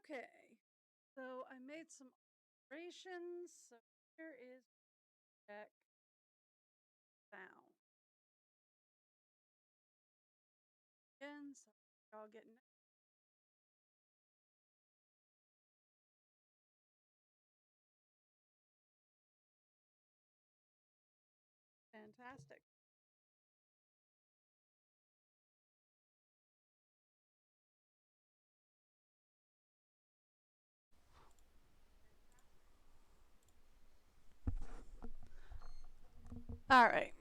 Okay, so I made some alterations. So here is deck sound. Again, so y'all getting fantastic. All right,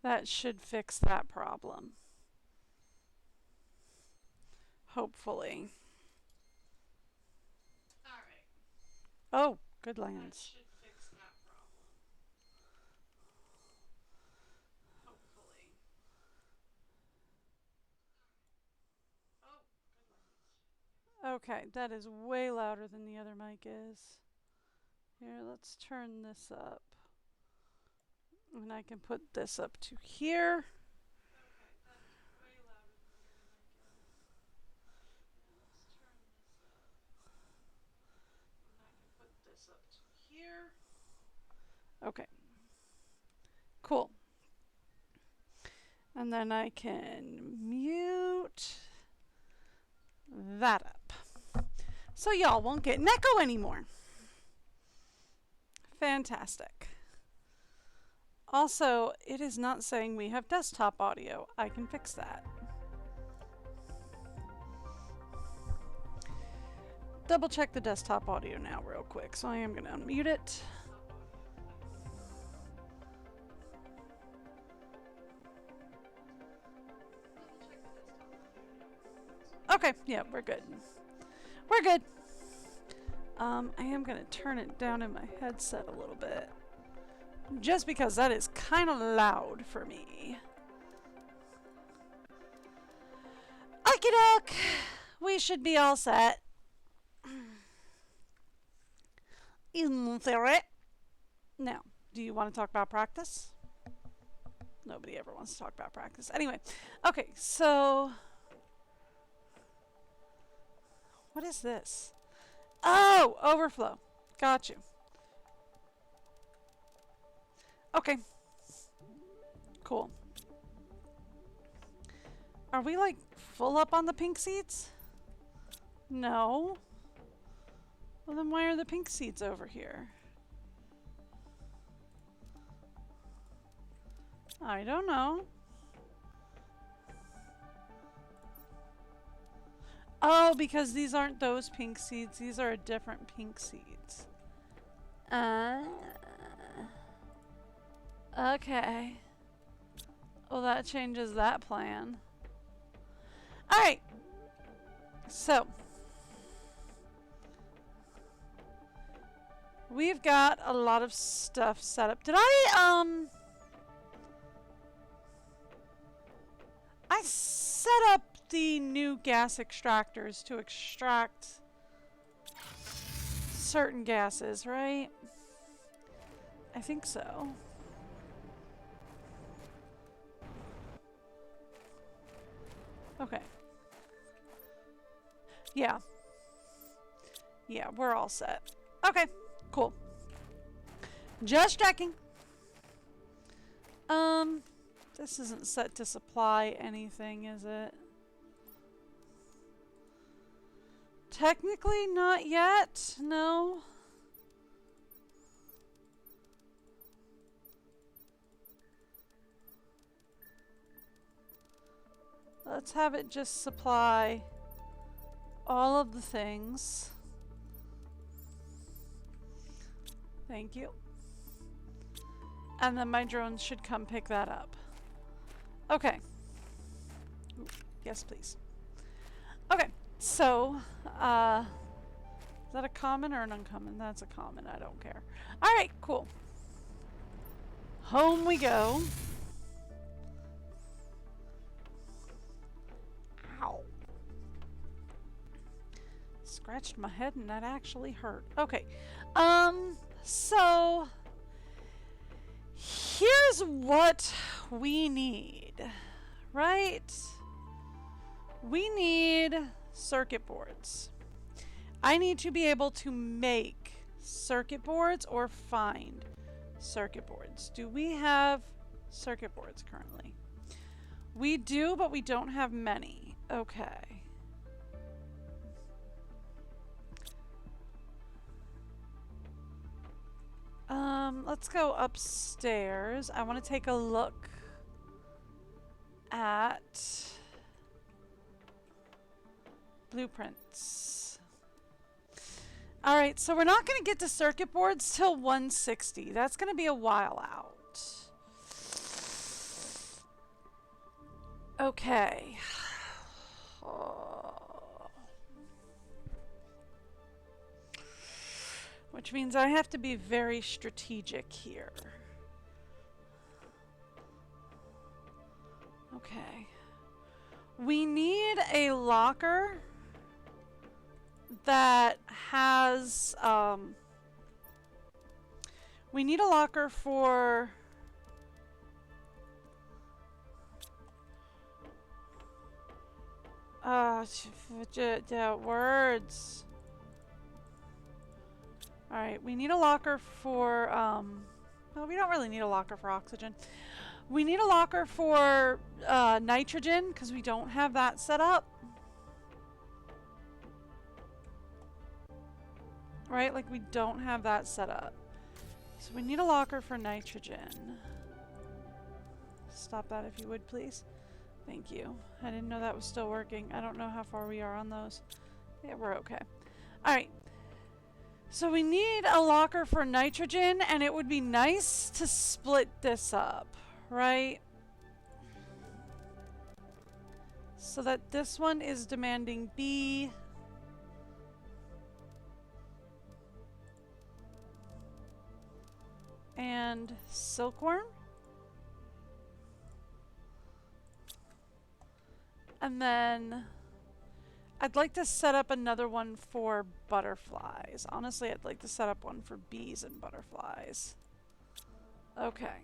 that should fix that problem. Hopefully. All right. Oh, good lands. That should fix that problem. Hopefully. Oh, good lands. Okay, that is way louder than the other mic is. Here, let's turn this up. And I can put this up to here. Up to here. Okay. Cool. And then I can mute that up. So y'all won't get an echo anymore. Fantastic. Also, it is not saying we have desktop audio. I can fix that. Double check the desktop audio now real quick. So I am going to unmute it. Okay, yeah, we're good. We're good. I am going to turn it down in my headset a little bit. Just because that is kind of loud for me. Okie doke. We should be all set. In theory. Now, do you want to talk about practice? Nobody ever wants to talk about practice. Anyway, okay, so what is this? Oh, overflow. Got you. Okay. Cool. Are we like full up on the pink seeds? No. Well, then why are the pink seeds over here? I don't know. Oh, because these aren't those pink seeds. These are a different pink seeds. Okay. Well, that changes that plan. Alright. So. We've got a lot of stuff set up. Did I set up the new gas extractors to extract certain gases, right? I think so. Okay. Yeah. Yeah, we're all set. Okay, cool. Just checking. This isn't set to supply anything, is it? Technically not yet, no. Let's have it just supply all of the things. Thank you. And then my drones should come pick that up. Okay. Ooh, yes, please. Okay, so, is that a common or an uncommon? That's a common, I don't care. Alright, cool. Home we go. Ow. Scratched my head and that actually hurt. Okay, so here's what we need, right? We need circuit boards. I need to be able to make circuit boards or find circuit boards. Do we have circuit boards currently? We do, but we don't have many. Okay. Let's go upstairs. I want to take a look at blueprints. All right, so we're not going to get to circuit boards till 160. That's going to be a while out. Okay. Which means I have to be very strategic here. Okay. We need a locker that has, we need a locker for words. Alright, we need a locker for, well, we don't really need a locker for oxygen. We need a locker for nitrogen, because we don't have that set up. Right? Like, we don't have that set up. So we need a locker for nitrogen. Stop that if you would, please. Thank you. I didn't know that was still working. I don't know how far we are on those. Yeah, we're okay. Alright. So we need a locker for nitrogen, and it would be nice to split this up, right? So that this one is demanding B. And silkworm. And then I'd like to set up another one for butterflies. Honestly, I'd like to set up one for bees and butterflies. Okay.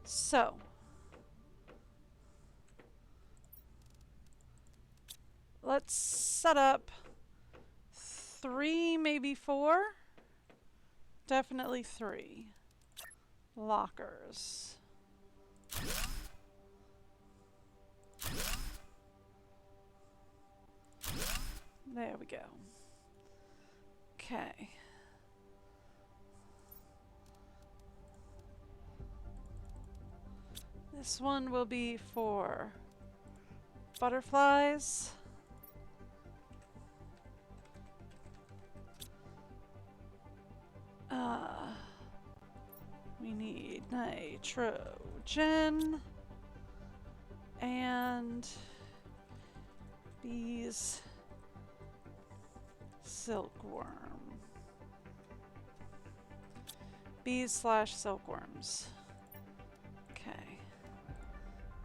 So. Let's set up 3, maybe 4. Definitely 3 lockers. There we go. Okay. This one will be for butterflies. We need nitrogen and bees, silkworm. Bees/silkworms. Okay.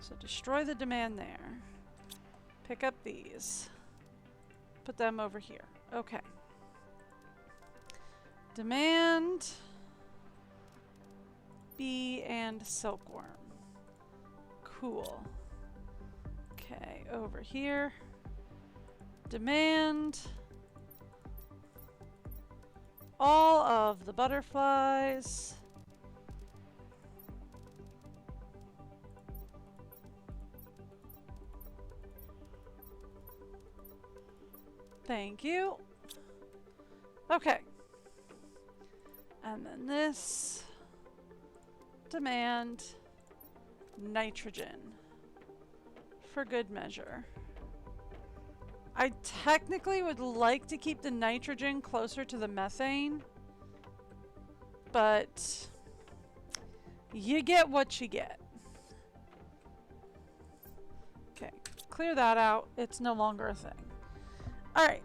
So destroy the demand there. Pick up these. Put them over here. Okay. Demand bee and silkworm. Cool. Okay, over here. Demand all of the butterflies. Thank you. Okay. And then this. Demand nitrogen. For good measure. I technically would like to keep the nitrogen closer to the methane. But you get what you get. Okay. Clear that out. It's no longer a thing. Alright.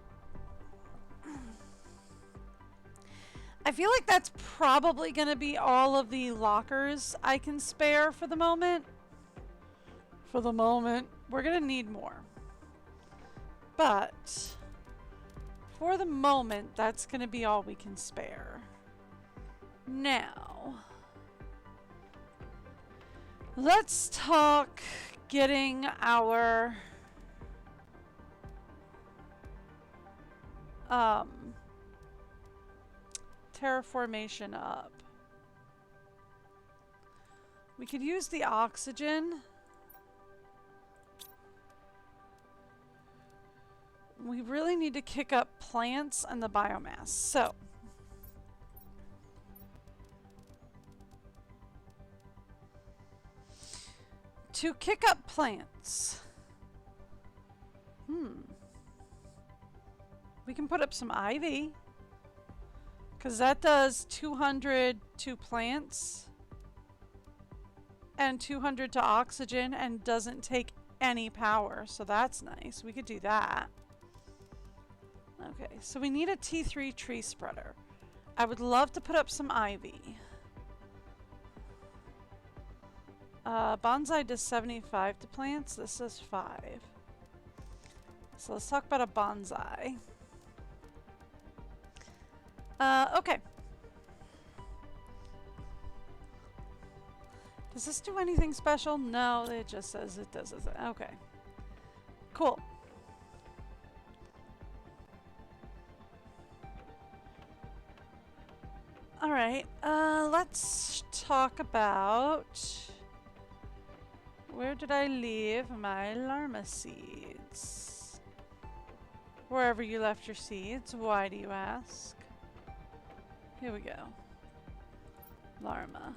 I feel like that's probably going to be all of the lockers I can spare for the moment. For the moment. We're going to need more. But for the moment, that's going to be all we can spare. Now, let's talk getting our terraformation up. We could use the oxygen. We really need to kick up plants and the biomass. So to kick up plants, we can put up some ivy, because that does 200 to plants and 200 to oxygen and doesn't take any power, so that's nice. We could do that. Okay, so we need a T3 tree spreader. I would love to put up some ivy. Bonsai does 75 to plants. This is 5. So let's talk about a bonsai. Okay. Does this do anything special? No, it just says it does. Okay. Cool. Alright, let's talk about... Where did I leave my llama seeds? Wherever you left your seeds, why do you ask? Here we go. Llama.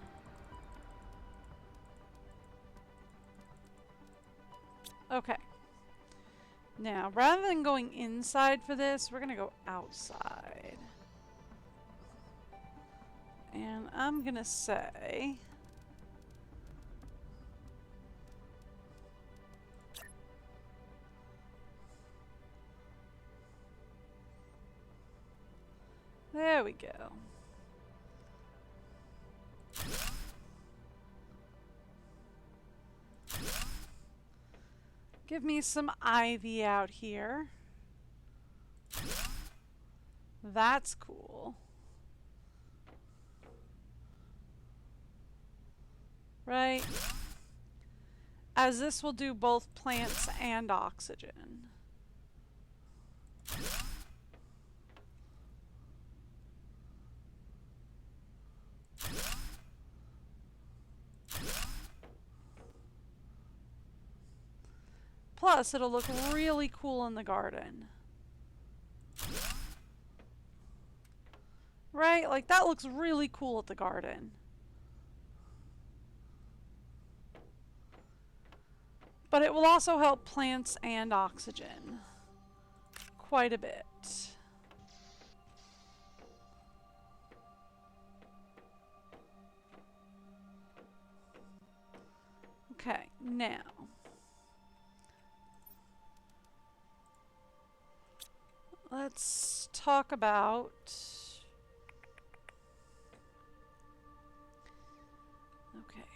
Okay. Now, rather than going inside for this, we're gonna go outside. And I'm gonna say... There we go. Give me some ivy out here. That's cool. Right? As this will do both plants and oxygen. Plus, it'll look really cool in the garden. Right? Like, that looks really cool at the garden. But it will also help plants and oxygen quite a bit. Okay, now... let's talk about... Okay,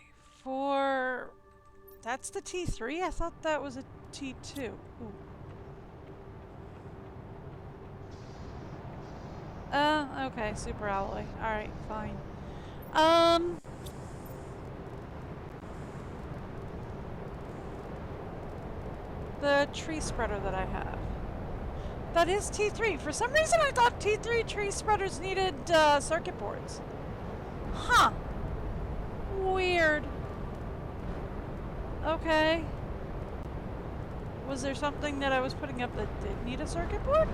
for... That's the T3? I thought that was a T2. Ooh. Okay, super alloy. Alright, fine. The tree spreader that I have. That is T3. For some reason I thought T3 tree spreaders needed circuit boards. Huh. Weird. Okay. Was there something that I was putting up that did need a circuit board?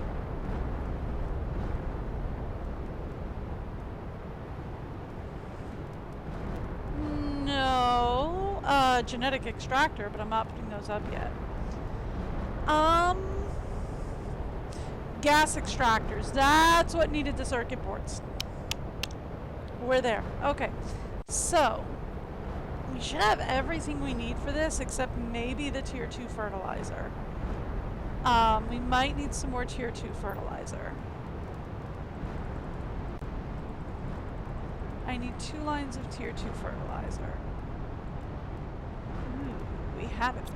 No. Genetic extractor, but I'm not putting those up yet. Gas extractors. That's what needed the circuit boards. We're there. Okay. So, we should have everything we need for this except maybe the tier 2 fertilizer. We might need some more tier 2 fertilizer. I need 2 lines of tier 2 fertilizer. Ooh, we have it.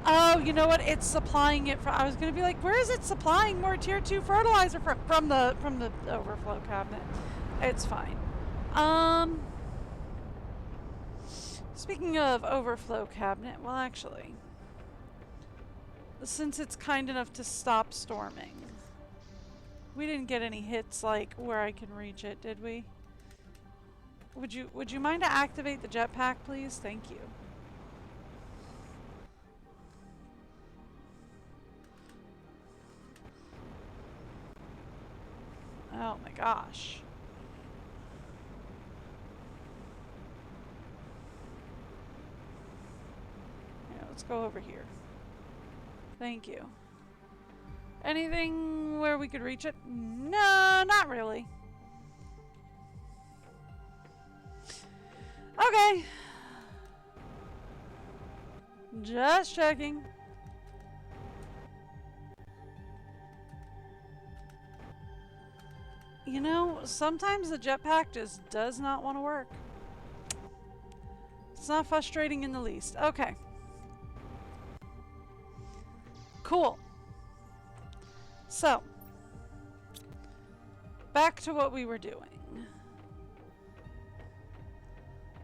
Oh, you know what? It's supplying it from... I was going to be like, where is it supplying more tier 2 fertilizer from the overflow cabinet? It's fine. Speaking of overflow cabinet, well actually, since it's kind enough to stop storming, we didn't get any hits like where I can reach it, did we? Would you mind to activate the jetpack, please? Thank you. Oh my gosh. Yeah, let's go over here. Thank you. Anything where we could reach it? No, not really. Okay. Just checking. You know, sometimes the jetpack just does not want to work. It's not frustrating in the least. Okay. Cool. So, back to what we were doing.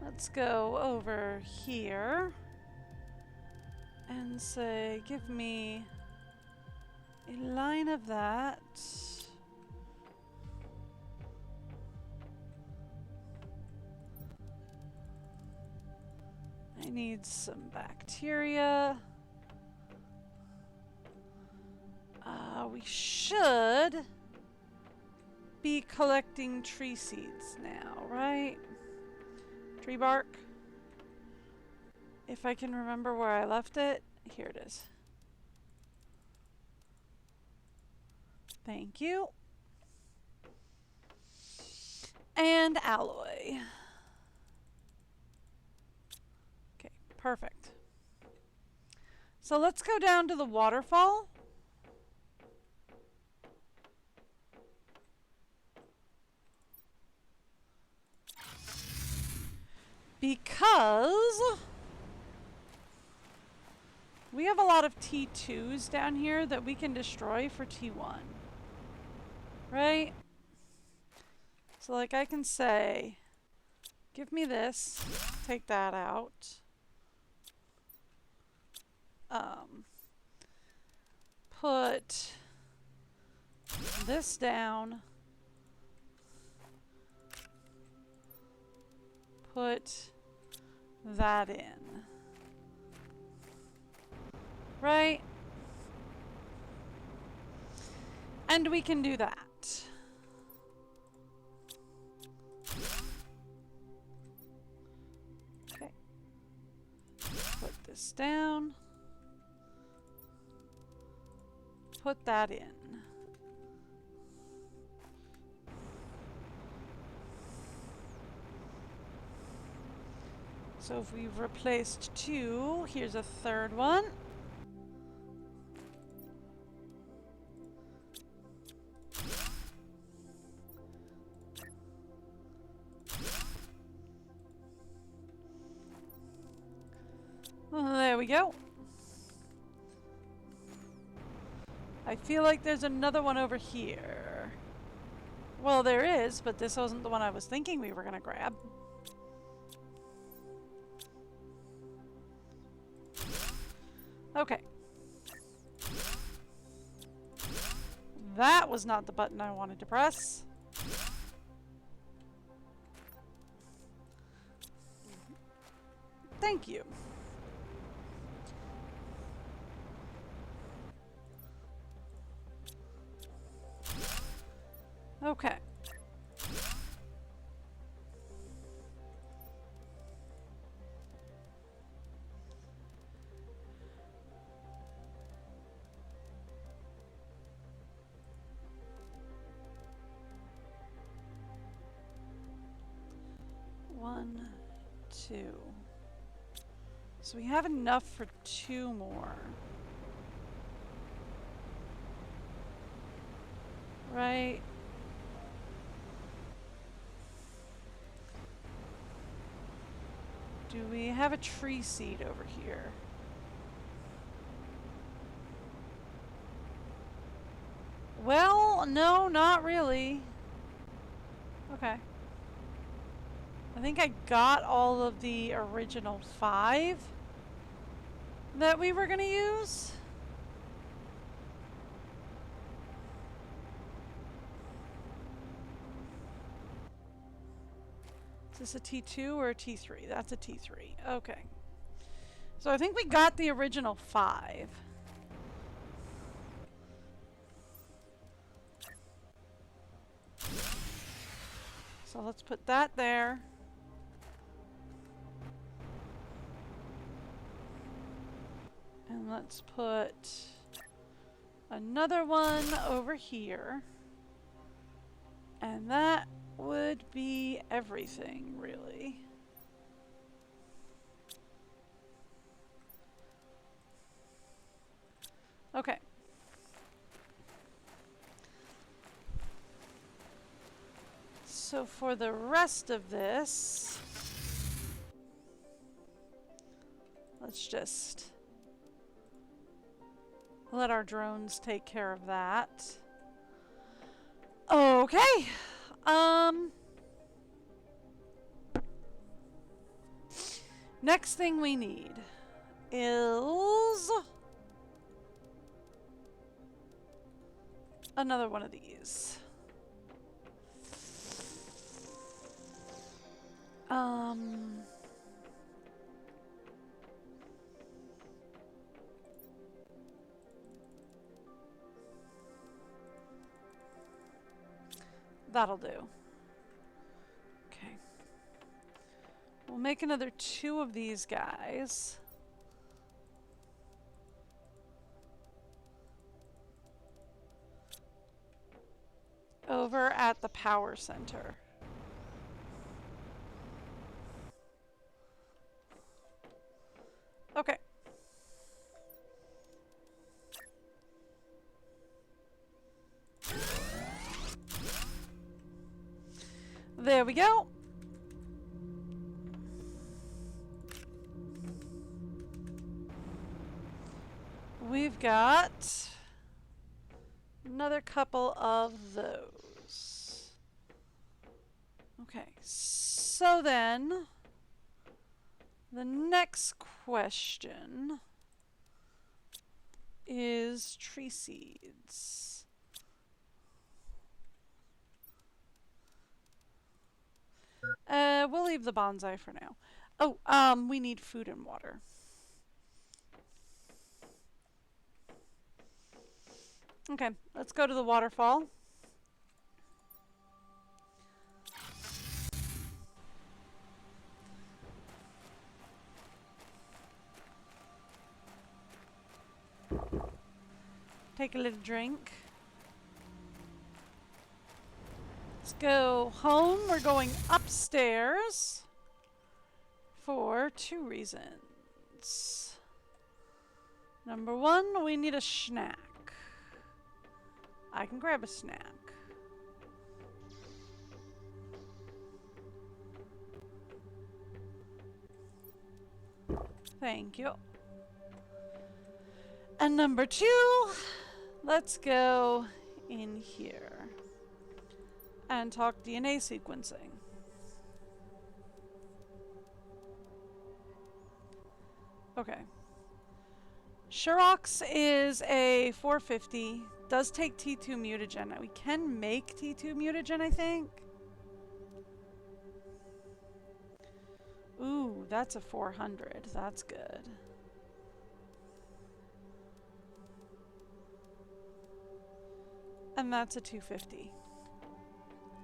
Let's go over here and say, give me a line of that. I need some bacteria. We should be collecting tree seeds now, right? Tree bark. If I can remember where I left it. Here it is. Thank you. And alloy. Okay, perfect. So let's go down to the waterfall. Because we have a lot of T2s down here that we can destroy for T1. Right? So like I can say, give me this, take that out. Put this down. Put that in. Right? And we can do that. Okay. Put this down. Put that in. So if we've replaced 2, here's a third one. Well, there we go. I feel like there's another one over here. Well, there is, but this wasn't the one I was thinking we were going to grab. Okay. That was not the button I wanted to press. Thank you. Okay. One, two. So we have enough for 2 more. Right? Do we have a tree seed over here? Well, no, not really. Okay. think I got all of the original 5 that we were going to use. Is this a T2 or a T3? That's a T3. Okay. So I think we got the original 5. So let's put that there. And let's put another one over here. And that would be everything, really. Okay. So for the rest of this, let's just let our drones take care of that. Okay. Next thing we need is another one of these. That'll do. Okay. We'll make another 2 of these guys. Over at the power center. Okay. There we go. We've got another couple of those. Okay, so then the next question is tree seeds. We'll leave the bonsai for now. Oh, we need food and water. Okay, let's go to the waterfall. Take a little drink. Let's go home. We're going upstairs for 2 reasons. Number 1, we need a snack. I can grab a snack. Thank you. And number 2, let's go in here and talk DNA sequencing. Okay. Sherox is a 450. Does take T2 mutagen. We can make T2 mutagen, I think. Ooh, that's a 400. That's good. And that's a 250.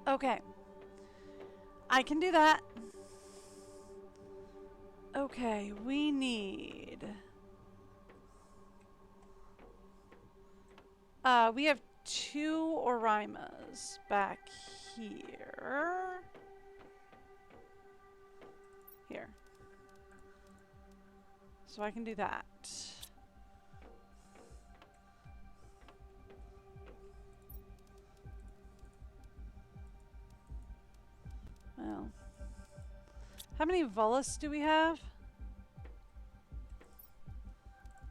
Okay. I can do that. Okay, we need... we have 2 Orimas back here. Here. So I can do that. Well. How many Volus do we have?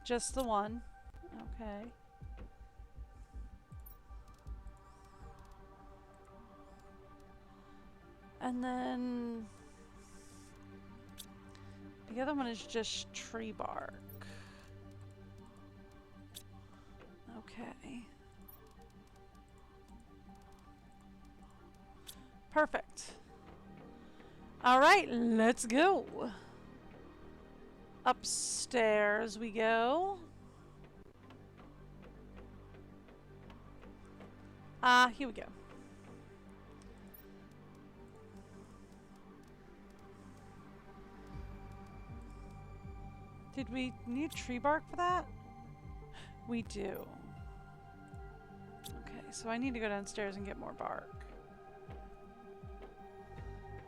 Just the one. Okay. And then The other one is just tree bark. Okay. Perfect. All right, let's go. Upstairs we go. Here we go. Did we need tree bark for that? We do. Okay, so I need to go downstairs and get more bark.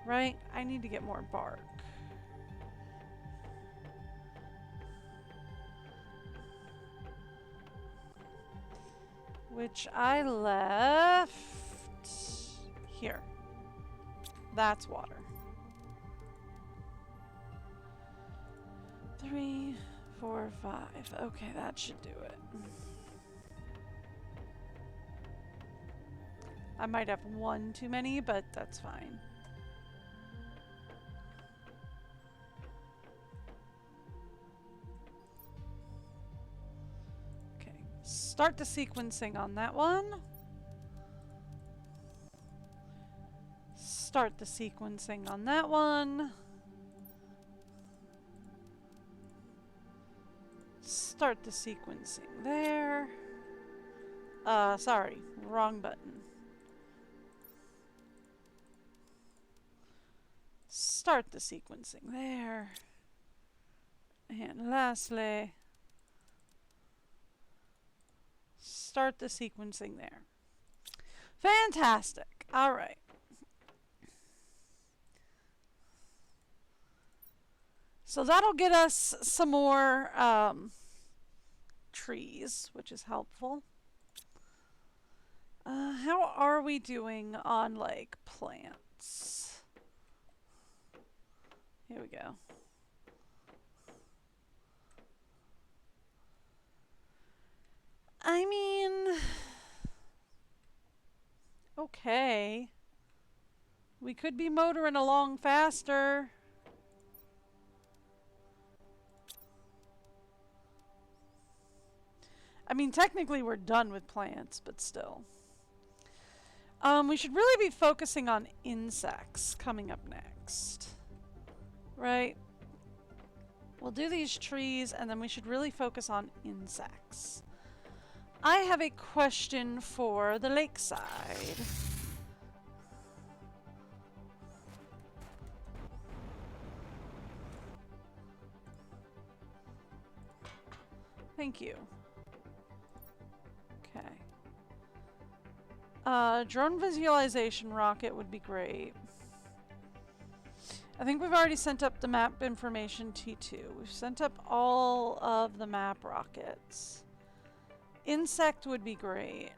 Right? I need to get more bark. Which I left here. That's water. 3, 4, 5. Okay, that should do it. I might have one too many, but that's fine. Okay, start the sequencing on that one. Start the sequencing on that one. Start the sequencing there. Sorry, wrong button. Start the sequencing there. And lastly, start the sequencing there. Fantastic. All right. So that'll get us some more trees, which is helpful. How are we doing on, like, plants? Here we go. I mean, okay. We could be motoring along faster. I mean, technically we're done with plants, but still. We should really be focusing on insects coming up next. Right? We'll do these trees, and then we should really focus on insects. I have a question for the lakeside. Thank you. Okay. Drone visualization rocket would be great. I think we've already sent up the map information T2. We've sent up all of the map rockets. Insect would be great.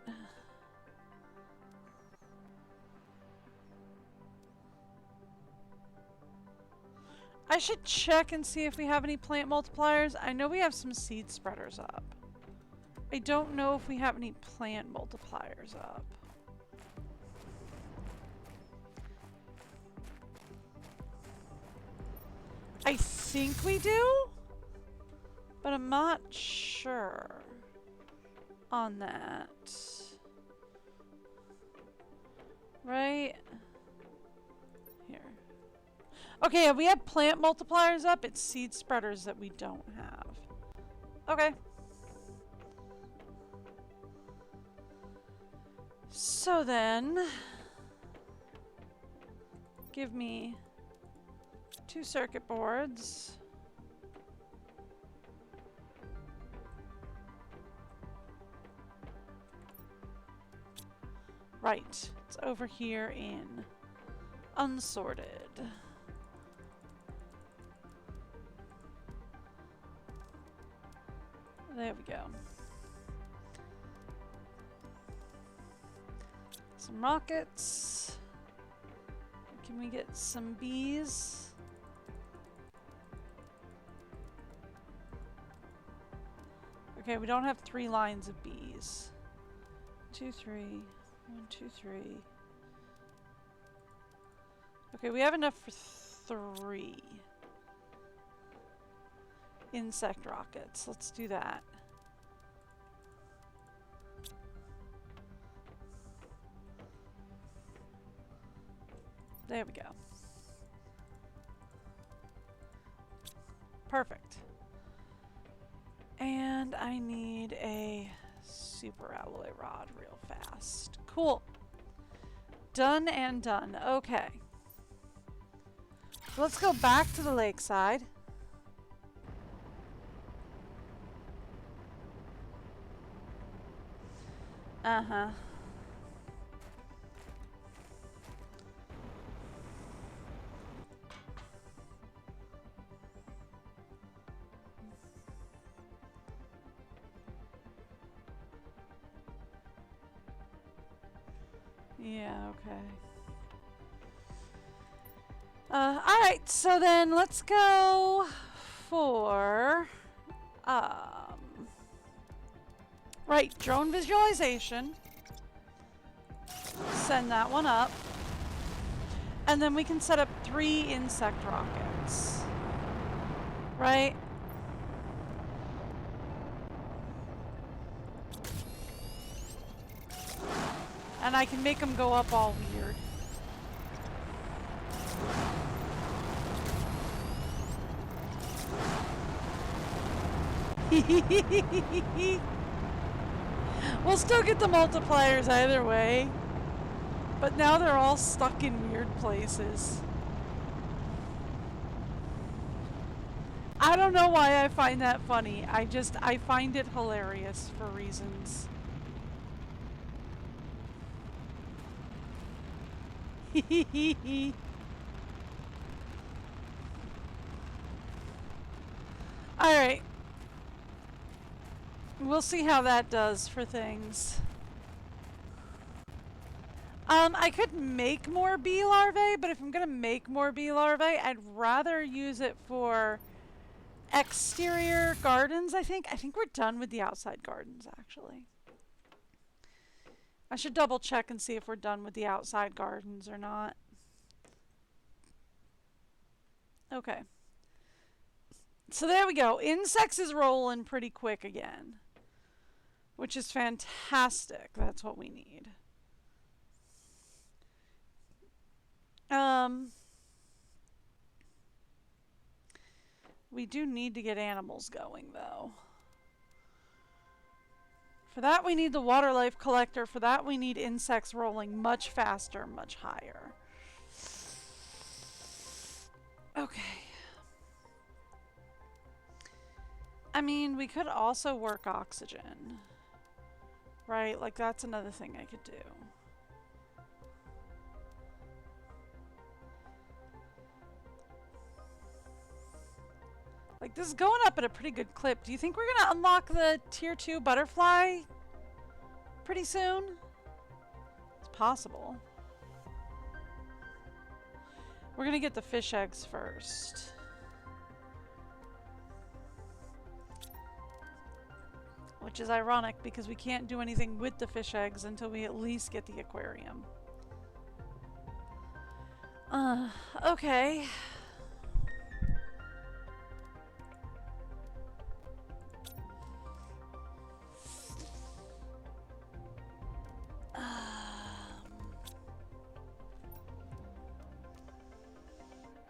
I should check and see if we have any plant multipliers. I know we have some seed spreaders up. I don't know if we have any plant multipliers up. I think we do, but I'm not sure on that. Right? Here. Okay, we have plant multipliers up. It's seed spreaders that we don't have. Okay. So then, give me 2 circuit boards. Right, it's over here in unsorted. There we go. Some rockets. Can we get some bees? Okay, we don't have 3 lines of bees. 2, 3. 1, 2, 3. Okay, we have enough for 3. insect rockets. Let's do that. There we go. Perfect. And I need a super alloy rod real fast. Cool. Done and done. Okay. Let's go back to the lakeside. Uh-huh. Yeah, okay. Alright, so then let's go for, right, drone visualization. Send that one up. And then we can set up 3 insect rockets. Right? And I can make them go up all weird. We'll still get the multipliers either way. But now they're all stuck in weird places. I don't know why I find that funny. I find it hilarious for reasons. Alright. We'll see how that does for things. I could make more bee larvae, but if I'm gonna make more bee larvae, I'd rather use it for exterior gardens, I think. I think we're done with the outside gardens, actually. I should double check and see if we're done with the outside gardens or not. Okay. So there we go. Insects is rolling pretty quick again, which is fantastic. That's what we need. We do need to get animals going, though. For that, we need the water life collector. For that, we need insects rolling much faster, much higher. Okay. I mean, we could also work oxygen. Right? Like, that's another thing I could do. Like, this is going up at a pretty good clip. Do you think we're going to unlock the tier 2 butterfly pretty soon? It's possible. We're going to get the fish eggs first. Which is ironic because we can't do anything with the fish eggs until we at least get the aquarium. Okay.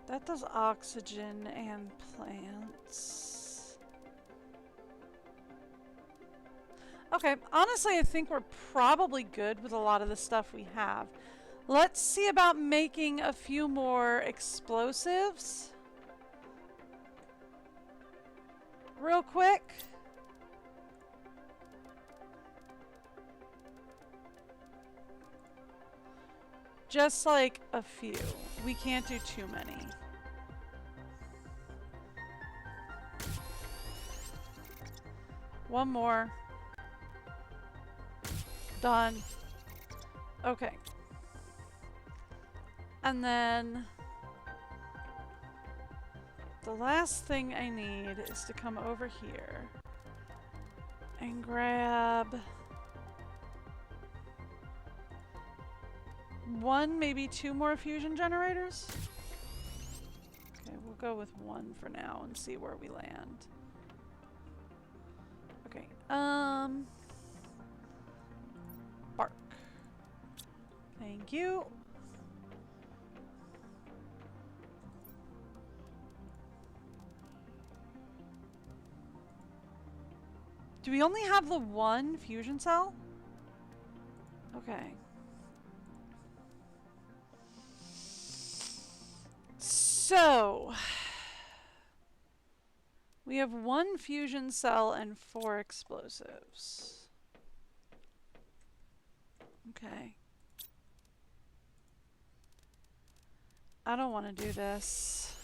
That does oxygen and plants. Okay, honestly, I think we're probably good with a lot of the stuff we have. Let's see about making a few more explosives. Real quick. Just like a few. We can't do too many. One more. Done. Okay. And then the last thing I need is to come over here and grab one, maybe 2 more fusion generators. Okay, we'll go with 1 for now and see where we land. Bark. Thank you. Do we only have the one fusion cell? Okay. So, we have one fusion cell and 4 explosives. Okay. I don't want to do this.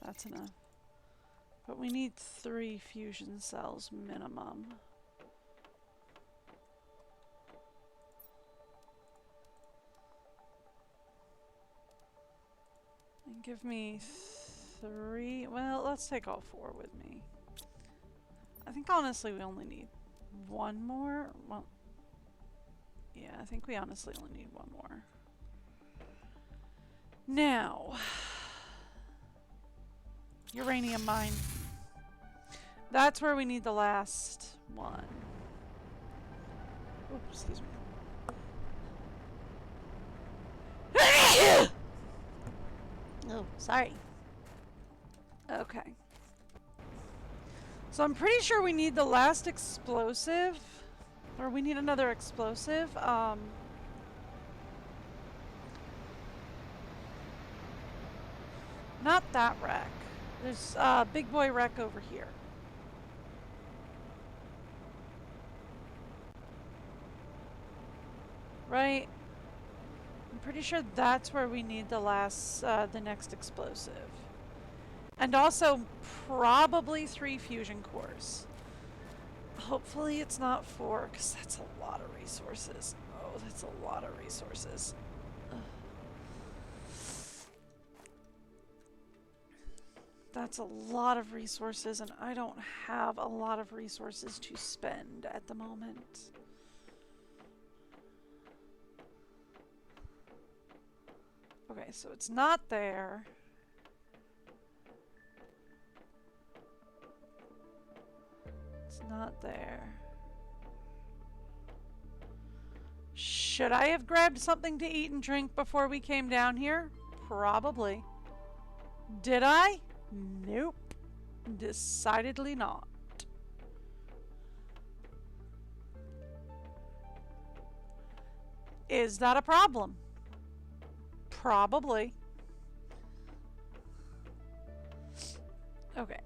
That's enough. But we need 3 fusion cells minimum. And give me 3. Well, let's take all 4 with me. I think honestly we only need 1 more. Well, yeah, I think we honestly only need 1 more. Now, uranium mine. That's where we need the last one. Oops, excuse me. Oh, sorry. Okay. So I'm pretty sure we need the last explosive. Or we need another explosive. Not that wreck. There's a big boy wreck over here. Right? I'm pretty sure that's where we need the next explosive. And also probably 3 fusion cores. Hopefully it's not 4, because that's a lot of resources. Oh, that's a lot of resources. Ugh. That's a lot of resources, and I don't have a lot of resources to spend at the moment. Okay, so it's not there. It's not there. Should I have grabbed something to eat and drink before we came down here? Probably. Did I? Nope. Decidedly not. Is that a problem? Probably. Okay.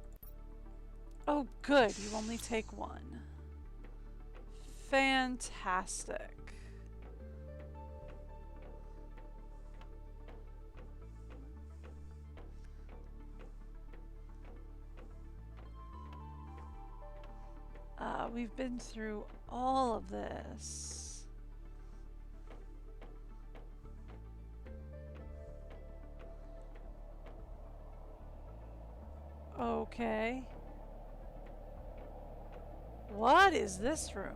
Oh, good. You only take 1. Fantastic. We've been through all of this. Okay. What is this room?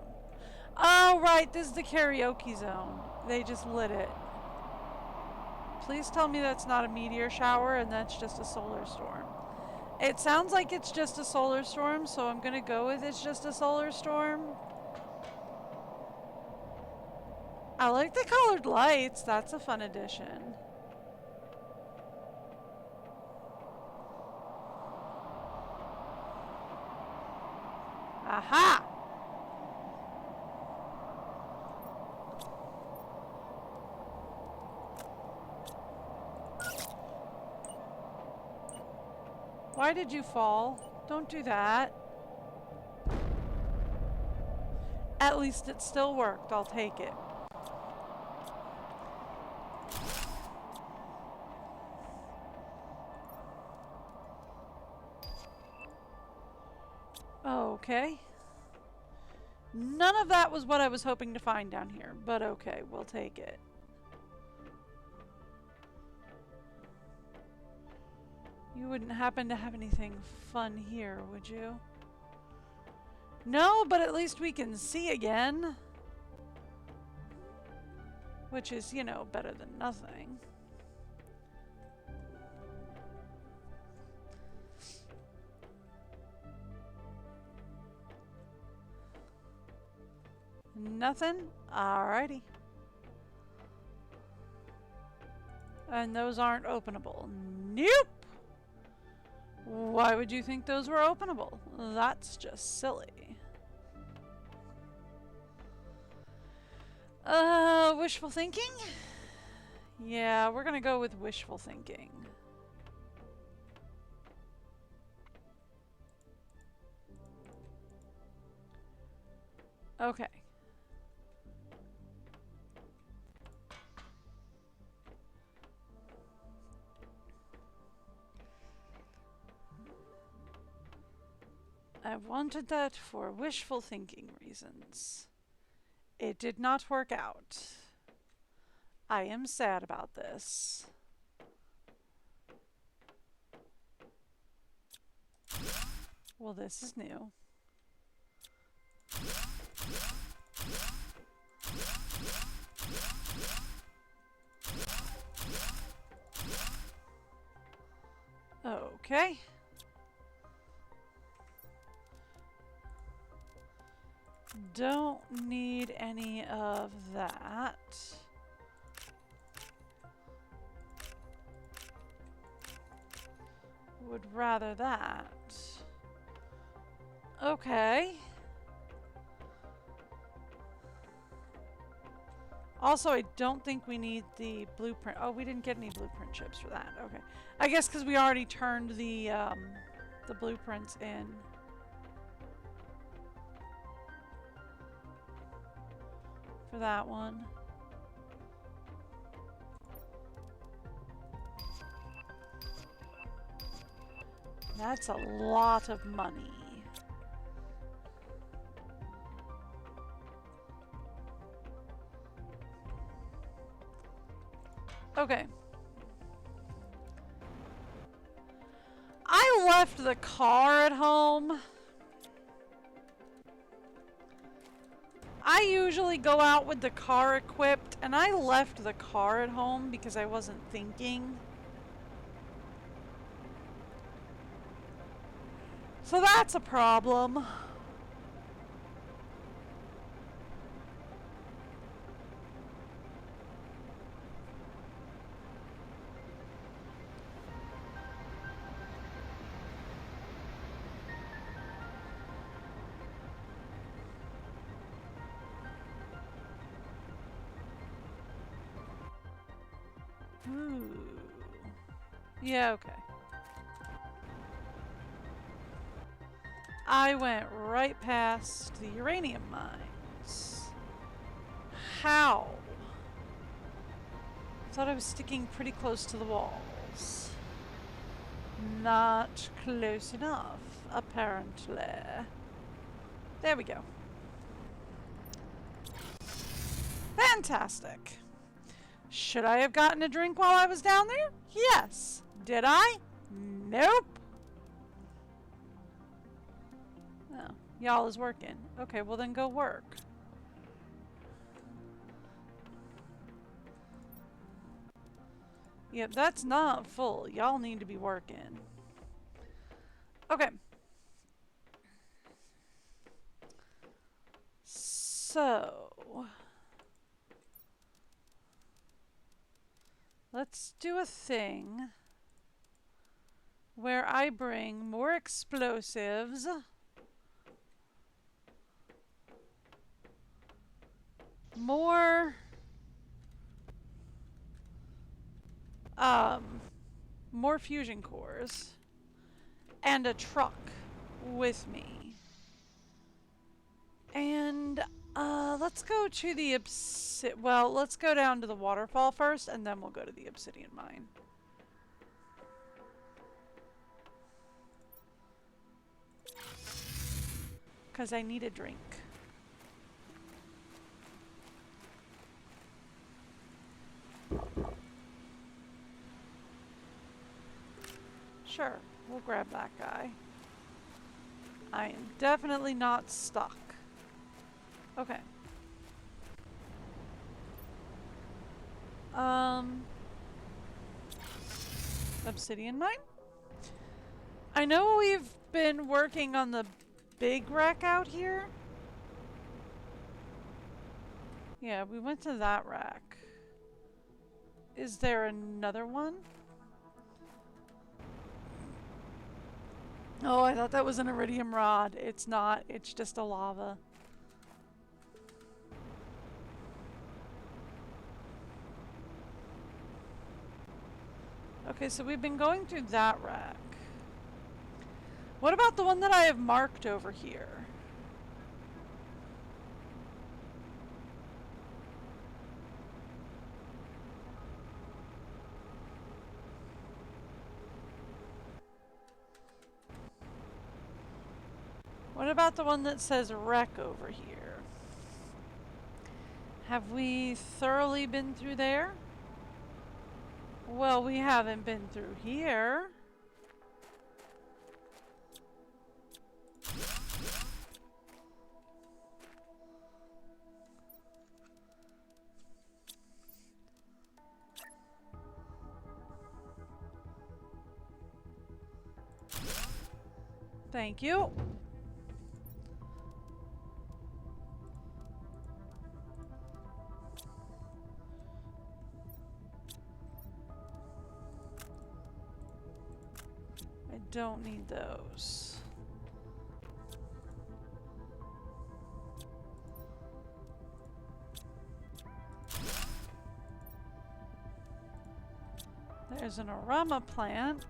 Oh, right. This is the karaoke zone. They just lit it. Please tell me that's not a meteor shower and that's just a solar storm. It sounds like it's just a solar storm, so I'm gonna go with it's just a solar storm. I like the colored lights. That's a fun addition. Aha! Why did you fall? Don't do that. At least it still worked. I'll take it. Okay. None of that was what I was hoping to find down here, but okay, we'll take it. You wouldn't happen to have anything fun here, would you? No, but at least we can see again. Which is, you know, better than nothing. Nothing? Alrighty. And those aren't openable. Nope! Why would you think those were openable? That's just silly. Wishful thinking? Yeah, we're gonna go with wishful thinking. Okay. I wanted that for wishful thinking reasons. It did not work out. I am sad about this. Well, this is new. Okay. Don't need any of that. Would rather that. Okay. Also, I don't think we need the blueprint. Oh, we didn't get any blueprint chips for that. Okay. I guess because we already turned the blueprints in. For that one. That's a lot of money. Okay. I left the car at home. I usually go out with the car equipped, and I left the car at home because I wasn't thinking. So that's a problem. Ooh. Yeah, okay. I went right past the uranium mines. How? Thought I was sticking pretty close to the walls. Not close enough, apparently. There we go. Fantastic. Should I have gotten a drink while I was down there? Yes. Did I? Nope. Oh, y'all is working. Okay, well then go work. Yep, that's not full. Y'all need to be working. Okay. So... let's do a thing where I bring more explosives. More fusion cores and a truck with me. And let's go to the well, let's go down to the waterfall first, and then we'll go to the obsidian mine. Because I need a drink. Sure, we'll grab that guy. I am definitely not stuck. Okay. Obsidian mine? I know we've been working on the big wreck out here. Yeah, we went to that rack. Is there another one? Oh, I thought that was an iridium rod. It's not. It's just a lava. Okay, so we've been going through that rack. What about the one that I have marked over here? What about the one that says wreck over here? Have we thoroughly been through there? Well, we haven't been through here. Thank you. I don't need those. There's an aroma plant.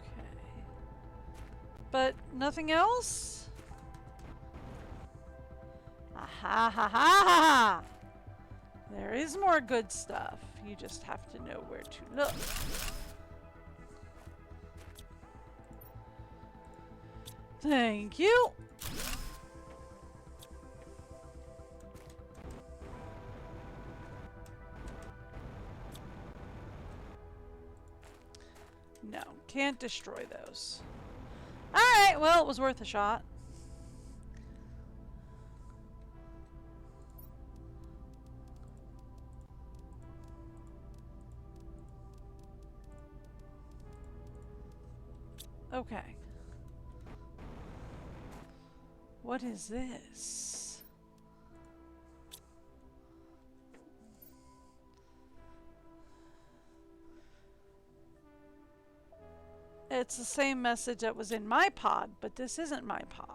Okay. But nothing else? Aha ha ha ha! There is more good stuff. You just have to know where to look. Thank you. No, can't destroy those. Alright, well, it was worth a shot. Okay. What is this? It's the same message that was in my pod, but this isn't my pod.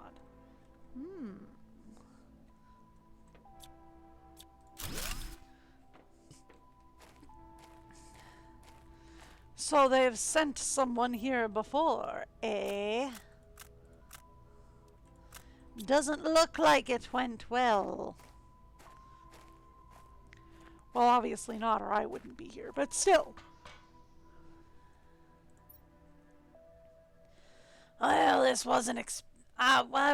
So they've sent someone here before, eh? Doesn't look like it went well. Well, obviously not, or I wouldn't be here, but still. Well, this wasn't well, I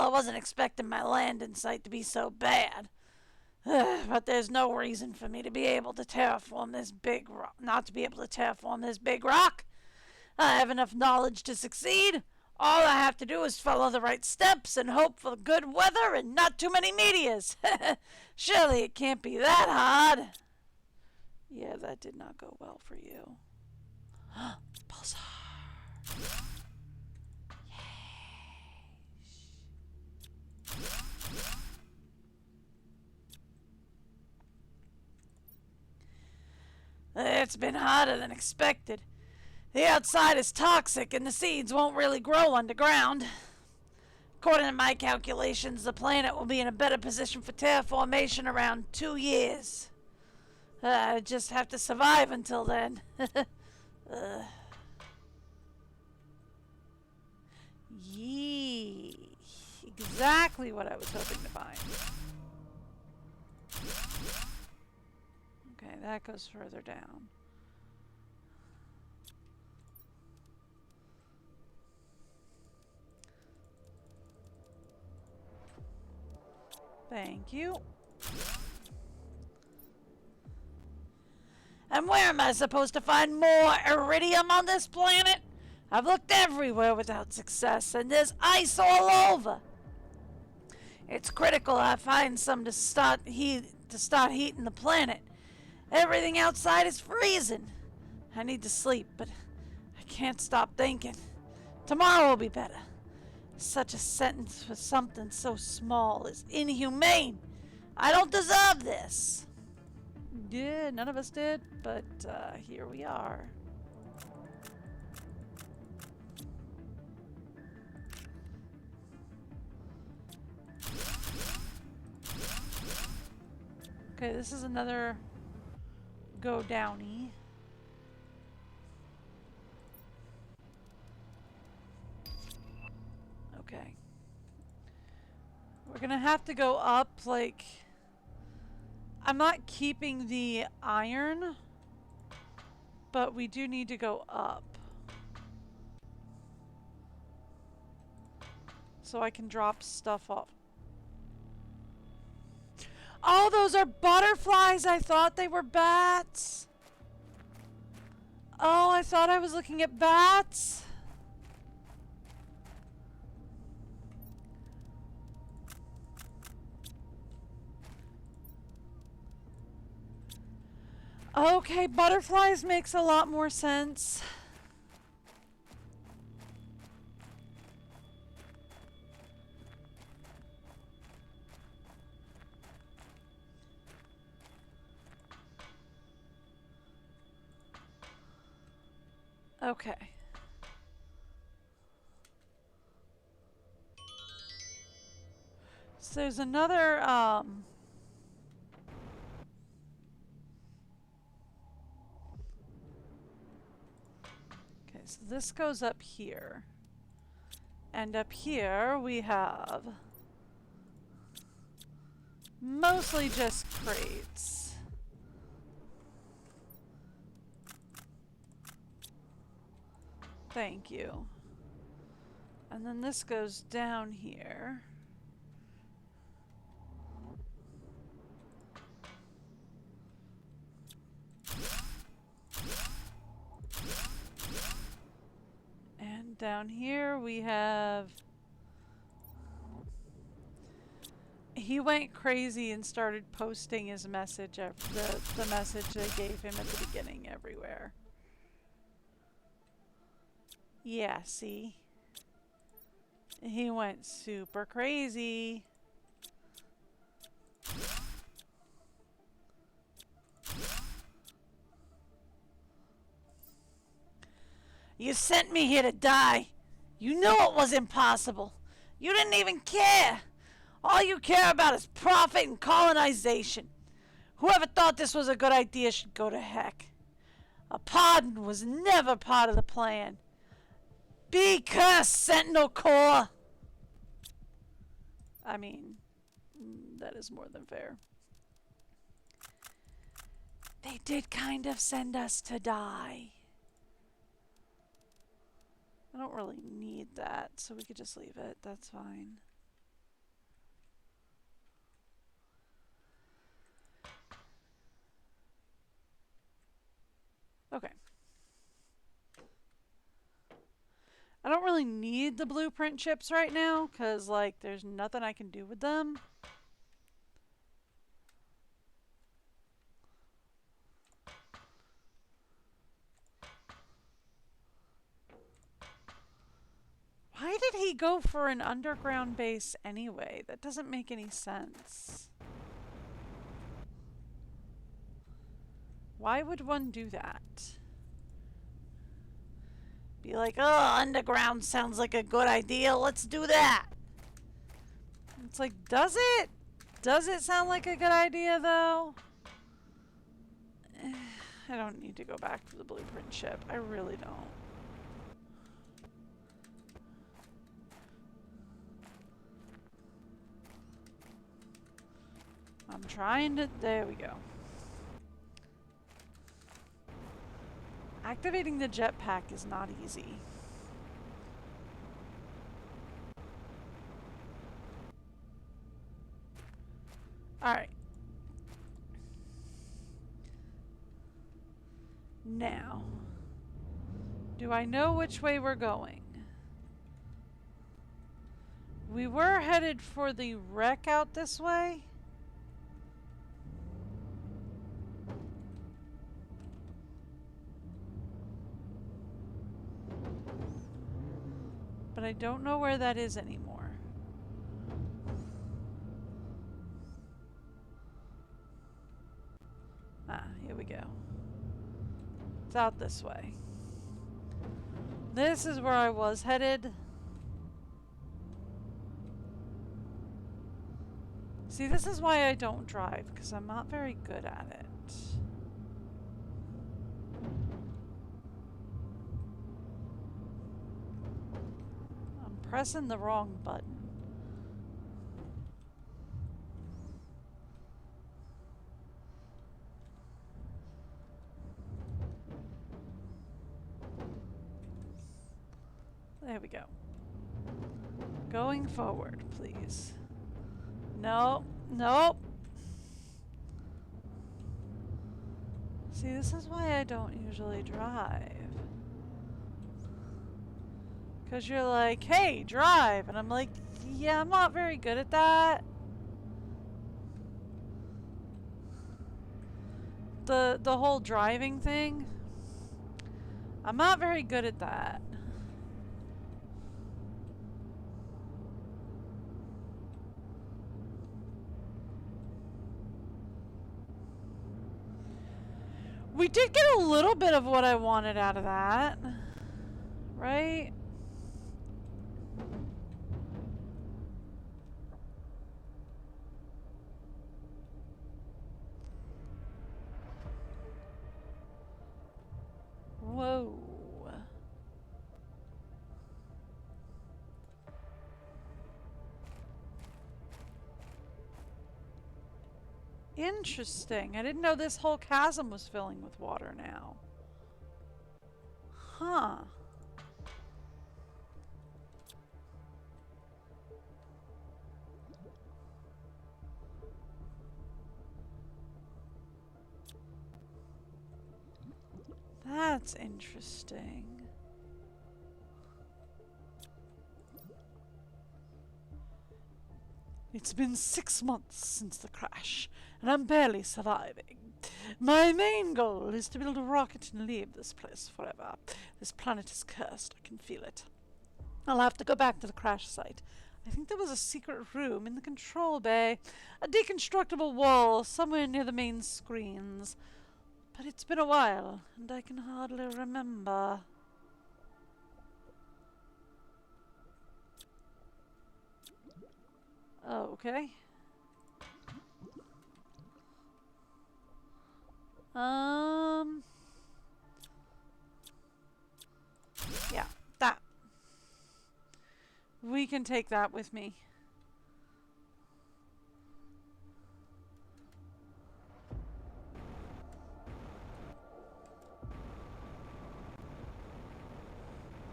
wasn't expecting my landing site to be so bad. But there's no reason for me to be able to terraform this big rock. Not to be able to terraform this big rock. I have enough knowledge to succeed. All I have to do is follow the right steps and hope for good weather and not too many meteors. Surely it can't be that hard. Yeah, that did not go well for you. Pulsar. It's been hotter than expected. The outside is toxic and the seeds won't really grow underground. According to my calculations, the planet will be in a better position for terraformation around 2 years. I just have to survive until then. Yee. Exactly what I was hoping to find. Okay, that goes further down. Thank you. And where am I supposed to find more iridium on this planet? I've looked everywhere without success, and there's ice all over. It's critical I find some to start heating the planet. Everything outside is freezing. I need to sleep, but I can't stop thinking. Tomorrow will be better. Such a sentence for something so small is inhumane. I don't deserve this. Yeah, none of us did, but here we are. Okay, this is another go downy. Okay. We're gonna have to go up, like... I'm not keeping the iron, but we do need to go up. So I can drop stuff off. Oh, those are butterflies! I thought they were bats! Oh, I thought I was looking at bats! Okay, butterflies makes a lot more sense. Okay. So there's another, okay, so this goes up here. And up here we have mostly just crates. Thank you. And then this goes down here. And down here we have... He went crazy and started posting his message, the message they gave him at the beginning everywhere. Yeah, see? He went super crazy. You sent me here to die. You knew it was impossible. You didn't even care. All you care about is profit and colonization. Whoever thought this was a good idea should go to heck. A pardon was never part of the plan. Be cursed, Sentinel Corps! I mean, that is more than fair. They did kind of send us to die. I don't really need that, so we could just leave it. That's fine. Okay. I don't really need the blueprint chips right now, because, like, there's nothing I can do with them. Why did he go for an underground base anyway? That doesn't make any sense. Why would one do that? Be like, oh, underground sounds like a good idea. Let's do that. It's like, does it? Does it sound like a good idea, though? I don't need to go back to the blueprint ship. I really don't. I'm trying to... There we go. Activating the jetpack is not easy. Alright. Now, do I know which way we're going? We were headed for the wreck out this way. but I don't know where that is anymore. Ah, here we go. It's out this way. This is where I was headed. See, this is why I don't drive, because I'm not very good at it. I'm pressing the wrong button. There we go. Going forward, please. No, nope. See, this is why I don't usually drive. Because you're like, hey, drive. And I'm like, yeah, I'm not very good at that. The whole driving thing, I'm not very good at that. We did get a little bit of what I wanted out of that, right? Whoa. Interesting. I didn't know this whole chasm was filling with water now. Huh. That's interesting. It's been 6 months since the crash, and I'm barely surviving. My main goal is to build a rocket and leave this place forever. This planet is cursed. I can feel it. I'll have to go back to the crash site. I think there was a secret room in the control bay, a deconstructible wall somewhere near the main screens. But it's been a while, and I can hardly remember. Oh, okay. Yeah, that. We can take that with me.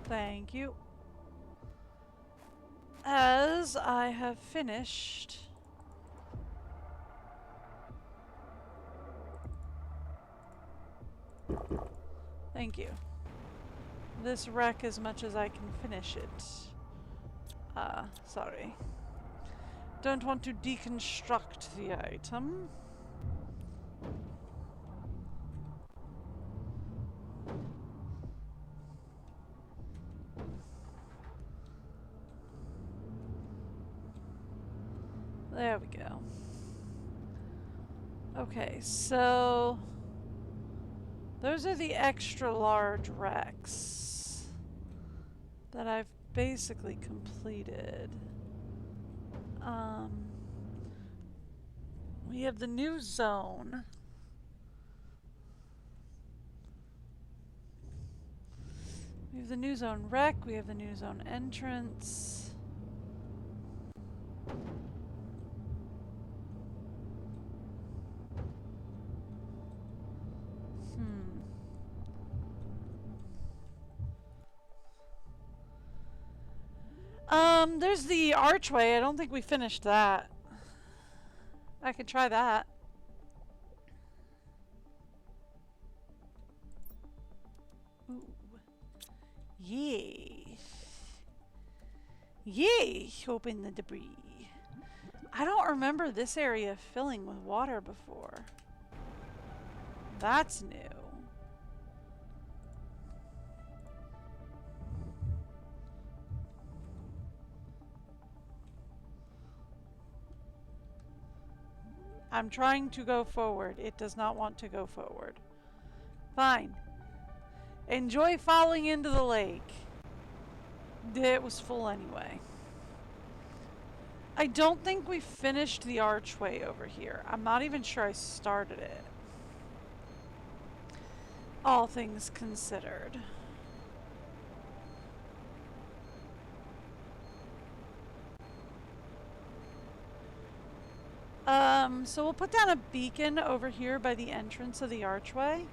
Thank you. As I have finished thank you. This wreck as much as I can finish it. Sorry. Don't want to deconstruct the item. There we go. Okay, so those are the extra large wrecks that I've basically completed. We have the new zone. We have the new zone wreck, we have the new zone entrance. There's the archway. I don't think we finished that. I could try that. Ooh. Yay. Yay! Open the debris. I don't remember this area filling with water before. That's new. I'm trying to go forward. It does not want to go forward. Fine. Enjoy falling into the lake. It was full anyway. I don't think we finished the archway over here. I'm not even sure I started it. All things considered. So we'll put down a beacon over here by the entrance of the archway.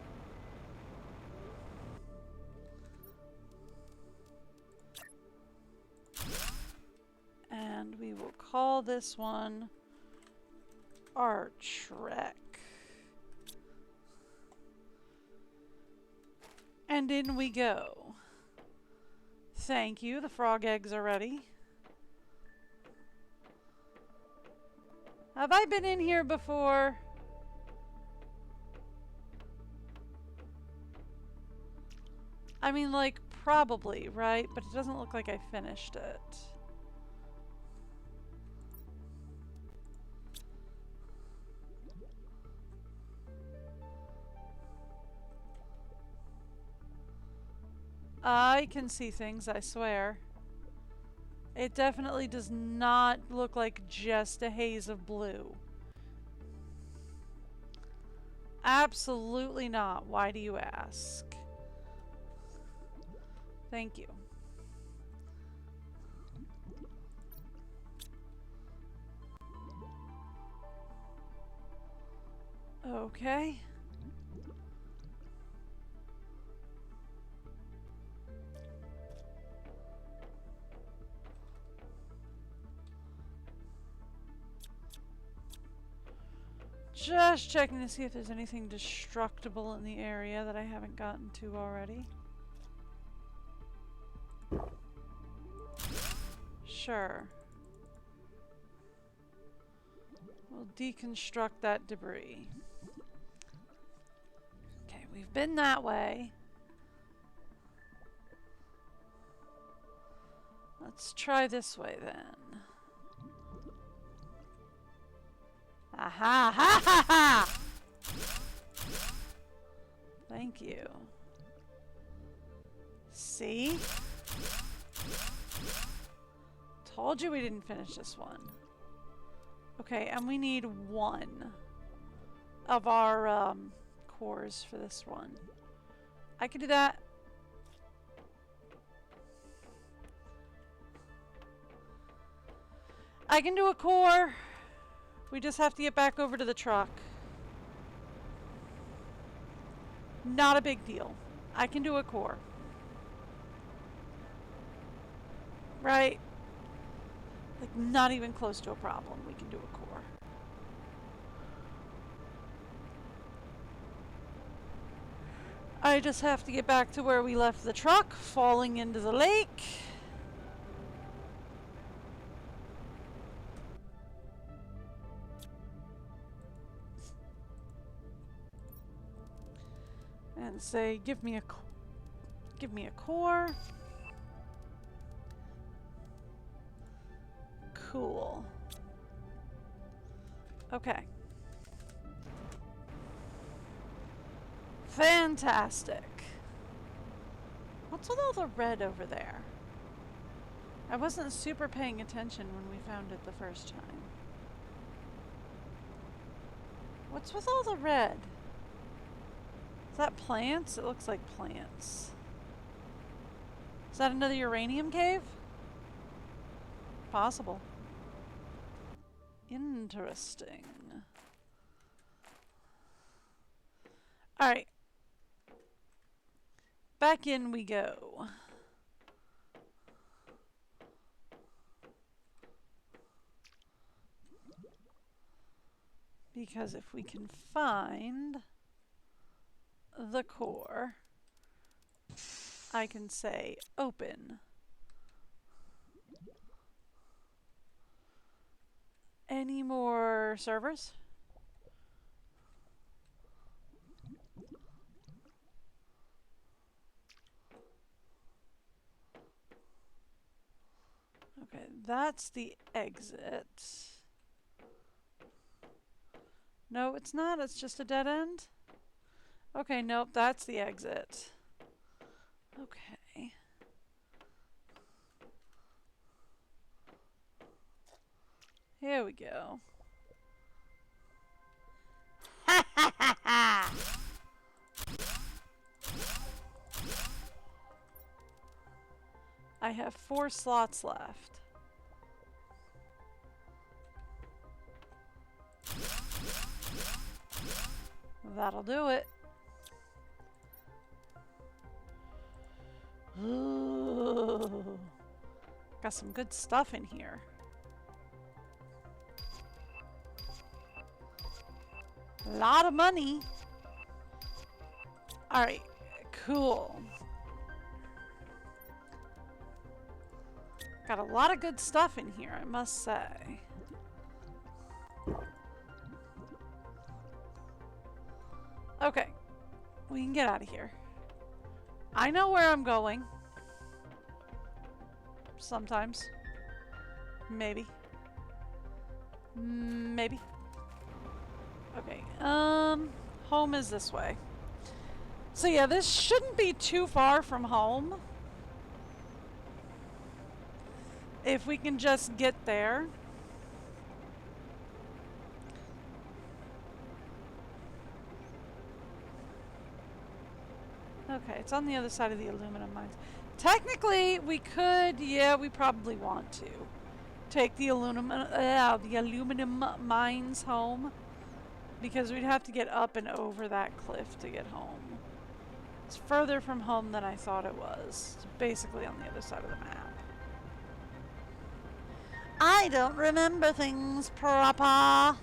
And we will call this one Archrek. And in we go. Thank you, the frog eggs are ready. Have I been in here before? I mean, like, probably, right? But it doesn't look like I finished it. I can see things, I swear. It definitely does not look like just a haze of blue. Absolutely not. Why do you ask? Thank you. Okay. Just checking to see if there's anything destructible in the area that I haven't gotten to already. Sure. We'll deconstruct that debris. Okay, we've been that way. Let's try this way then. Aha! Ha ha ha! Thank you. See? Told you we didn't finish this one. Okay, and we need one of our cores for this one. I can do that. I can do a core. We just have to get back over to the truck. Not a big deal. I can do a core. Right? Like, not even close to a problem. We can do a core. I just have to get back to where we left the truck, falling into the lake. And say, give me a core. Cool. Okay. Fantastic. What's with all the red over there? I wasn't super paying attention when we found it the first time. What's with all the red? Is that plants? It looks like plants. Is that another uranium cave? Possible. Interesting. Alright. Back in we go. Because if we can find the core, I can say open. Any more servers? Okay, that's the exit. No, it's not. It's just a dead end. Okay, nope, that's the exit. Okay. Here we go. Ha ha ha ha! I have 4 slots left. That'll do it. Ooh. Got some good stuff in here. A lot of money. Alright, cool. Got a lot of good stuff in here, I must say. Okay, we can get out of here. I know where I'm going. Sometimes. Maybe. Maybe. Okay, home is this way. So yeah, this shouldn't be too far from home. If we can just get there. Okay, it's on the other side of the aluminum mines. Technically, we could, yeah, we probably want to take the aluminum mines home, because we'd have to get up and over that cliff to get home. It's further from home than I thought it was. It's basically on the other side of the map. I don't remember things proper.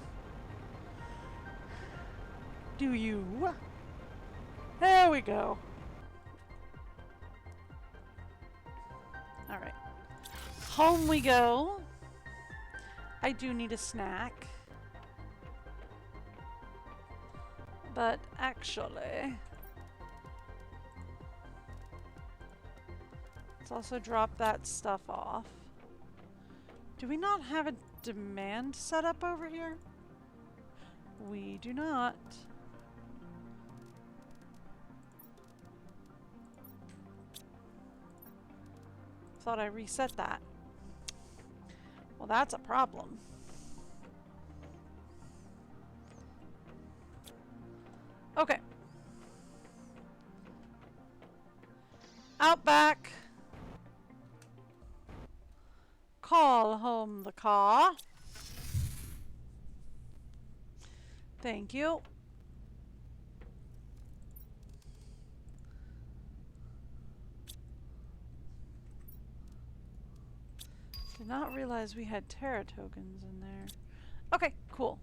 Do you? There we go. Alright. Home we go. I do need a snack. But actually, let's also drop that stuff off. Do we not have a demand set up over here? We do not. Thought I reset that. Well, that's a problem. Okay. Out back. Call home the car. Thank you. Did not realize we had Terra tokens in there. Okay, cool.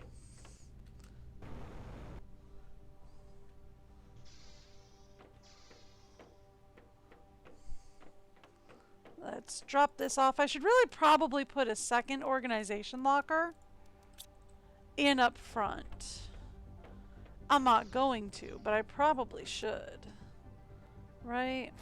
Let's drop this off. I should really probably put a second organization locker in up front. I'm not going to, but I probably should. Right?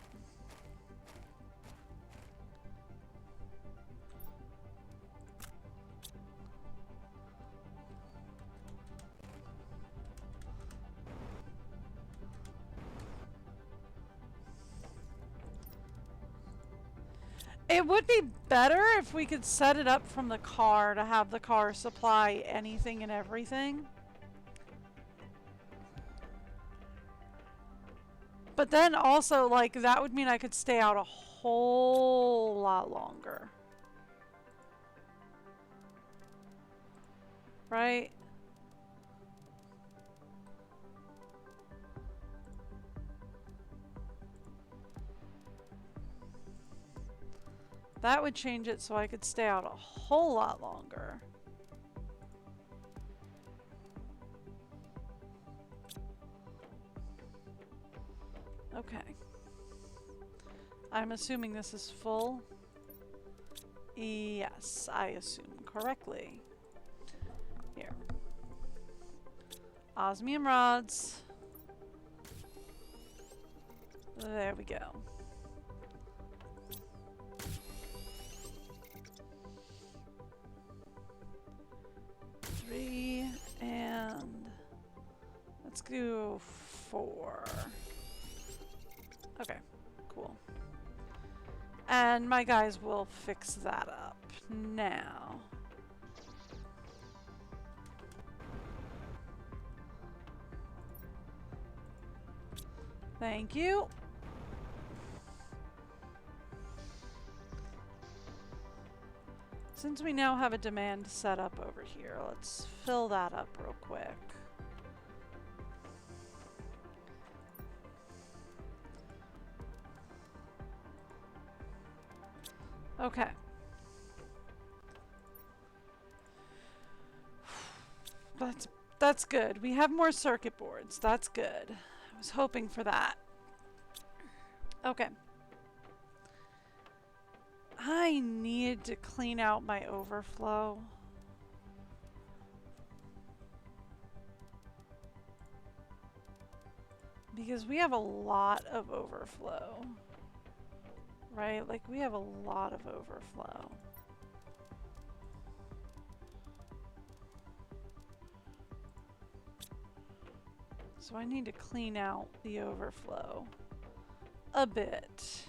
It would be better if we could set it up from the car to have the car supply anything and everything. But then also, like, that would mean I could stay out a whole lot longer. Right? That would change it so I could stay out a whole lot longer. Okay. I'm assuming this is full. Yes, I assume correctly. Here. Osmium rods. There we go. And Let's do 4. Okay, cool. And my guys will fix that up now. Thank you. Since we now have a demand set up over here, let's fill that up real quick. Okay. That's good. We have more circuit boards. That's good. I was hoping for that. Okay. I need to clean out my overflow. Because we have a lot of overflow. Right? Like, we have a lot of overflow. So I need to clean out the overflow a bit.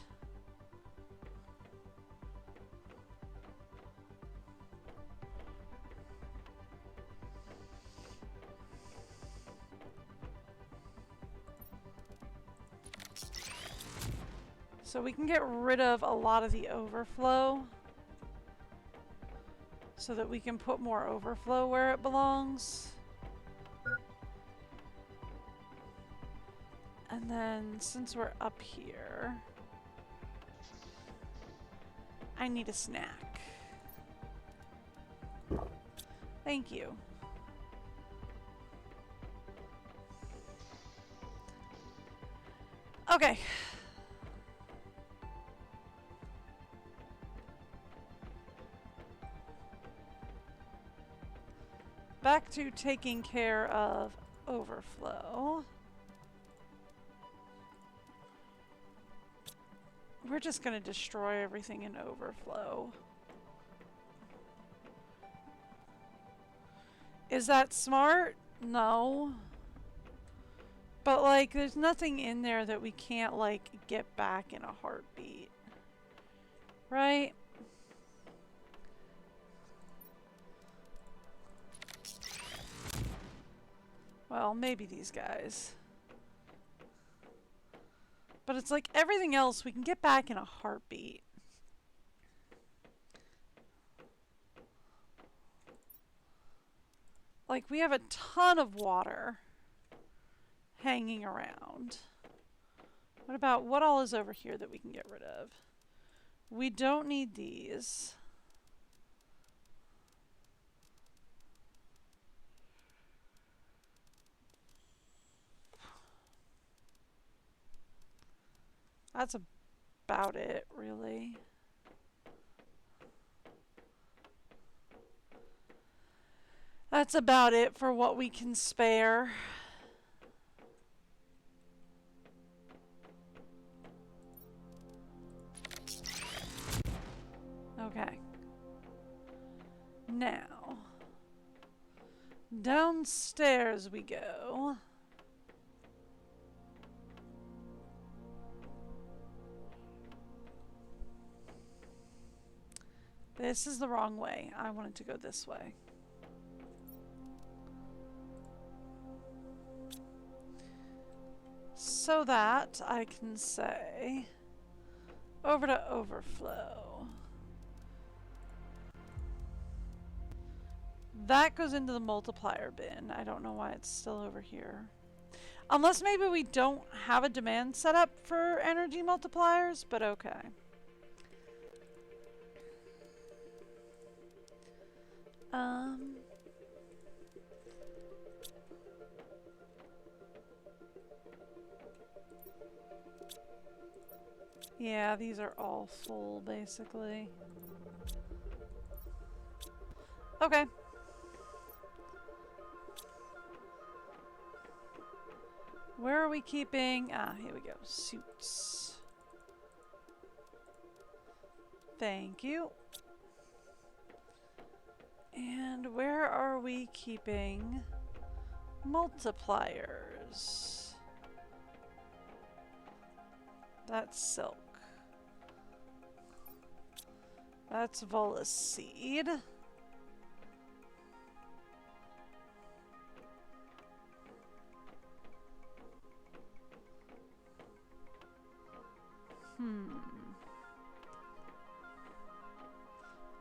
So we can get rid of a lot of the overflow so that we can put more overflow where it belongs. And then since we're up here, I need a snack. Thank you. Okay. Back to taking care of overflow. We're just going to destroy everything in overflow. Is that smart? No. But, like, there's nothing in there that we can't, like, get back in a heartbeat. Right? Well, maybe these guys. But it's like everything else we can get back in a heartbeat. Like, we have a ton of water hanging around. What about, what all is over here that we can get rid of? We don't need these. That's about it, really. That's about it for what we can spare. Okay. Now, downstairs we go. This is the wrong way. I wanted to go this way. So that I can say over to overflow. That goes into the multiplier bin. I don't know why it's still over here. Unless maybe we don't have a demand set up for energy multipliers, but okay. Yeah, these are all full, basically. Okay. Where are we keeping? Ah, here we go. Suits. Thank you. And where are we keeping Multipliers. That's silk. That's Volus seed.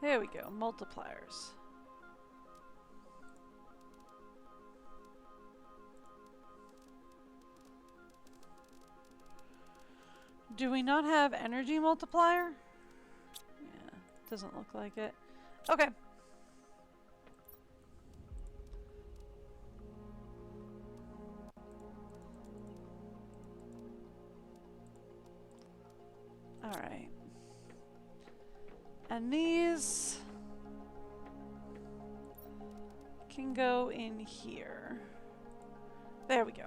There we go, multipliers. Do we not have energy multiplier? Yeah, doesn't look like it. Okay. Alright. And these can go in here. There we go.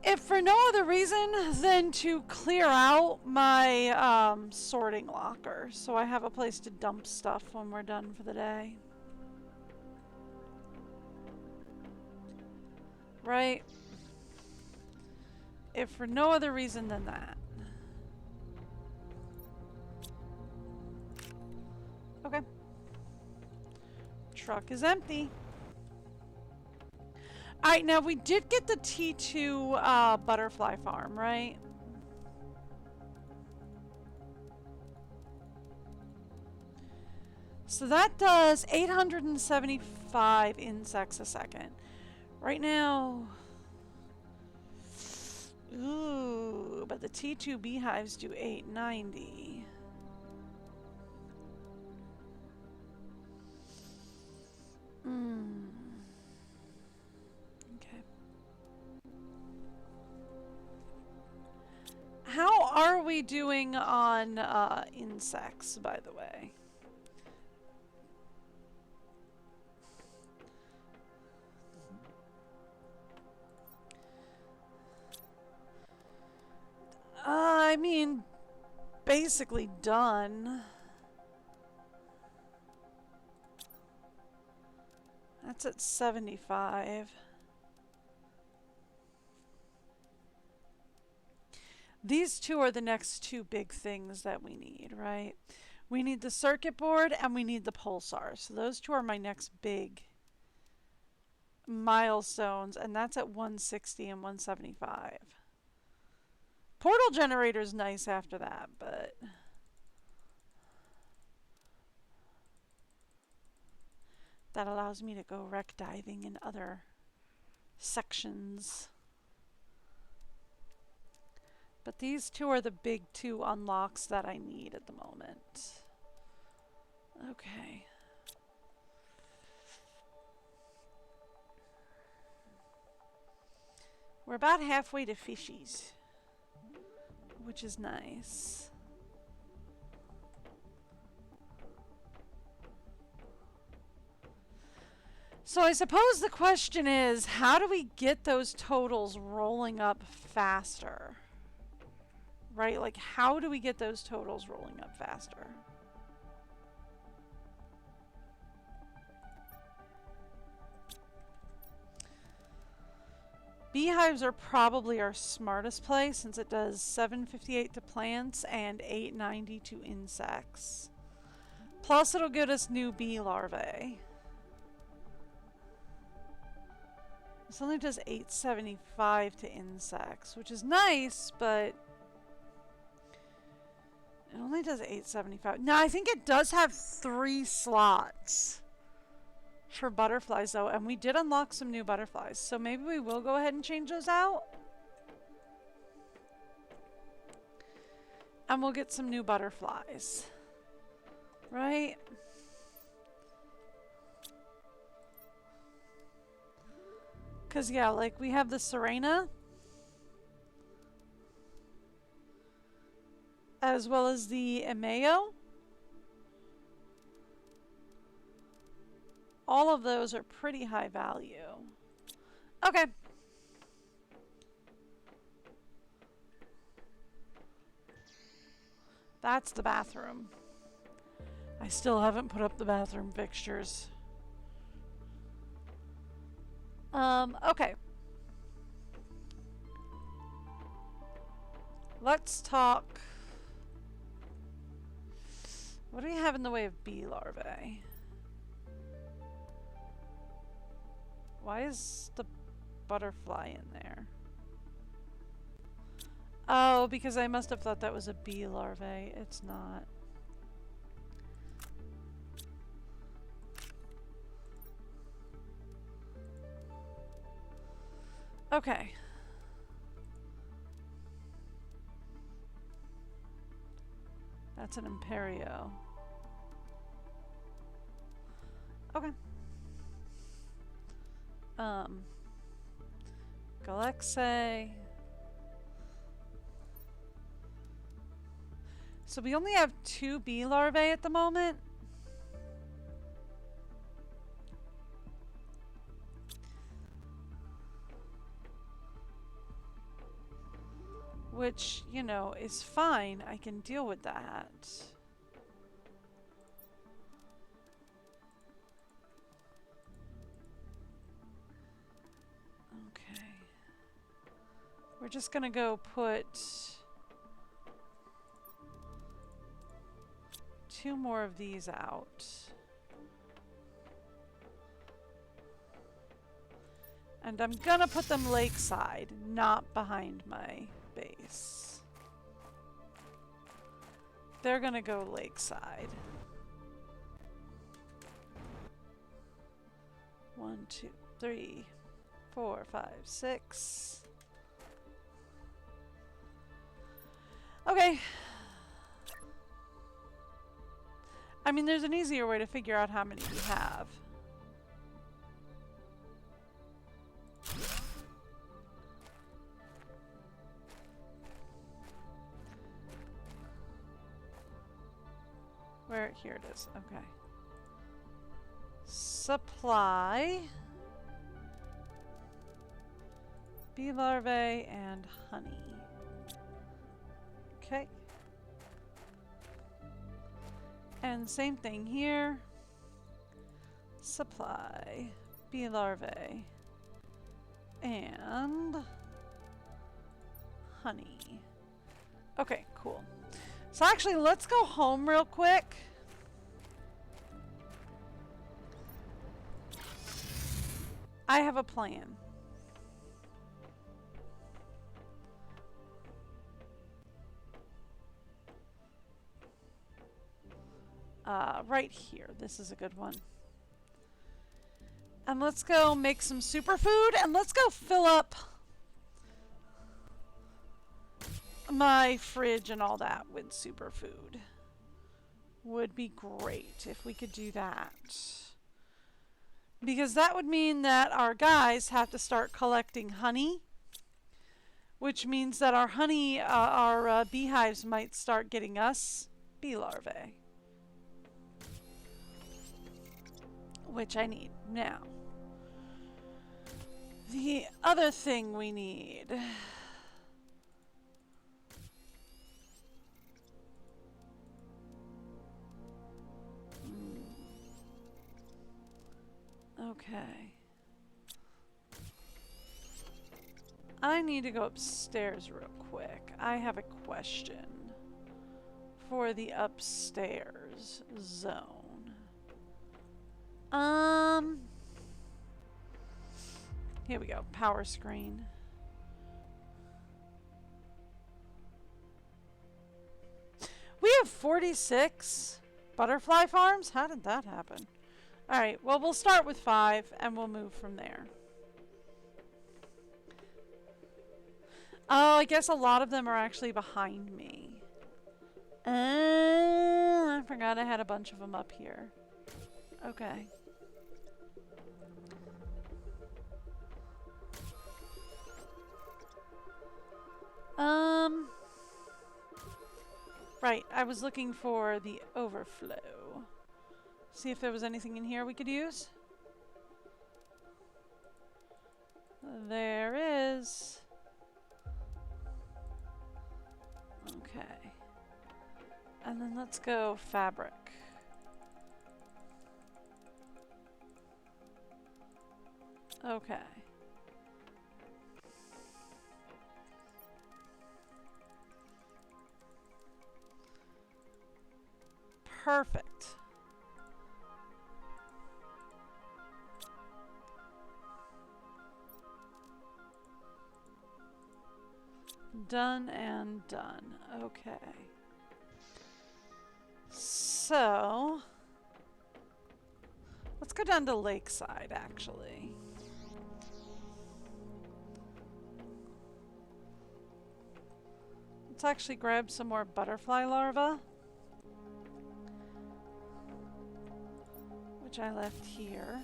If for no other reason than to clear out my sorting locker, so I have a place to dump stuff when we're done for the day. Right? If for no other reason than that. Okay. Truck is empty. Alright, now we did get the T2 butterfly farm, right? So that does 875 insects a second. Right now... Ooh, but the T2 beehives do 890. Okay. How are we doing on insects, by the way? I mean, basically done. That's at 75. These two are the next two big things that we need, right? We need the circuit board and we need the pulsar. So those two are my next big milestones, and that's at 160 and 175. Portal generator's nice after that, but... that allows me to go wreck diving in other sections. But these two are the big two unlocks that I need at the moment. Okay. We're about halfway to Fishies, which is nice. So I suppose the question is, how do we get those totals rolling up faster? Right? Like, how do we get those totals rolling up faster? Beehives are probably our smartest play, since it does 758 to plants and 890 to insects. Plus it'll get us new bee larvae. This only does 875 to insects, which is nice, but it only does 875. Now, I think it does have 3 slots for butterflies, though, and we did unlock some new butterflies, so maybe we will go ahead and change those out. And we'll get some new butterflies. Right? Because, yeah, like, we have the Serena, as well as the Emeo. All of those are pretty high value. Okay. That's the bathroom. I still haven't put up the bathroom fixtures. Okay. Let's talk. What do we have in the way of bee larvae? Why is the butterfly in there? Oh, because I must have thought that was a bee larvae. It's not. Okay. That's an Imperio. Okay. Galaxy. So we only have 2 bee larvae at the moment. Which, you know, is fine. I can deal with that. Okay. We're just gonna go put 2 more of these out. And I'm gonna put them lakeside, not behind my base. They're gonna go lakeside. 1, 2, 3, 4, 5, 6. Okay. I mean, there's an easier way to figure out how many we have. Here it is. Okay. Supply. Bee larvae and honey. Okay. And same thing here. Supply. Bee larvae. And honey. Okay, cool. So actually, let's go home real quick. I have a plan. Right here. This is a good one. And let's go make some superfood, and let's go fill up my fridge and all that with superfood. Would be great if we could do that. Because that would mean that our guys have to start collecting honey, which means that our honey, our beehives might start getting us bee larvae. Which I need now. The other thing we need. Okay. I need to go upstairs real quick. I have a question for the upstairs zone. Here we go. Power screen. We have 46 butterfly farms? How did that happen? Alright, well, we'll start with 5 and we'll move from there. Oh, I guess a lot of them are actually behind me. I forgot I had a bunch of them up here. Okay. Right, I was looking for the overflow. See if there was anything in here we could use. There is. Okay. And then let's go fabric. Okay. Perfect. Done and done. Okay. So, let's go down to Lakeside, actually. Let's actually grab some more butterfly larvae, which I left here.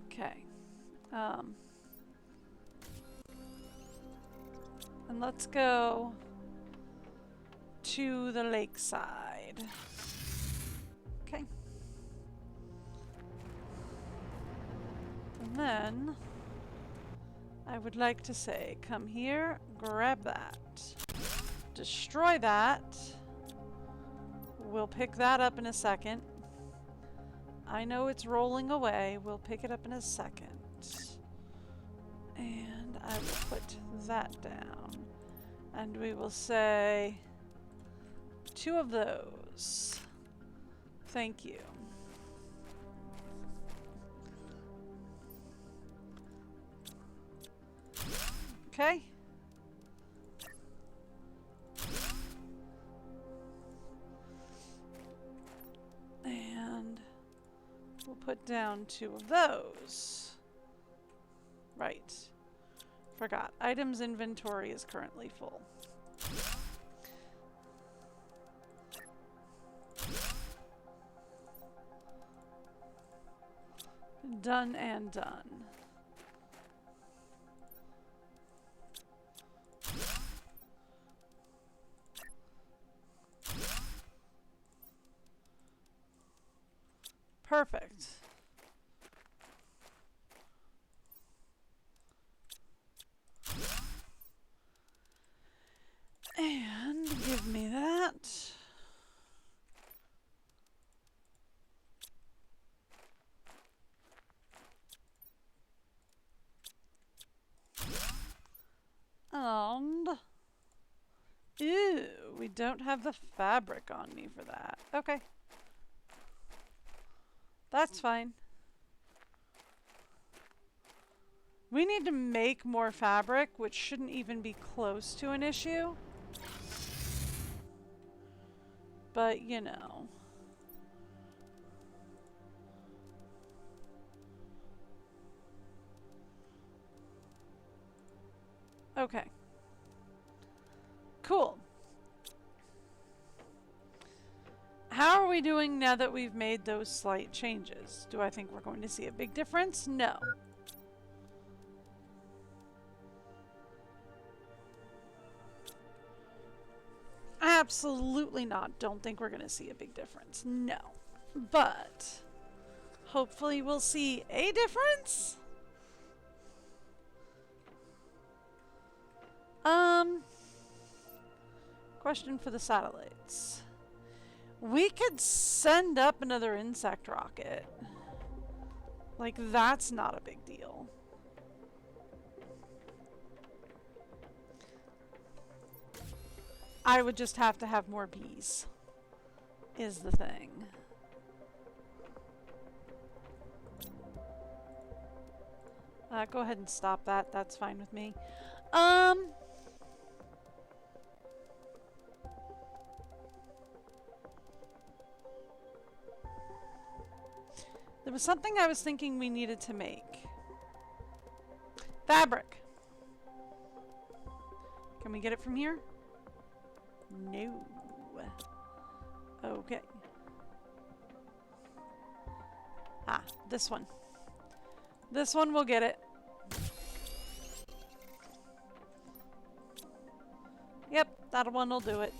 Okay. And let's go to the lakeside. Okay. And then I would like to say, come here, grab that, destroy that. We'll pick that up in a second. I know it's rolling away. We'll pick it up in a second. And I will put that down. And we will say 2 of those. Thank you. Okay. And we'll put down 2 of those. Right. Forgot. Items inventory is currently full. Done and done. Perfect. And give me that. And ew, we don't have the fabric on me for that. Okay. That's fine. We need to make more fabric, which shouldn't even be close to an issue. But, you know. Okay. Cool. How are we doing now that we've made those slight changes? Do I think we're going to see a big difference? No. Absolutely not. Don't think we're going to see a big difference. No. But hopefully we'll see a difference. Question for the satellites. We could send up another insect rocket. Like, that's not a big deal. I would just have to have more bees, is the thing. Go ahead and stop that. That's fine with me. There was something I was thinking we needed to make. Fabric. Can we get it from here? No. Okay. Ah, this one. This one will get it. Yep, that one will do it.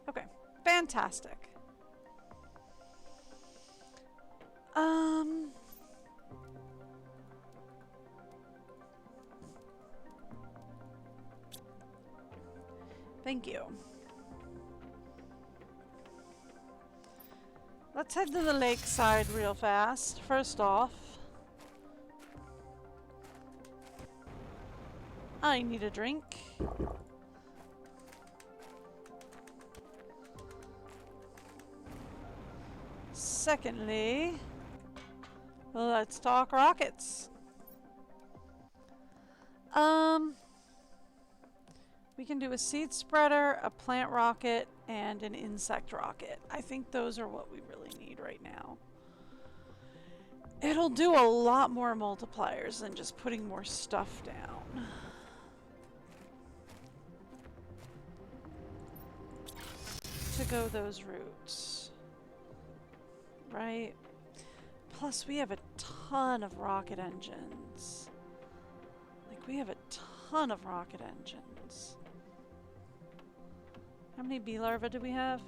Okay, fantastic. Thank you. Let's head to the lakeside real fast. First off, I need a drink. Secondly, let's talk rockets. We can do a seed spreader, a plant rocket, and an insect rocket. I think those are what we really need right now. It'll do a lot more multipliers than just putting more stuff down. To go those routes. Right? Plus, we have a ton of rocket engines. Like, we have a ton of rocket engines. How many bee larvae do we have?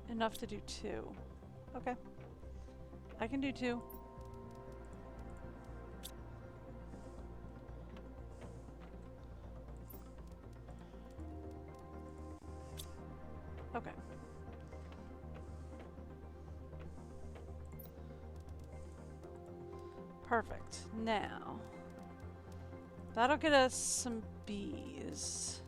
Enough to do 2. Okay. I can do 2. Okay. Perfect. Now, that'll get us some bees.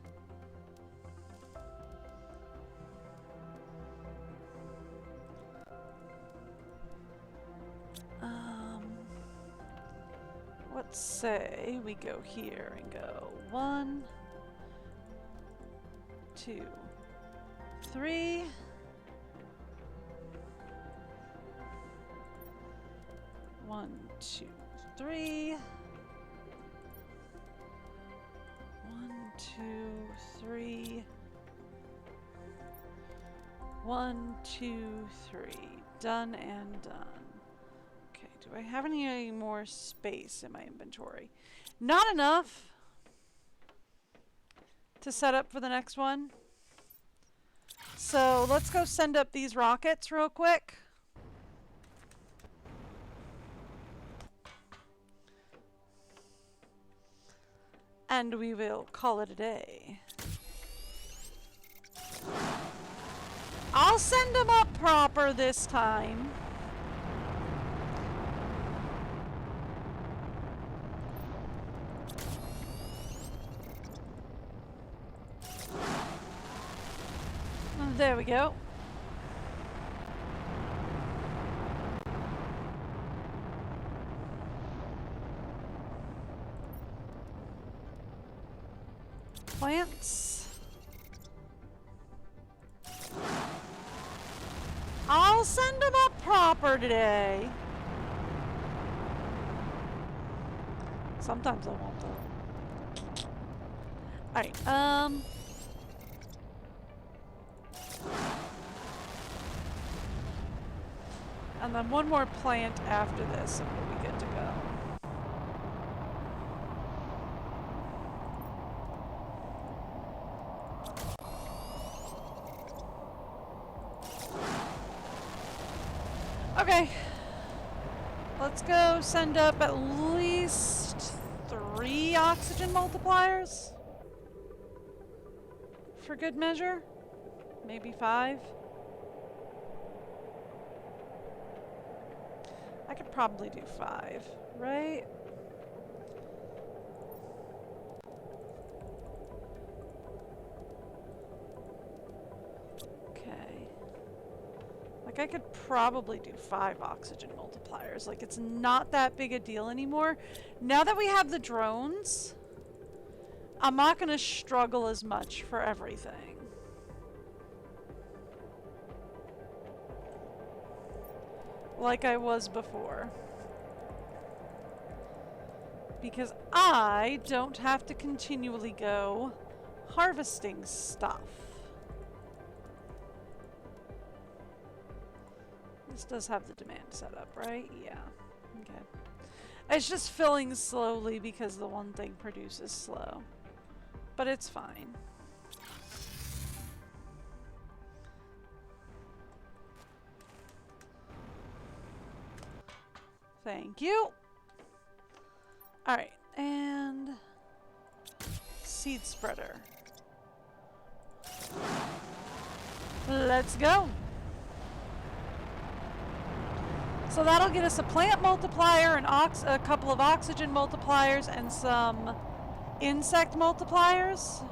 Let's say we go here and go 1, 2, 3. 1, 2, 3. 1, 2, 3. 1, 2, 3. Done and done. Okay, do I have any more space in my inventory? Not enough to set up for the next one. So let's go send up these rockets real quick. And we will call it a day. I'll send them up proper this time. There we go. Plants. I'll send them up proper today. Sometimes I won't though. Alright, and then one more plant after this and we'll be good to go. Okay, let's go send up at least 3 oxygen multipliers for good measure, maybe 5. I could probably do 5, right? I could probably do 5 oxygen multipliers. Like, it's not that big a deal anymore. Now that we have the drones, I'm not going to struggle as much for everything. Like I was before. Because I don't have to continually go harvesting stuff. This does have the demand set up, right? Yeah. Okay. It's just filling slowly because the one thing produces slow. But it's fine. Thank you. Alright, and seed spreader. Let's go. So that'll get us a plant multiplier, a couple of oxygen multipliers, and some insect multipliers.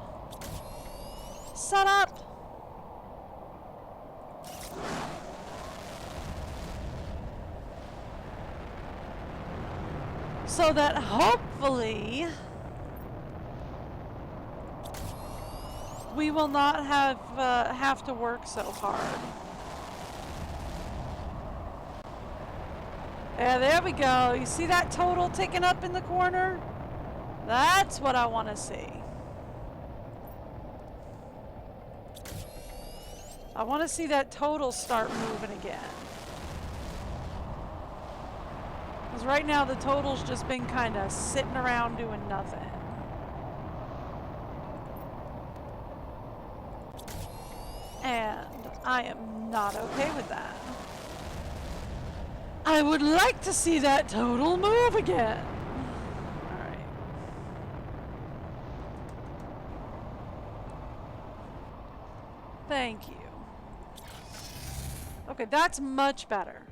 Set up. So that hopefully we will not have to work so hard. Yeah, there we go. You see that total ticking up in the corner? That's what I want to see. I want to see that total start moving again. Because right now the total's just been kind of sitting around doing nothing. And I am not okay with that. I would like to see that total move again. Alright. Thank you. Okay, that's much better.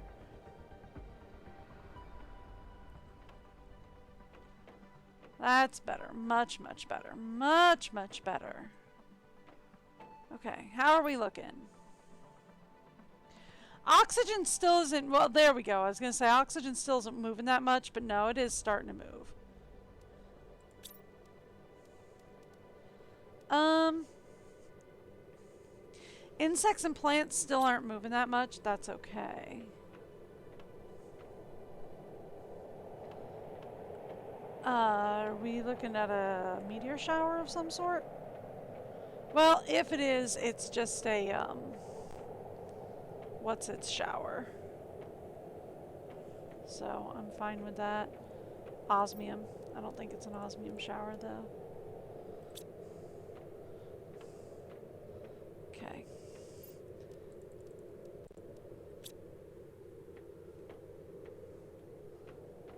That's better. Much, much better. Much, much better. Okay, how are we looking? Oxygen still isn't, well, there we go. I was going to say oxygen still isn't moving that much, but no, it is starting to move. Insects and plants still aren't moving that much. That's okay. Are we looking at a meteor shower of some sort? Well, if it is, it's just a, what's its shower? So, I'm fine with that. Osmium. I don't think it's an osmium shower, though. Okay.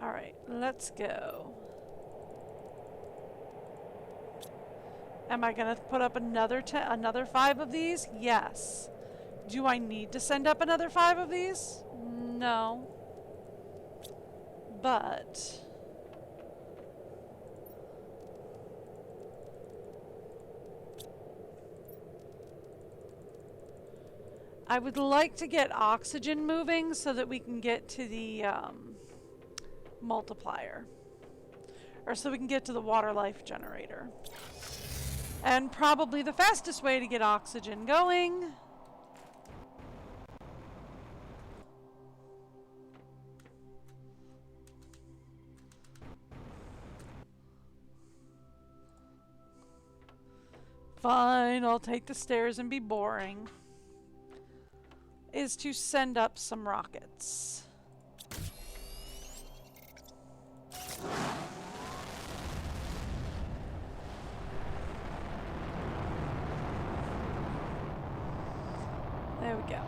Alright, let's go. Am I going to put up another 5 of these? Yes. Do I need to send up another 5 of these? No. But I would like to get oxygen moving so that we can get to the multiplier. Or so we can get to the water life generator. And probably the fastest way to get oxygen going fine, I'll take the stairs and be boring, is to send up some rockets. There we go.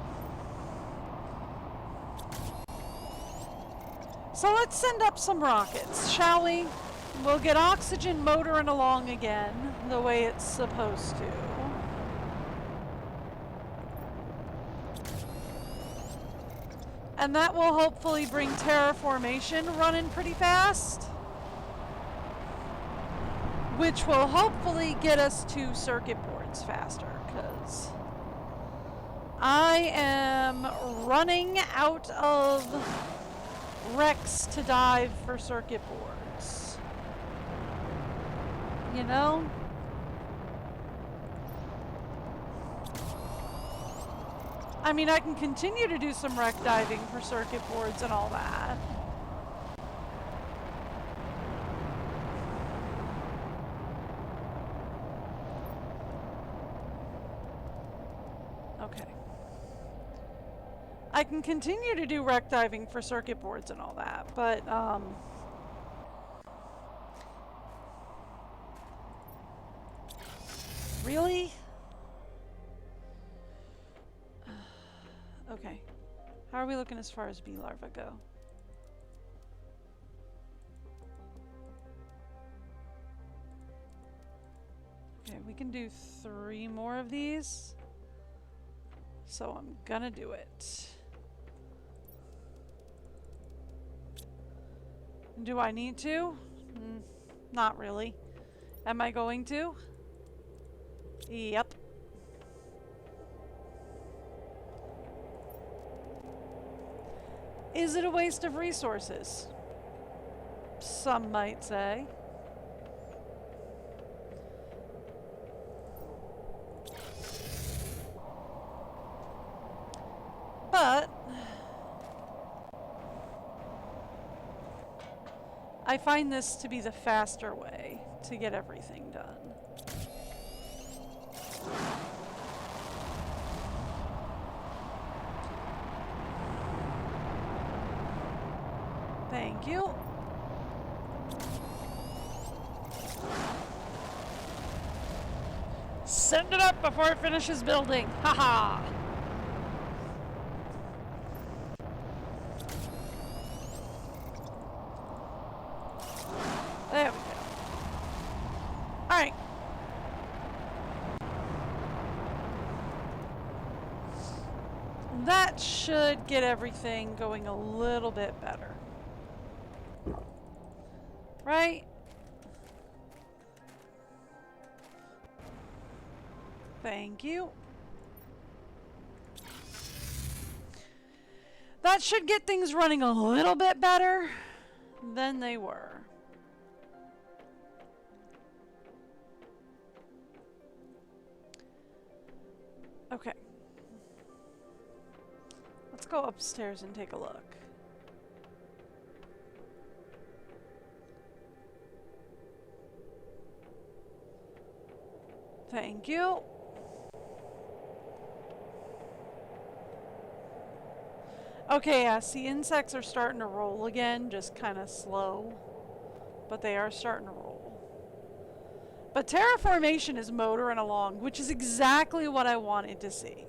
So let's send up some rockets, shall we? We'll get oxygen motoring along again the way it's supposed to. And that will hopefully bring terraformation running pretty fast. Which will hopefully get us to circuit boards faster, because I am running out of wrecks to dive for circuit boards. You know? I mean, I can continue to do some wreck diving for circuit boards and all that. Okay. I can continue to do wreck diving for circuit boards and all that, but, really? Okay. How are we looking as far as bee larvae go? Okay, we can do 3 more of these. So I'm gonna do it. Do I need to? Not really. Am I going to? Yep. Is it a waste of resources? Some might say. But I find this to be the faster way to get everything done. Thank you. Send it up before it finishes building. Haha. There we go. Alright. That should get everything going a little bit better. Right? Thank you. That should get things running a little bit better than they were. Okay. Let's go upstairs and take a look. Thank you. Okay, yes, the insects are starting to roll again, just kind of slow. But they are starting to roll. But terraformation is motoring along, which is exactly what I wanted to see.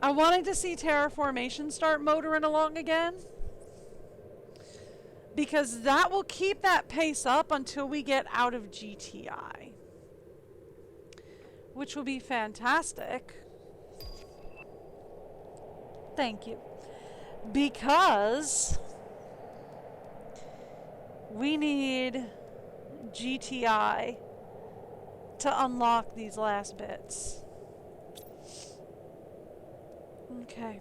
I wanted to see terraformation start motoring along again. Because that will keep that pace up until we get out of GTI. Which will be fantastic. Thank you. Because we need GTI to unlock these last bits. Okay.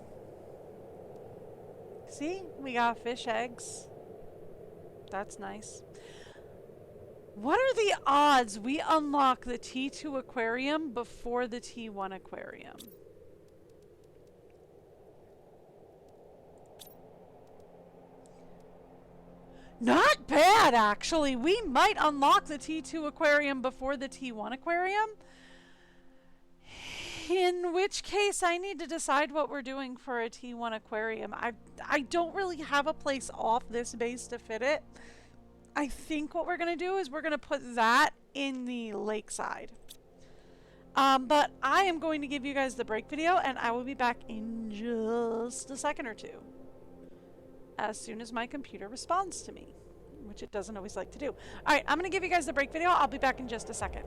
See? We got fish eggs. That's nice. What are the odds we unlock the T2 aquarium before the T1 aquarium? Not bad, actually. We might unlock the T2 aquarium before the T1 aquarium. In which case, I need to decide what we're doing for a T1 aquarium. I don't really have a place off this base to fit it. I think what we're going to do is we're going to put that in the lakeside. But I am going to give you guys the break video, and I will be back in just a second or two. As soon as my computer responds to me, which it doesn't always like to do. Alright, I'm going to give you guys the break video. I'll be back in just a second.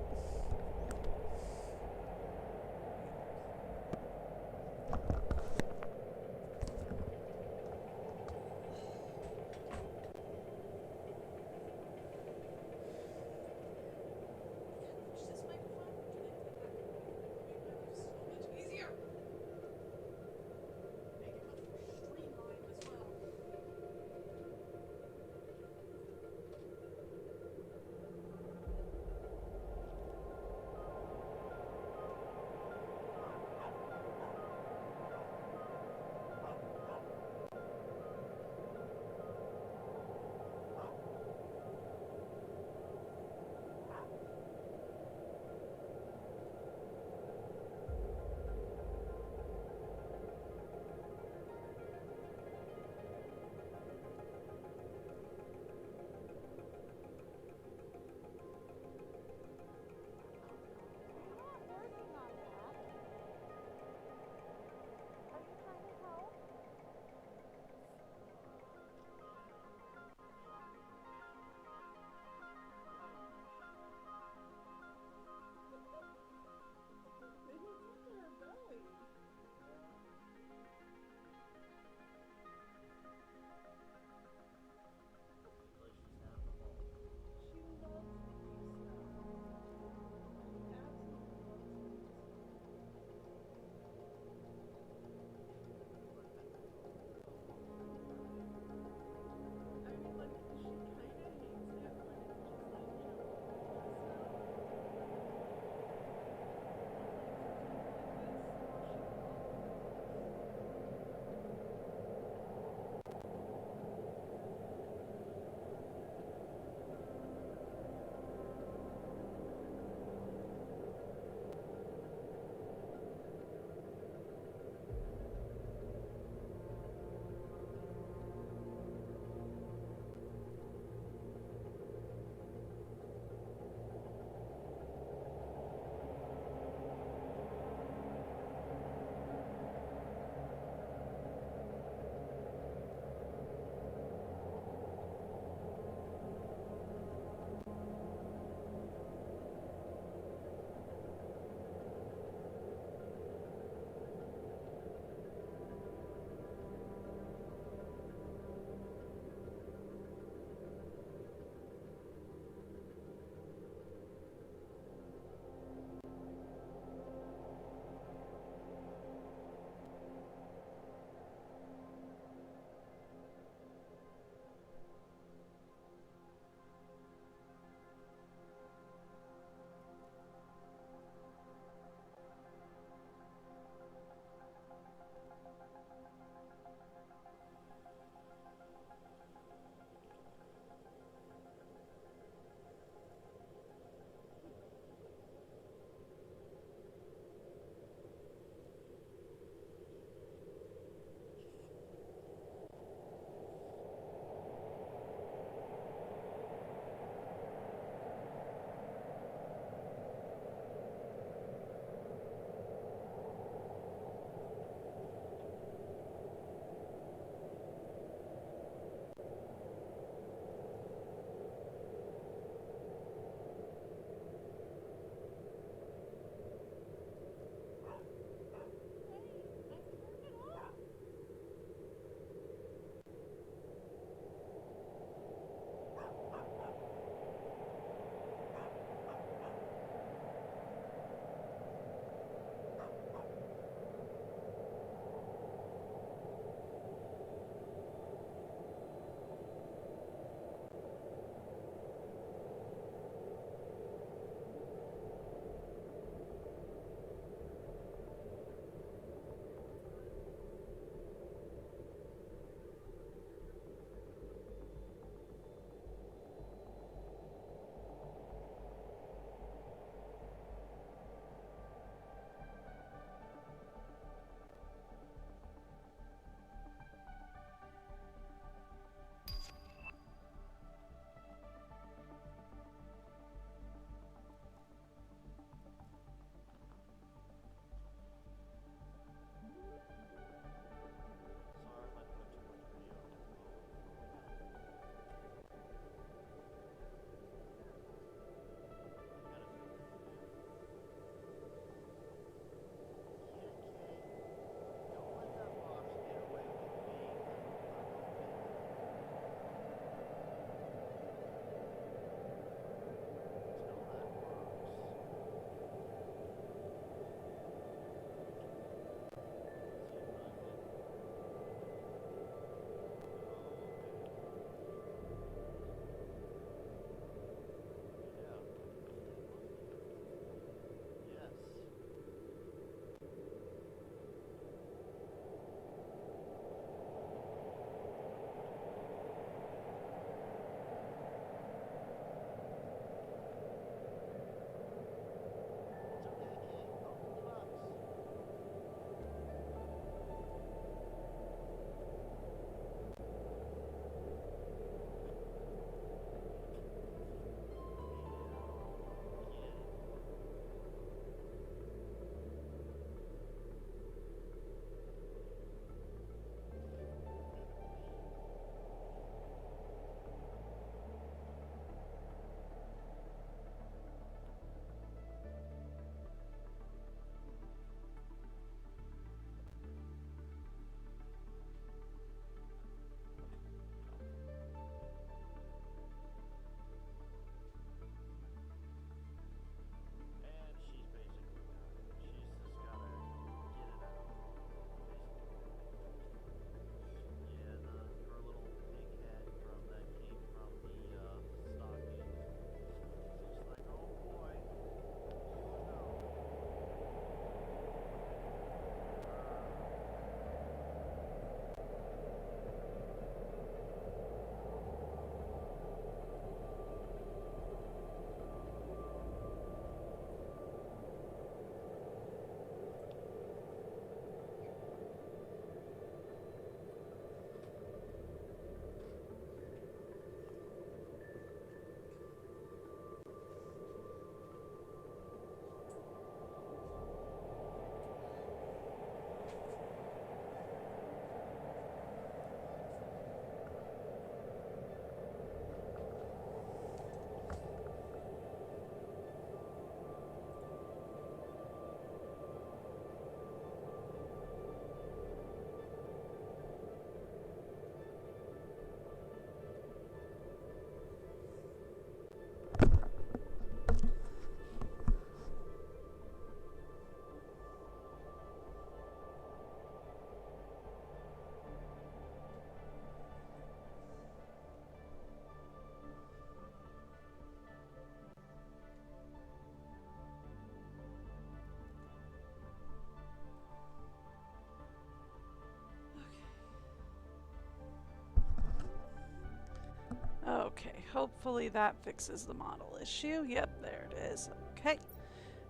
hopefully that fixes the model issue. Yep, there it is. Okay,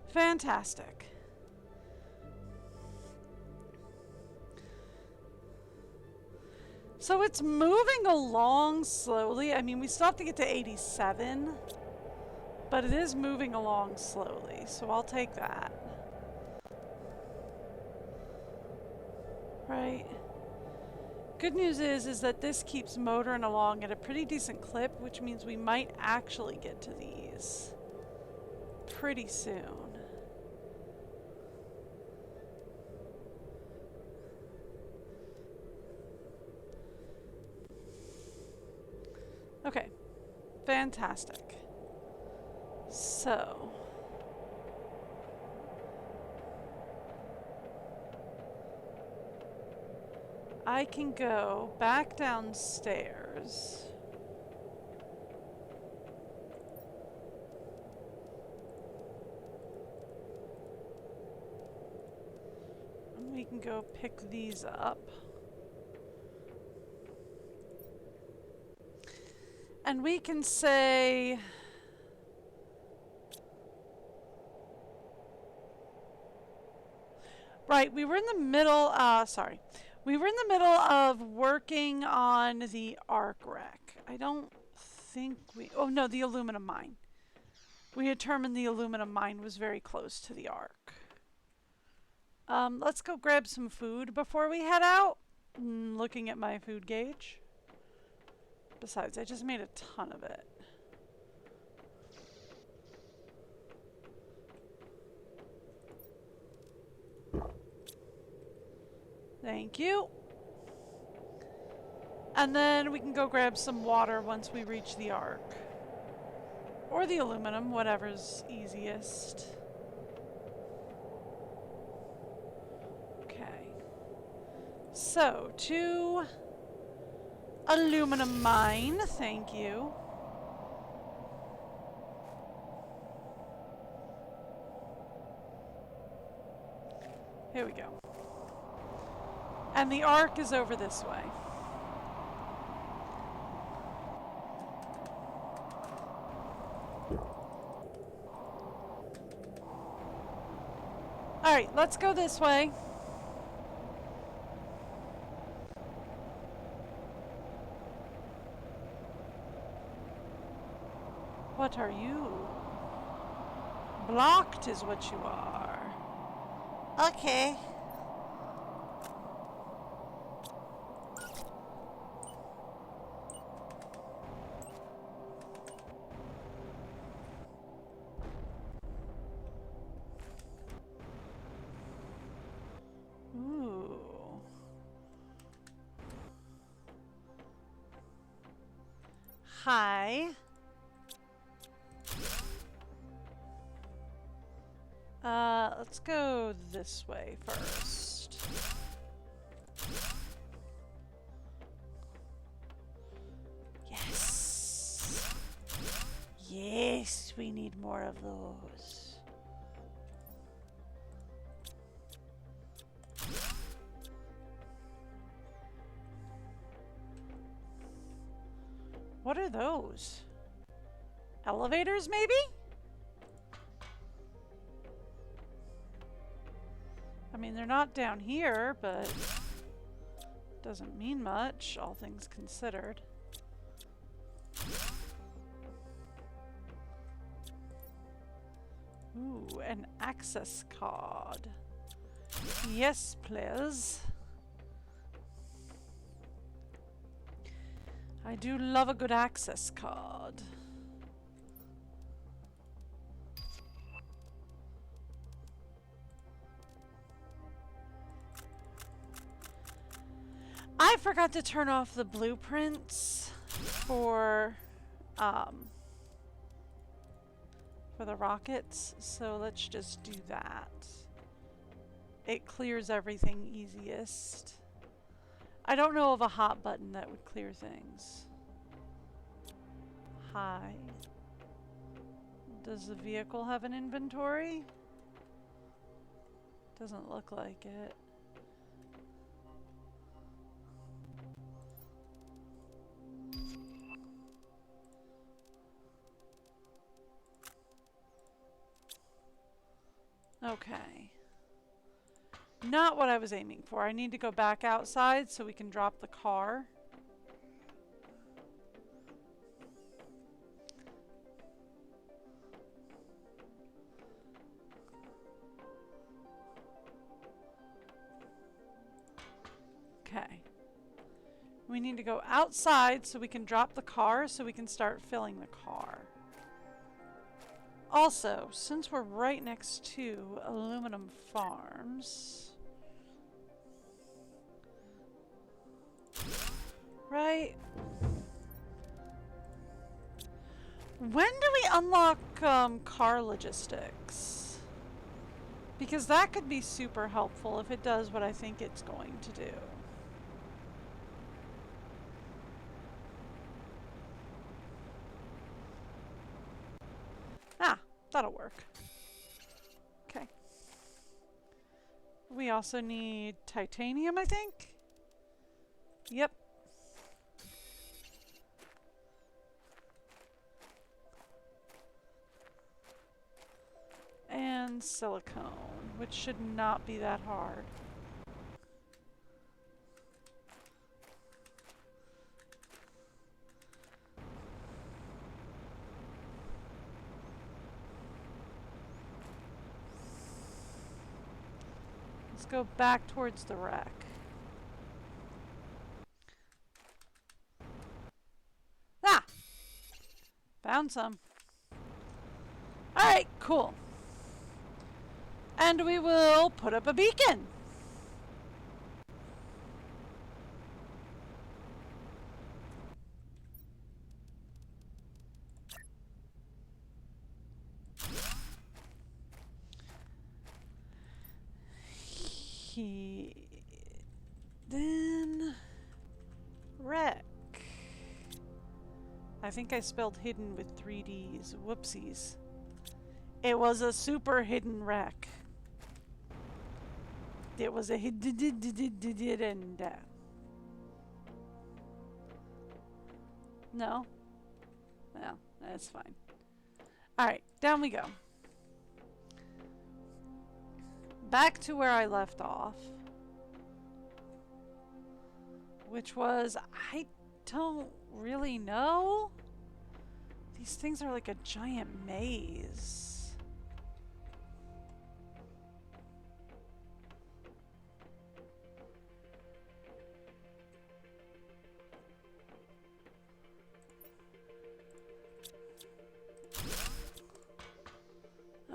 fantastic. So it's moving along slowly. I mean, we still have to get to 87, but it is moving along slowly, so I'll take that. Right. Good news is that this keeps motoring along at a pretty decent clip, which means we might actually get to these pretty soon. Okay, fantastic. So, I can go back downstairs. And we can go pick these up. And we can say... Right, we were in the middle, sorry. We were in the middle of working on the arc wreck. I don't think we... Oh, no, the aluminum mine. We determined the aluminum mine was very close to the arc. Let's go grab some food before we head out. Looking at my food gauge. Besides, I just made a ton of it. Thank you. And then we can go grab some water once we reach the arc. Or the aluminum, whatever's easiest. Okay. So, to aluminum mine, thank you. Here we go. And the arc is over this way. Alright, let's go this way. What are you? Blocked is what you are. Okay. Ooh. Hi. Let's go this way first. Yes. Yes, we need more of those. What are those? Elevators, maybe? I mean, they're not down here, but doesn't mean much, all things considered. Ooh, an access card. Yes, please. I do love a good access card. I forgot to turn off the blueprints for the rockets, so let's just do that. It clears everything easiest. I don't know of a hot button that would clear things. Hi. Does the vehicle have an inventory? Doesn't look like it. Okay. Not what I was aiming for. I need to go back outside so we can drop the car. Okay. We need to go outside so we can drop the car so we can start filling the car. Also, since we're right next to aluminum farms, right? When do we unlock car logistics? Because that could be super helpful if it does what I think it's going to do. Ah, that'll work. Okay. We also need titanium, I think? Yep. And silicone, which should not be that hard. Let's go back towards the wreck. Ah! Found some. Alright, cool. And we will put up a beacon. Then wreck. I think I spelled hidden with 3 Ds. Whoopsies. It was a super hidden wreck. It was a hidden. No? Well, that's fine. Alright, down we go. Back to where I left off. Which was, I don't really know. These things are like a giant maze.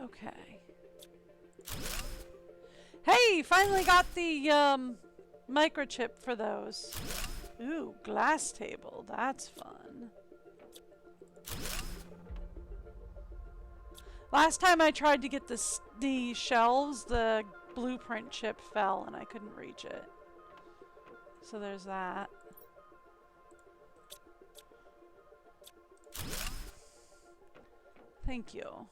Okay. Hey, finally got the microchip for those. Ooh, glass table. That's fun. Last time I tried to get the shelves, the blueprint chip fell and I couldn't reach it. So there's that. Thank you.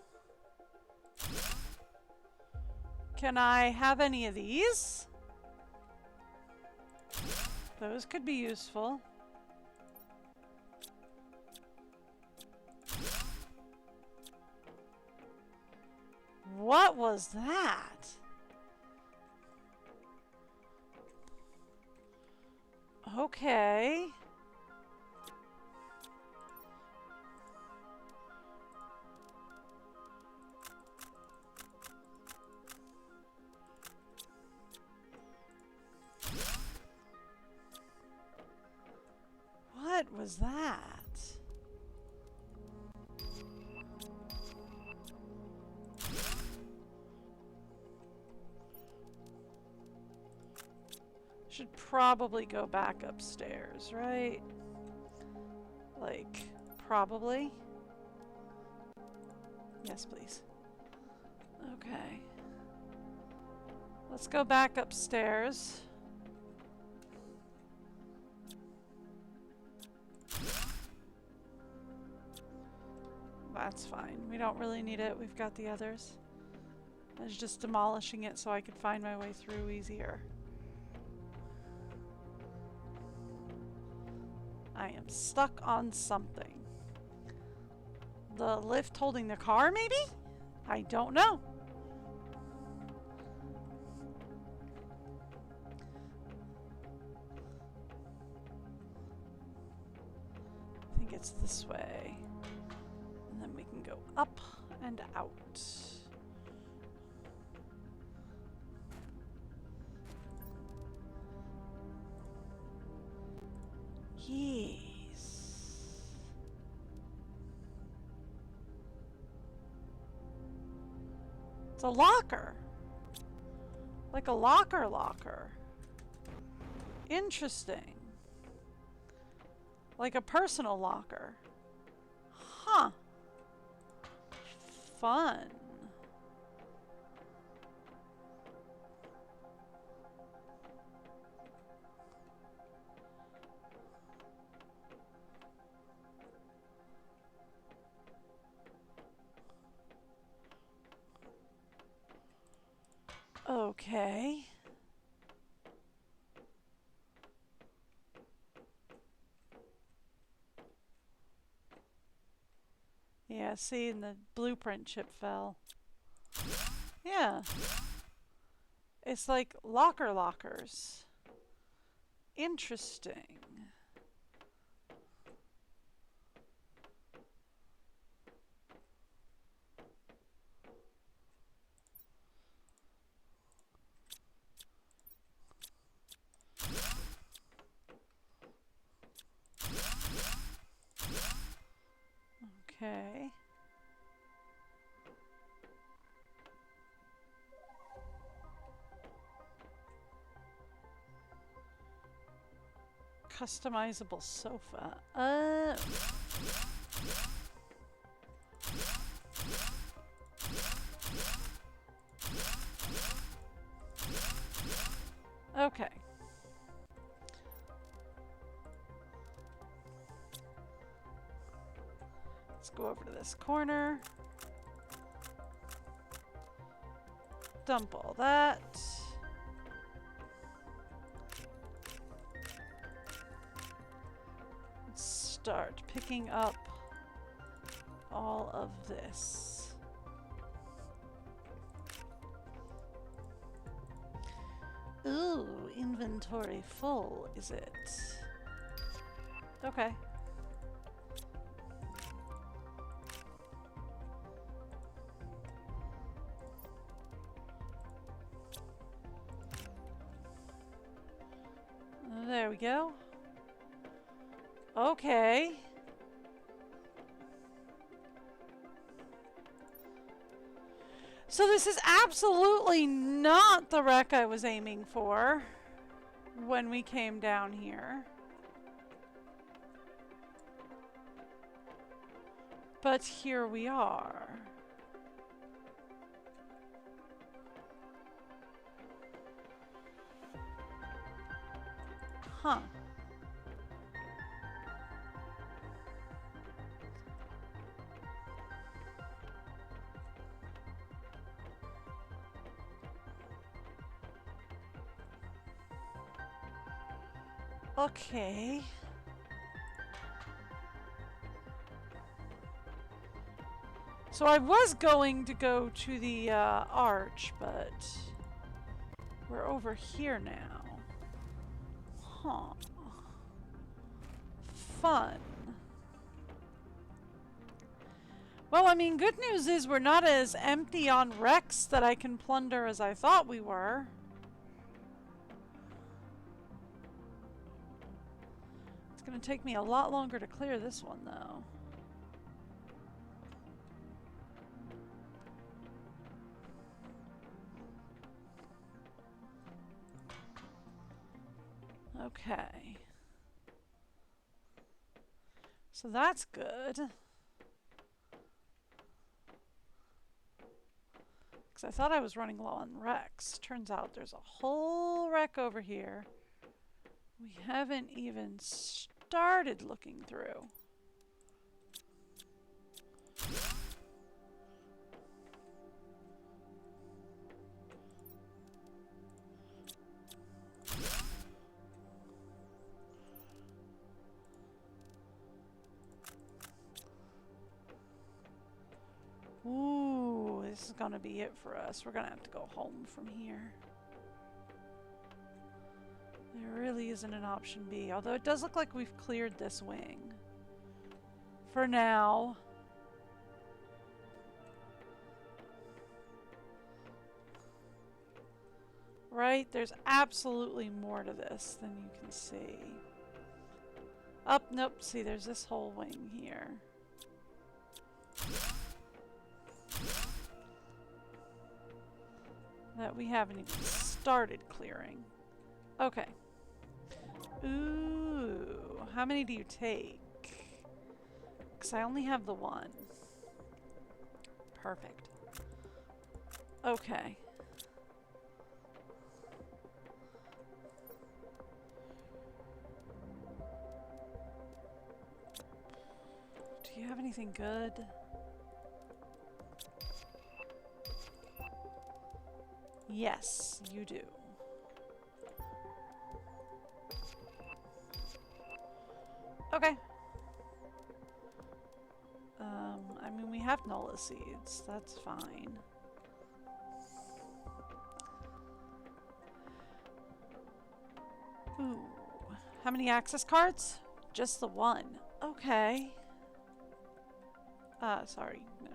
Can I have any of these? Those could be useful. What was that? Okay. What was that? Should probably go back upstairs, right? Like, probably. Yes, please. Okay. Let's go back upstairs. That's fine. We don't really need it. We've got the others. I was just demolishing it so I could find my way through easier. I am stuck on something. The lift holding the car, maybe? I don't know. think it's this way. And then we can go up and out. Yes. It's a locker. Like a locker. Interesting. Like a personal locker. Huh. Fun. Okay. Yeah, see, and the blueprint chip fell. Yeah. It's like lockers. Interesting. Okay. Customizable sofa. Okay. Let's go over to this corner. Dump all that. Let's start picking up all of this. Ooh, inventory full, is it? Okay. There we go. Okay. So this is absolutely not the wreck I was aiming for when we came down here. But here we are. Huh. Okay. So I was going to go to the arch, but we're over here now. Huh. Fun. Well, I mean, good news is we're not as empty on wrecks that I can plunder as I thought we were. It's gonna take me a lot longer to clear this one, though. Okay. So that's good. Because I thought I was running low on wrecks. Turns out there's a whole wreck over here we haven't even started looking through. Ooh, this is gonna be it for us. We're gonna have to go home from here. There really isn't an option B, although it does look like we've cleared this wing. for now. Right? There's absolutely more to this than you can see. Up, nope. See, there's this whole wing here. That we haven't even started clearing. Okay. Ooh. How many do you take? Because I only have the one. Perfect. Okay. Do you have anything good? Yes, you do. Okay. I mean, we have Nola seeds. That's fine. Ooh. How many access cards? Just the one. Okay. Sorry. No.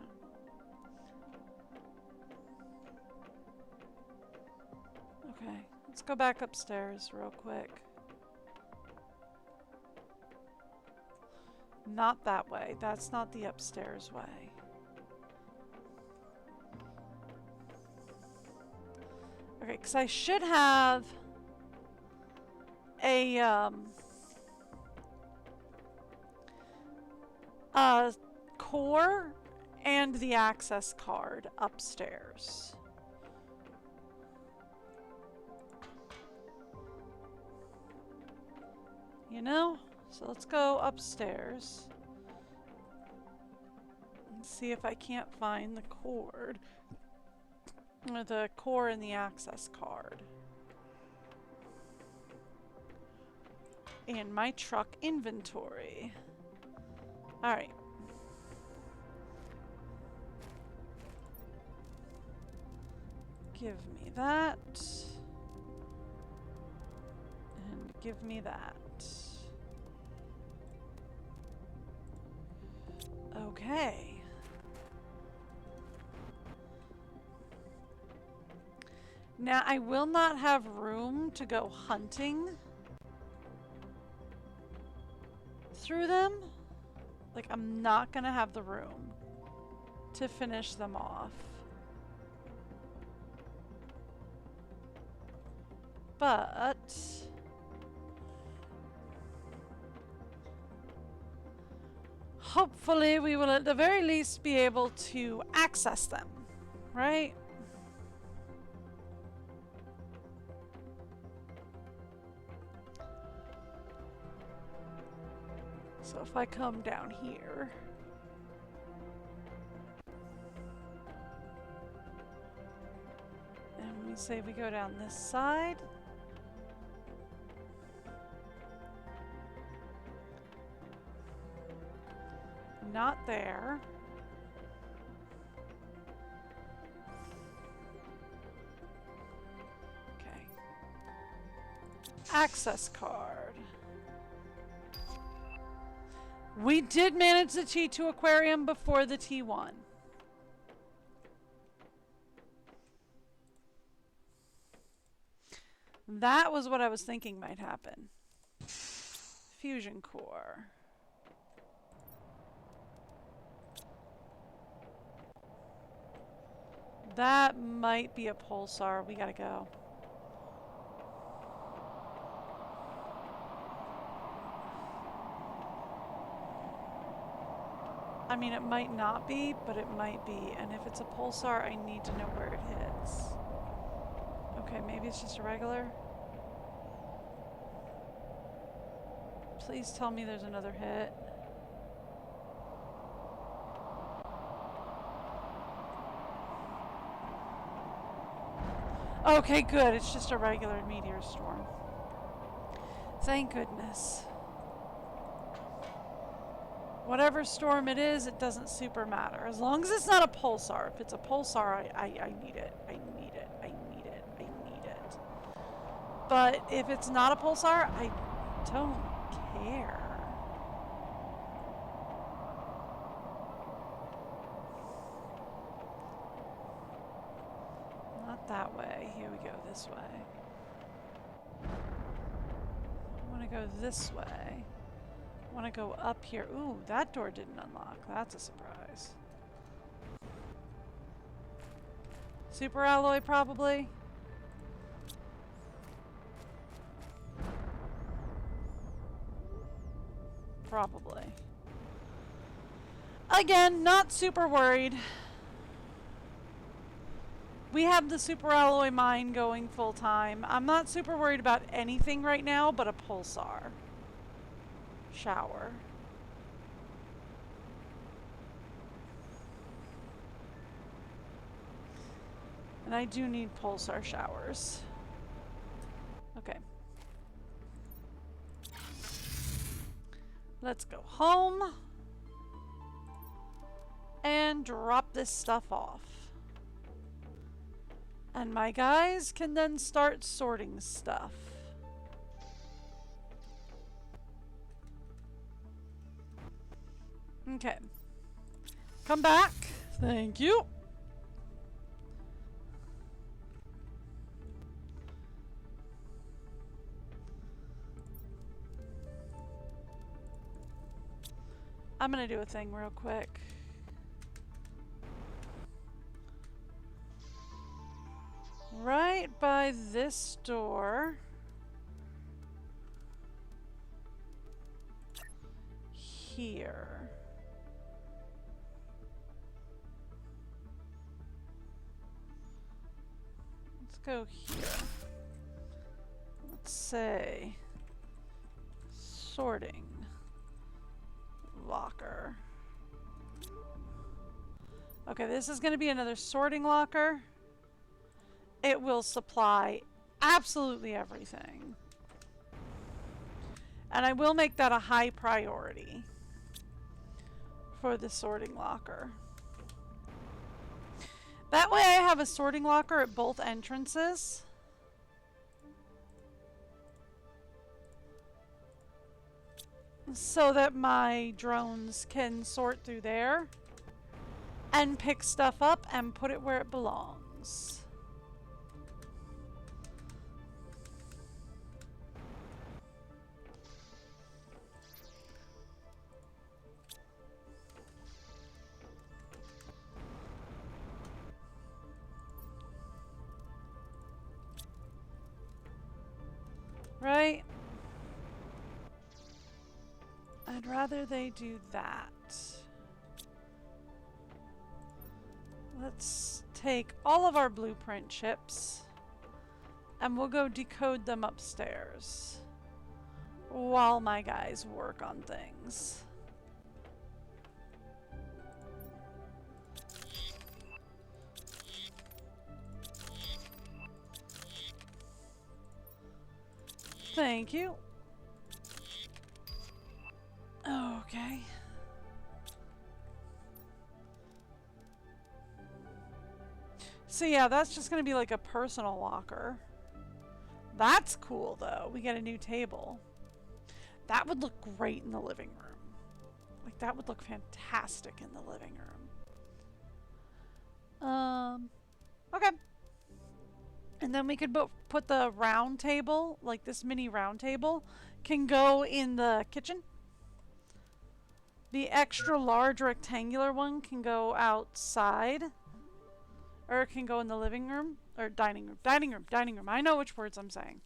Okay. Let's go back upstairs real quick. Not that way. That's not the upstairs way. Okay, because I should have a core and the access card upstairs. You know? So let's go upstairs and see if I can't find the cord, or the core and the access card in my truck inventory. Alright. Give me that. And give me that. Okay. Now, I will not have room to go hunting through them. Like, I'm not gonna have the room to finish them off. But hopefully we will at the very least be able to access them, right? So if I come down here, and we say we go down this side, not there. Okay. Access card. We did manage the T2 aquarium before the T1. That was what I was thinking might happen. Fusion core. That might be a pulsar. We gotta go. I mean, it might not be, but it might be. And if it's a pulsar, I need to know where it hits. Okay, maybe it's just a regular. Please tell me there's another hit. Okay, good. It's just a regular meteor storm. Thank goodness. Whatever storm it is, it doesn't super matter. As long as it's not a pulsar. If it's a pulsar, I need it. I need it. I need it. I need it. But if it's not a pulsar, I don't care. this way. I want to go this way. I want to go up here. Ooh, that door didn't unlock. That's a surprise. Super alloy, probably. Probably. Again, not super worried. We have the super alloy mine going full time. I'm not super worried about anything right now but a pulsar. Shower. And I do need pulsar showers. Okay. Let's go home. And drop this stuff off. And my guys can then start sorting stuff. Okay. Come back. Thank you. I'm gonna do a thing real quick. Right by this door. Here. Let's go here. Let's say sorting locker. Okay, this is going to be another sorting locker. It will supply absolutely everything. And I will make that a high priority for the sorting locker. That way I have a sorting locker at both entrances. So that my drones can sort through there and pick stuff up and put it where it belongs. Right? I'd rather they do that. Let's take all of our blueprint chips and we'll go decode them upstairs while my guys work on things. Thank you. Okay. So yeah, that's just gonna be like a personal locker. That's cool though. We get a new table. That would look great in the living room. Like that would look fantastic in the living room. Okay. And then we could put the round table, like this mini round table, can go in the kitchen. The extra large rectangular one can go outside. Or it can go in the living room. Or dining room. Dining room. I know which words I'm saying.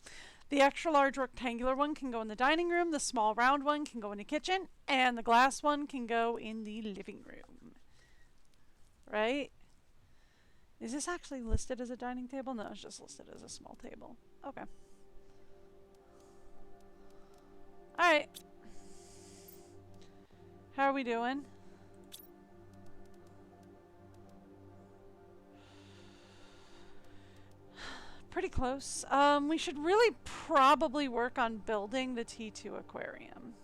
The extra large rectangular one can go in the dining room. The small round one can go in the kitchen. And the glass one can go in the living room. Right? Is this actually listed as a dining table? No, it's just listed as a small table. Okay. Alright. How are we doing? Pretty close. We should really probably work on building the T2 aquarium.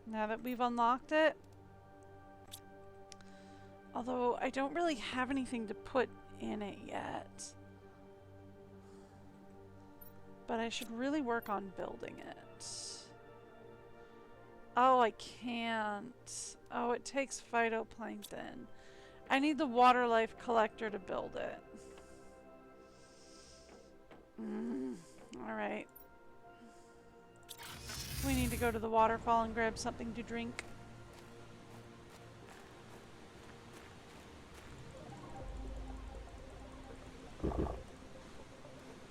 Now that we've unlocked it. Although I don't really have anything to put in it yet. But I should really work on building it. Oh, I can't. Oh, it takes phytoplankton. I need the water life collector to build it. go to the waterfall and grab something to drink.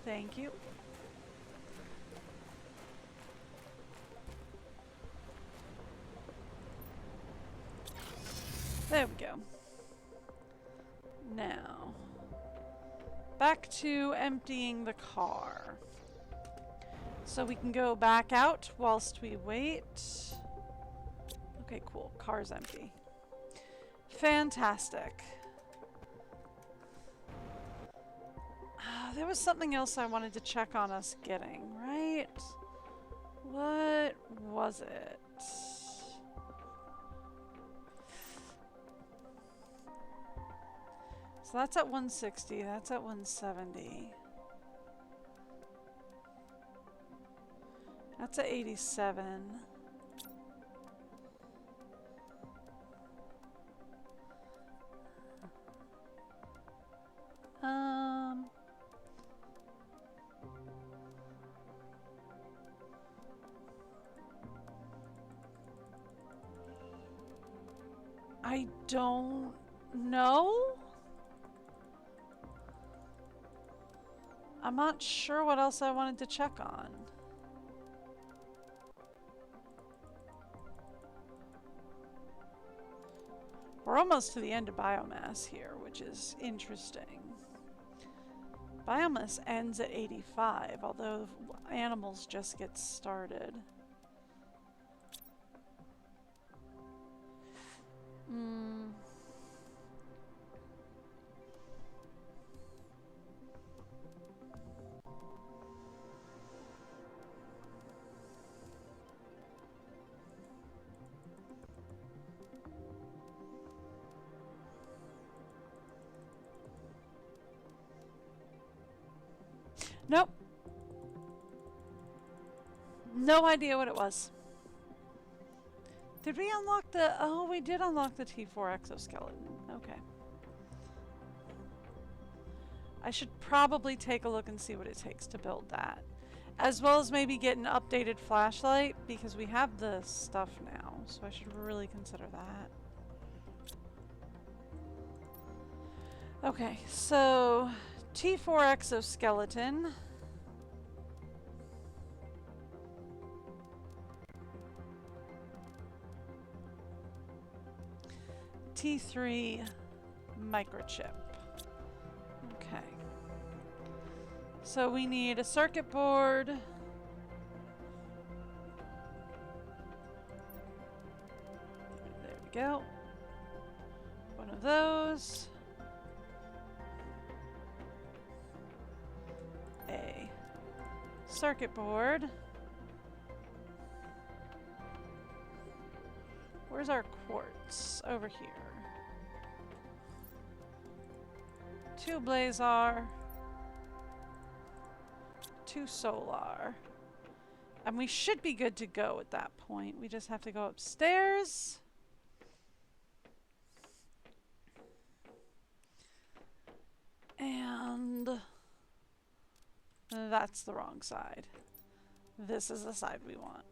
Thank you. There we go. Now, back to emptying the car. So we can go back out whilst we wait. Okay, cool. Car's empty. Fantastic. There was something else I wanted to check on us getting, right? What was it? So that's at 160, that's at 170. That's at 87. I don't know. I'm not sure what else I wanted to check on. We're almost to the end of biomass here, which is interesting. Biomass ends at 85, although animals just get started. Nope. No idea what it was. Did we unlock the... Oh, we did unlock the T4 exoskeleton. Okay. I should probably take a look and see what it takes to build that. As well as maybe get an updated flashlight, because we have the stuff now. So I should really consider that. Okay, so... T4 exoskeleton. T3 microchip. Okay. So we need a circuit board. There we go. One of those. A circuit board. Where's our quartz? Over here. 2 blazar. 2 solar. And we should be good to go at that point. We just have to go upstairs. And that's the wrong side. This is the side we want.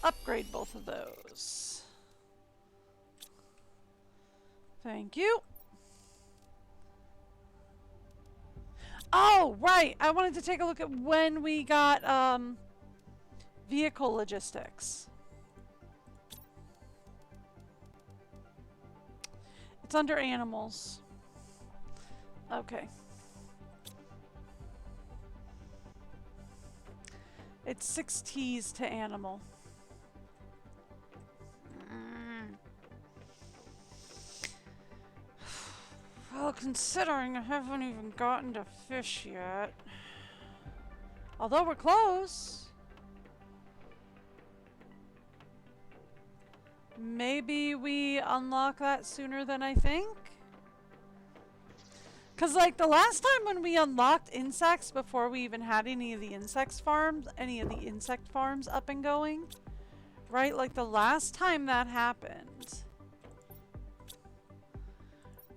Upgrade both of those. Thank you. Oh, right. I wanted to take a look at when we got vehicle logistics. It's under animals. Okay. It's 6 T's to animal. Well, considering I haven't even gotten to fish yet. Although we're close. Maybe we unlock that sooner than I think? Because, like, the last time when we unlocked insects before we even had any of the insect farms up and going, right? Like, the last time that happened,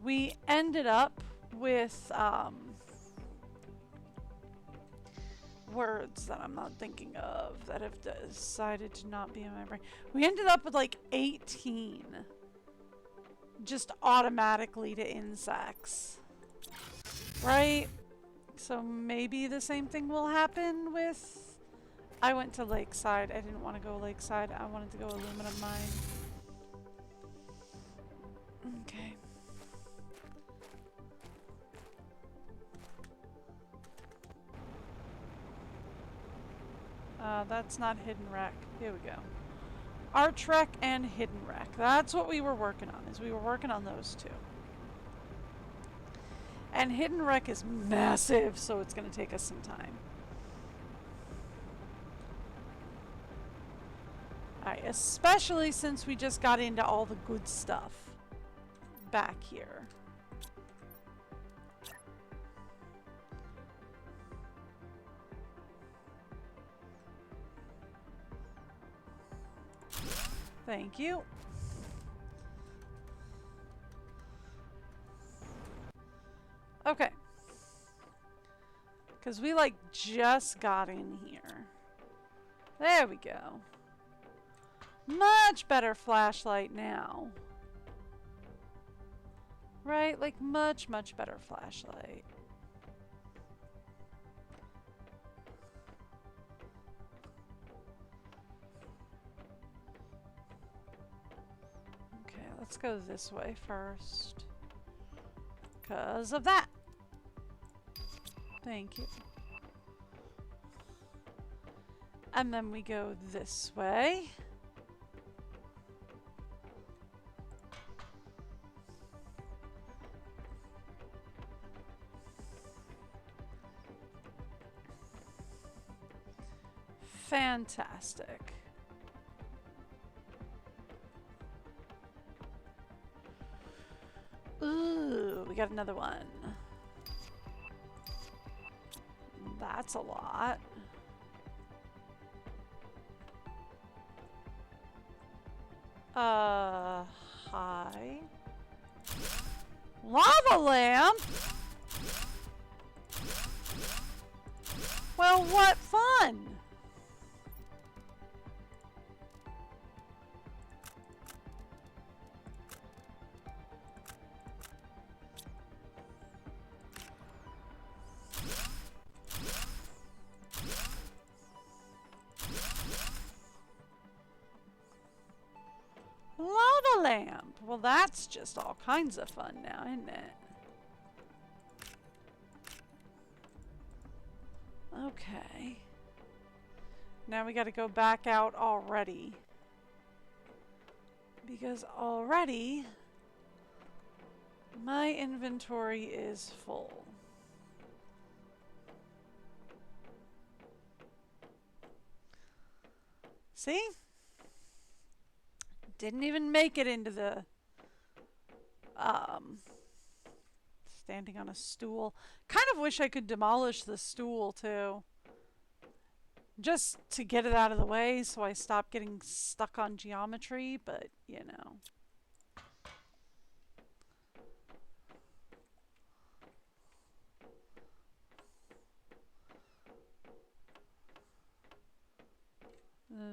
we ended up with words that I'm not thinking of that have decided to not be in my brain. We ended up with like 18. Just automatically to insects. Right? So maybe the same thing will happen with... I went to Lakeside. I didn't want to go Lakeside. I wanted to go Aluminum Mine. Okay. That's not Hidden Wreck. Here we go. Arch Wreck and Hidden Wreck. That's what we were working on, is we were working on those two. And Hidden Wreck is massive, so it's going to take us some time. Alright, especially since we just got into all the good stuff back here. Thank you. Okay. Because we like just got in here. There we go. Much better flashlight now. Right? Like much, much better flashlight. Okay, let's go this way first. Because of that. Thank you. And then we go this way. Fantastic. Ooh, we got another one. That's a lot. Hi. Lava lamp? Well, what fun! Lava lamp. Well, that's just all kinds of fun now, isn't it? Okay. Now we got to go back out already. Because already my inventory is full. See? Didn't even make it into the standing on a stool. Kind of wish I could demolish the stool too. Just to get it out of the way so I stop getting stuck on geometry, but you know.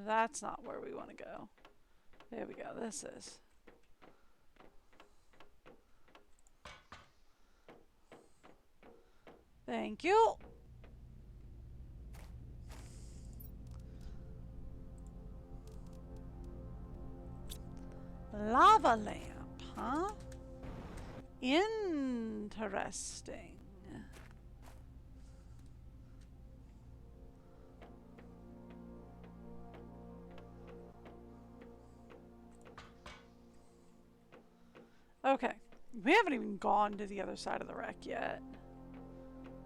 That's not where we want to go. There we go, this is. Thank you. Lava lamp, huh? Interesting. Okay, we haven't even gone to the other side of the wreck yet.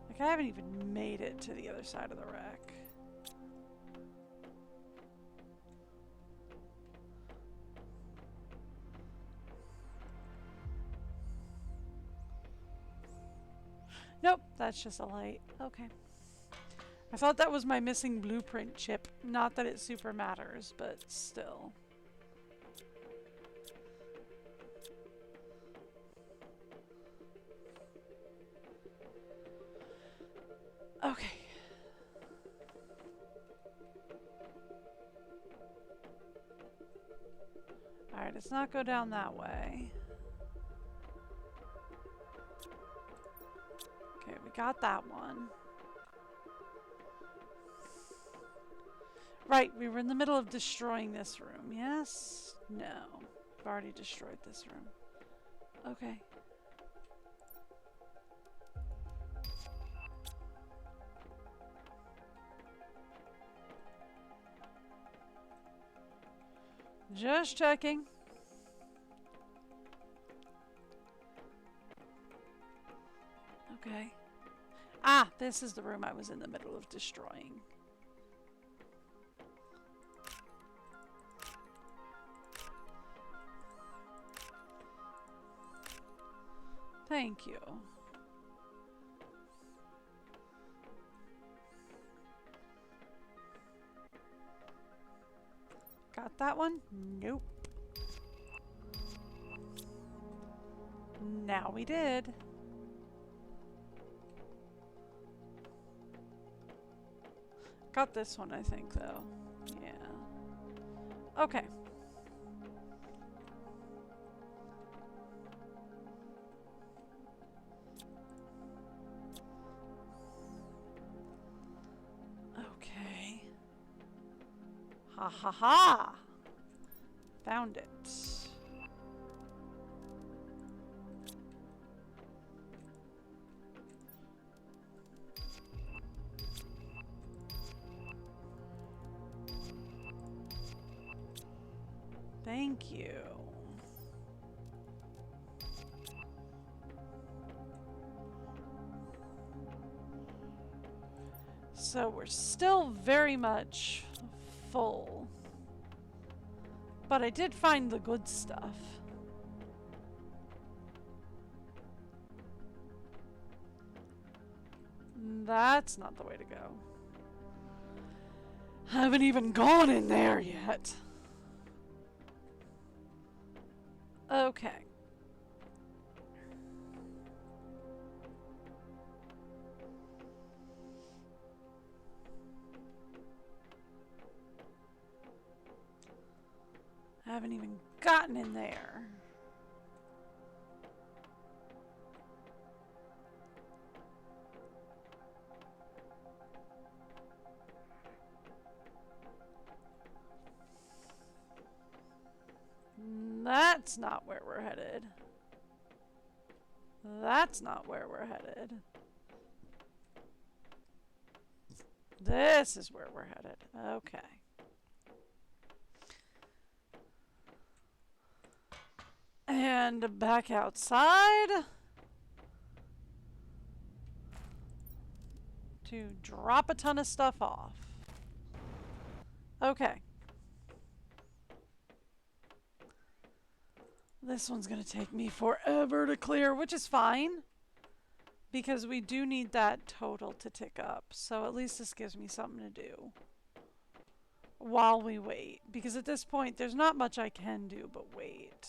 Like, I haven't even made it to the other side of the wreck. Nope, that's just a light. Okay. I thought that was my missing blueprint chip. Not that it super matters, but still. Okay. Alright, let's not go down that way. Okay, we got that one. Right, we were in the middle of destroying this room. Yes? No. We've already destroyed this room. Okay. Just checking. Okay. Ah, this is the room I was in the middle of destroying. Thank you. Got that one? Nope. Now we did. Got this one, I think, though. Yeah. Okay. Okay. Ha ha ha! Found it. Thank you. So we're still very much full. But I did find the good stuff. That's not the way to go. Haven't even gone in there yet. Okay. Haven't even gotten in there. That's not where we're headed. That's not where we're headed. This is where we're headed. Okay. And back outside to drop a ton of stuff off. Okay. This one's gonna take me forever to clear, which is fine. Because we do need that total to tick up. So at least this gives me something to do while we wait. Because at this point, there's not much I can do but wait.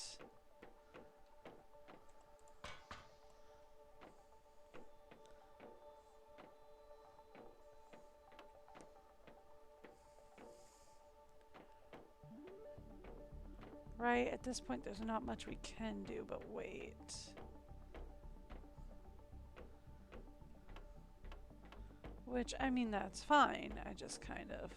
Right, at this point there's not much we can do but wait. Which, I mean, that's fine. I just kind of...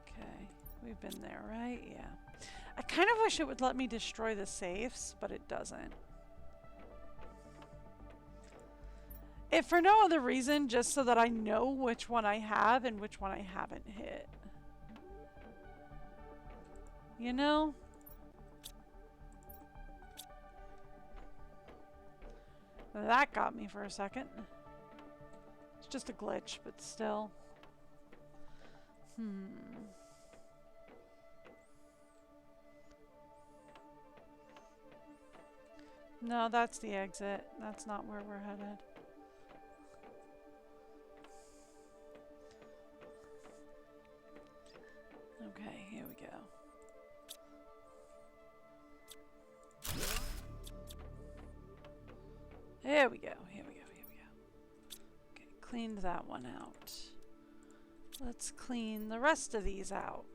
Okay, we've been there, right? Yeah. I kind of wish it would let me destroy the safes, but it doesn't. If for no other reason, just so that I know which one I have and which one I haven't hit. You know? That got me for a second. It's just a glitch, but still. No, that's the exit. That's not where we're headed. Okay, here we go. Here we go, here we go, here we go. Okay, cleaned that one out. Let's clean the rest of these out.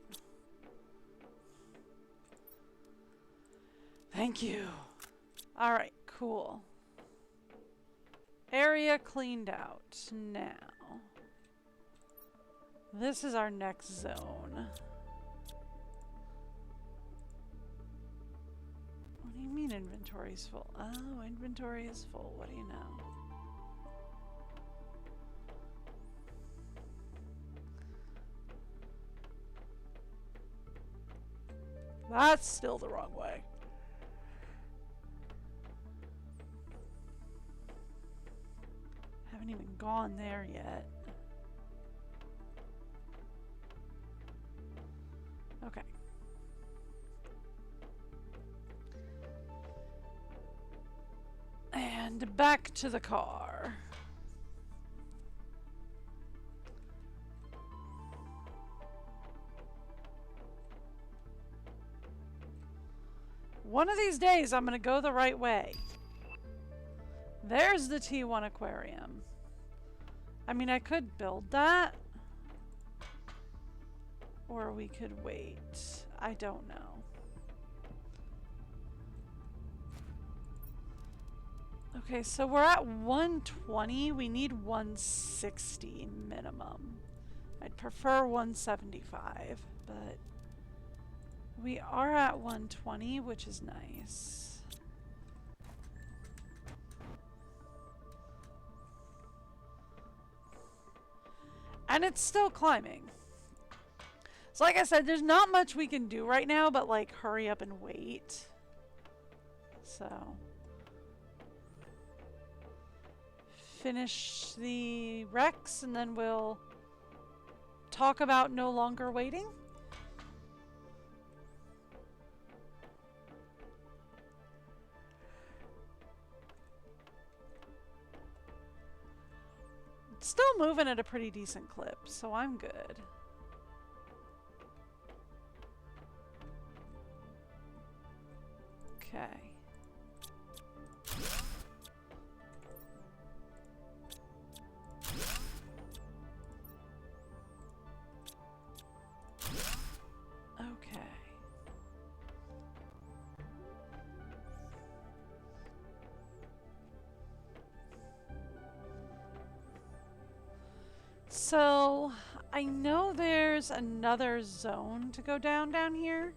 Thank you. All right, cool. Area cleaned out. Now, this is our next zone. What do you mean inventory is full? Oh, inventory is full. What do you know? That's still the wrong way. Haven't even gone there yet. Okay. And back to the car. One of these days, I'm going to go the right way. There's the T1 aquarium. I mean, I could build that. Or we could wait. I don't know. Okay, so we're at 120. We need 160 minimum. I'd prefer 175, but we are at 120, which is nice. And it's still climbing. So like I said, there's not much we can do right now, but like hurry up and wait. So finish the Rex and then we'll talk about no longer waiting. It's still moving at a pretty decent clip, so I'm good. Okay. Okay. So, I know there's another zone to go down here.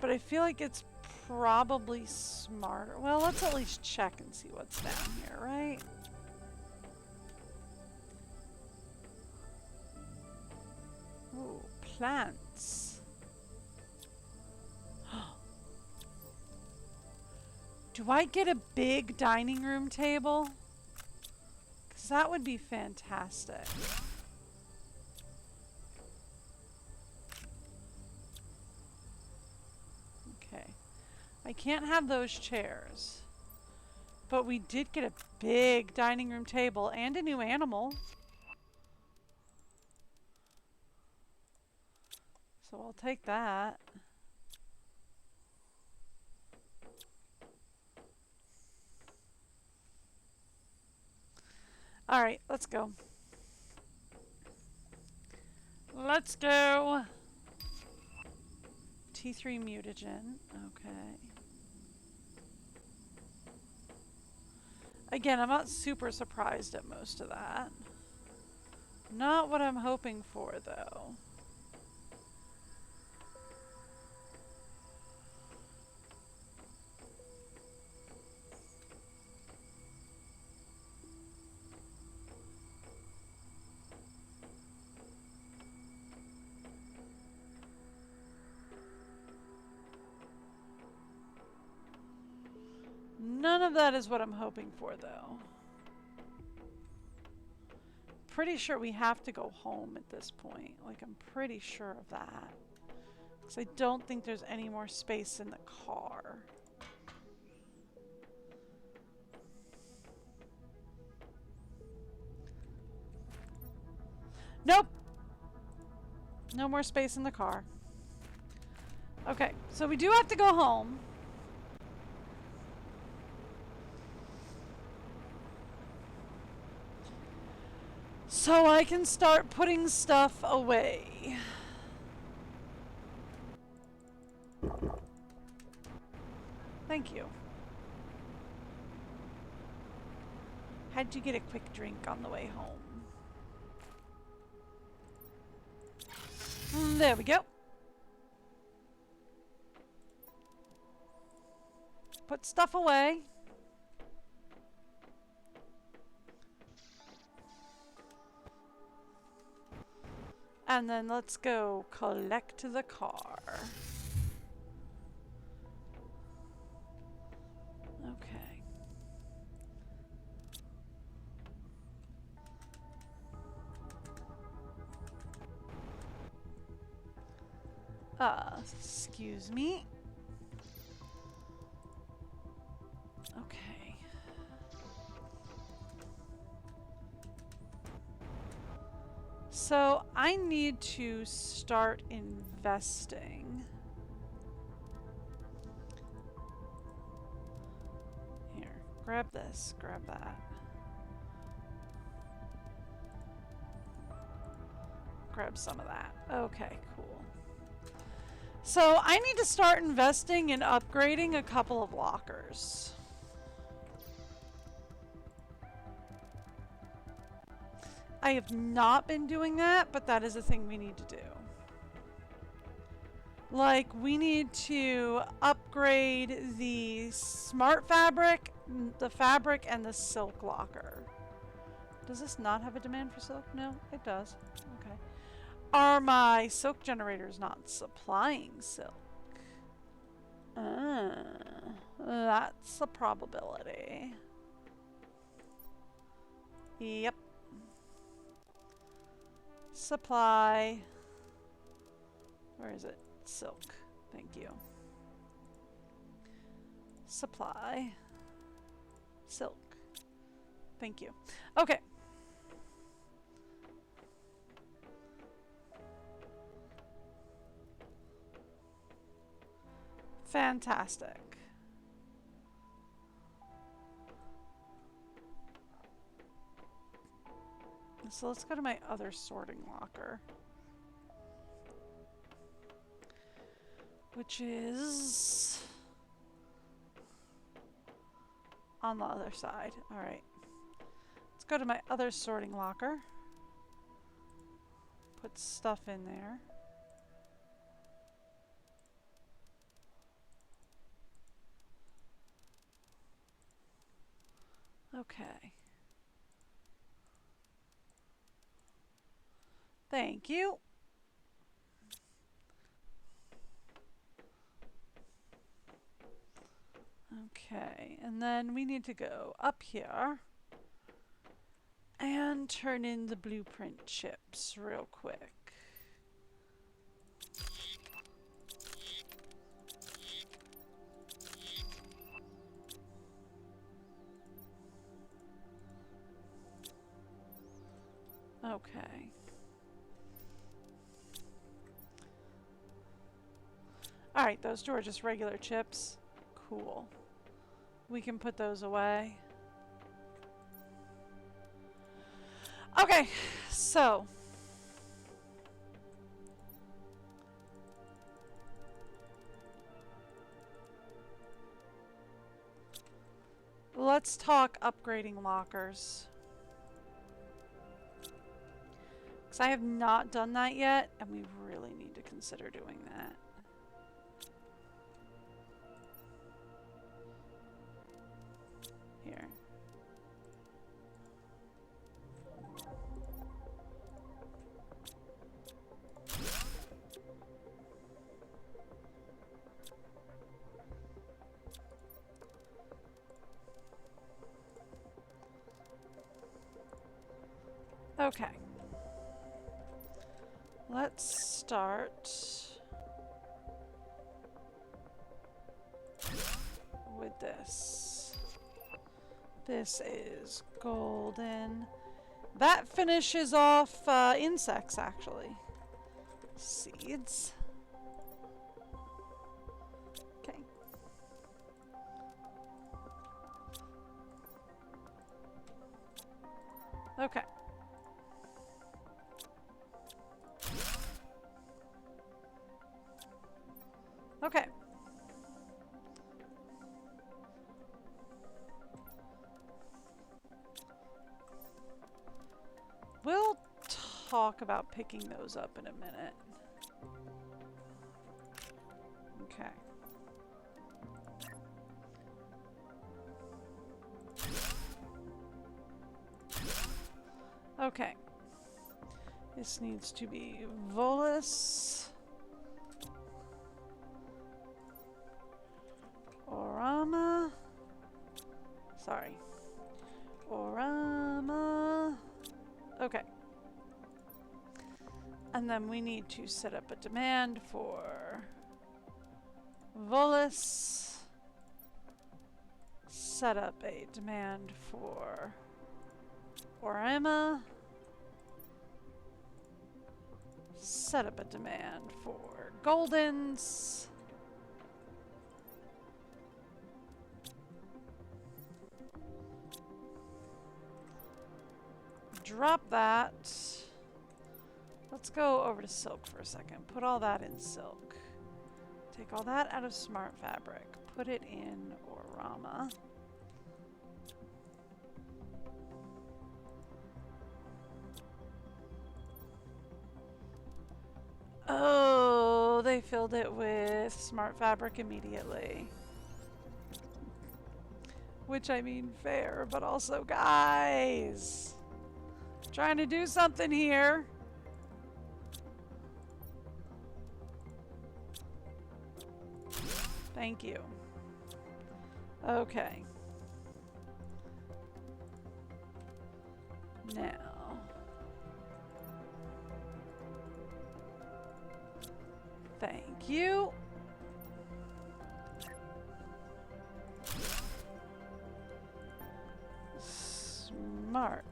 But I feel like it's probably smarter. Well, let's at least check and see what's down here, right? Ooh, plants. Do I get a big dining room table? Because that would be fantastic. Okay. I can't have those chairs. But we did get a big dining room table and a new animal. So I'll take that. All right, let's go. Let's go. T3 mutagen. Okay. Again, I'm not super surprised at most of that. Not what I'm hoping for, though. None of that is what I'm hoping for, though. Pretty sure we have to go home at this point. Like, I'm pretty sure of that. Because I don't think there's any more space in the car. Nope! No more space in the car. Okay, so we do have to go home. So I can start putting stuff away. Thank you. How'd you get a quick drink on the way home? There we go. Put stuff away. And then let's go collect the car. Okay. Excuse me. Okay. So I need to start investing. Here, grab this, grab that. Grab some of that. Okay, cool. So I need to start investing in upgrading a couple of lockers. I have not been doing that, but that is a thing we need to do. Like, we need to upgrade the smart fabric, the fabric, and the silk locker. Does this not have a demand for silk? No, it does. Okay. Are my silk generators not supplying silk? That's a probability. Yep. Supply. Where is it? Silk. Thank you. Supply. Silk. Thank you. Okay. Fantastic. So let's go to my other sorting locker, which is on the other side. All right. Let's go to my other sorting locker. Put stuff in there. Okay. Thank you. Okay, and then we need to go up here and turn in the blueprint chips real quick. Okay. Alright, those two are just regular chips. Cool. We can put those away. Okay, so let's talk upgrading lockers. Because I have not done that yet, and we really need to consider doing that. Here. Okay. Let's start with this. This is golden. That finishes off insects, actually. Seeds. Okay. Okay. Okay. We'll talk about picking those up in a minute. Okay. Okay. This needs to be Volus. Orama. Sorry. Orama. Okay. And then we need to set up a demand for Volus. Set up a demand for Orama. Set up a demand for Goldens. Drop that. Let's go over to silk for a second. Put all that in silk. Take all that out of smart fabric. Put it in Orama. Oh, they filled it with smart fabric immediately. Which, I mean, fair, but also, guys, trying to do something here. Thank you. Okay. Now. Thank you. Smart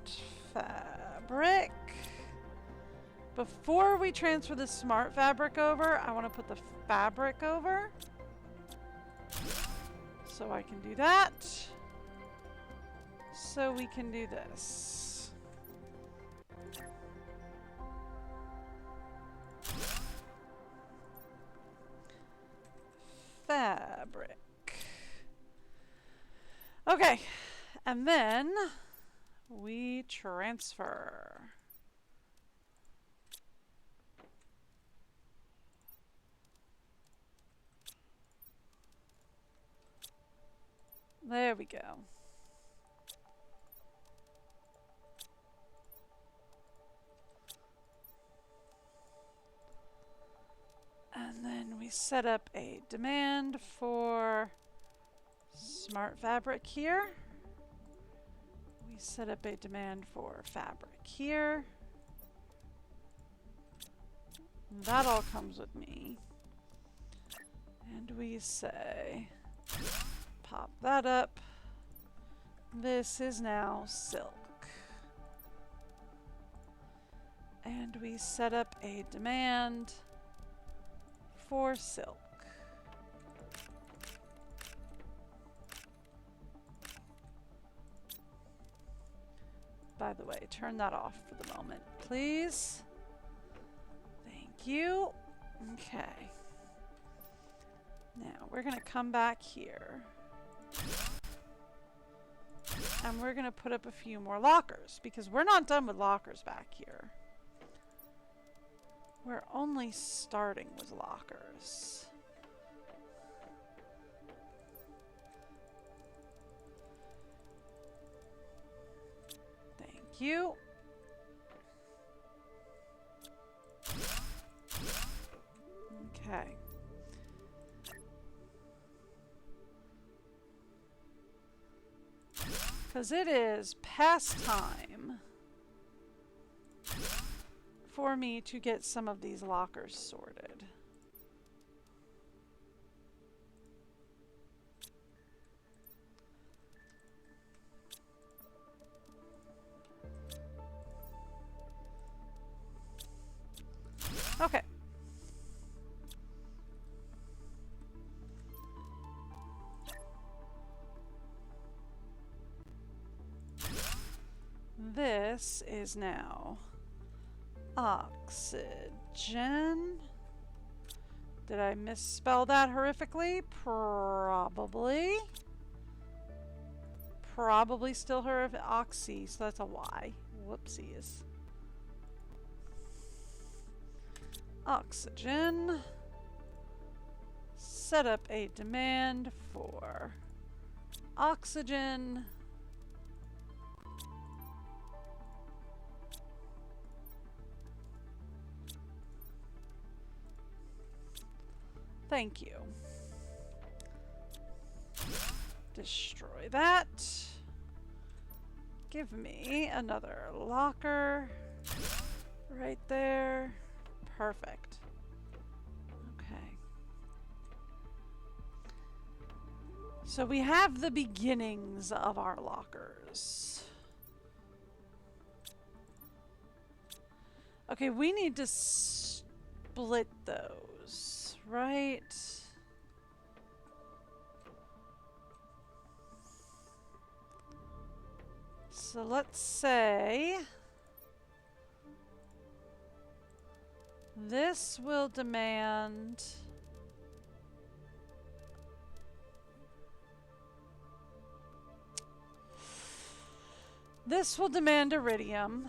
fabric. Before we transfer the smart fabric over, I want to put the fabric over. So I can do that. So we can do this. Fabric. Okay, and then we transfer. There we go. And then we set up a demand for smart fabric here. We set up a demand for fabric here. That all comes with me. And we say, pop that up. This is now silk. And we set up a demand for silk. By the way, turn that off for the moment, please. Thank you. Okay. Now we're going to come back here. And we're going to put up a few more lockers because we're not done with lockers back here. We're only starting with lockers. Thank you. Okay. Because it is past time for me to get some of these lockers sorted. Okay. This is now oxygen, Did I misspell that horrifically? Probably. Probably still horrific. Oxy, so that's a Y. Whoopsies. Oxygen. Set up a demand for oxygen. Thank you. Destroy that. Give me another locker right there. Perfect. Okay. So we have the beginnings of our lockers. Okay, we need to split those, right? So let's say this will demand iridium.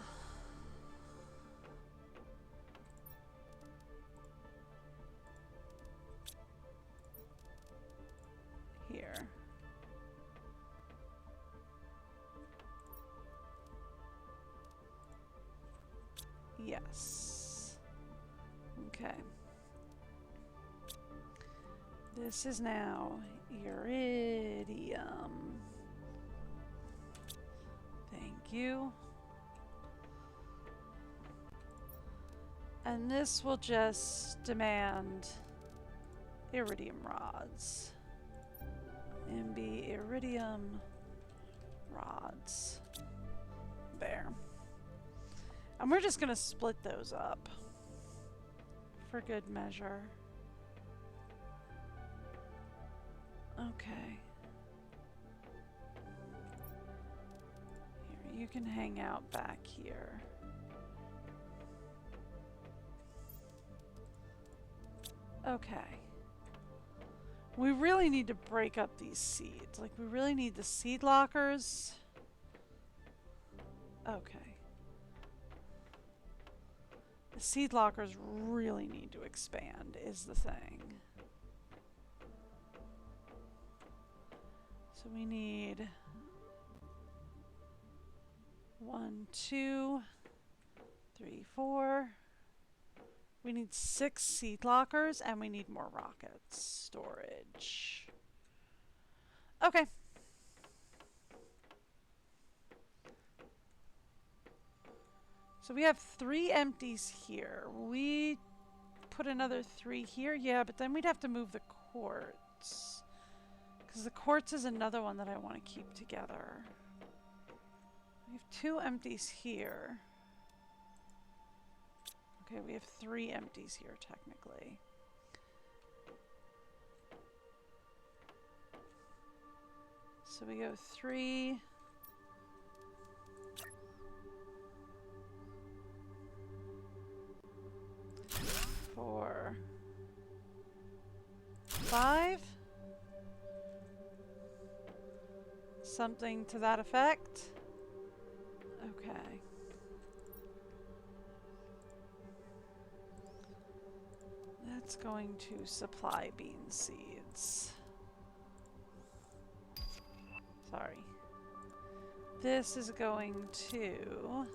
Here. Yes. Okay. This is now iridium. Thank you. And this will just demand iridium rods. MB iridium rods. There. And we're just going to split those up for good measure. Okay. Here, you can hang out back here. Okay. We really need to break up these seeds. Like, we really need the seed lockers. Okay. The seed lockers really need to expand, is the thing. So we need 1, 2, 3, 4. We need 6 seed lockers, and we need more rockets. Storage. Okay. So we have 3 empties here. We put another 3 here. Yeah, but then we'd have to move the quartz. Because the quartz is another one that I want to keep together. We have 2 empties here. Okay, we have 3 empties here, technically. So we go 3. 4, 5. Something to that effect. Okay. That's going to supply bean seeds. Sorry. This is going to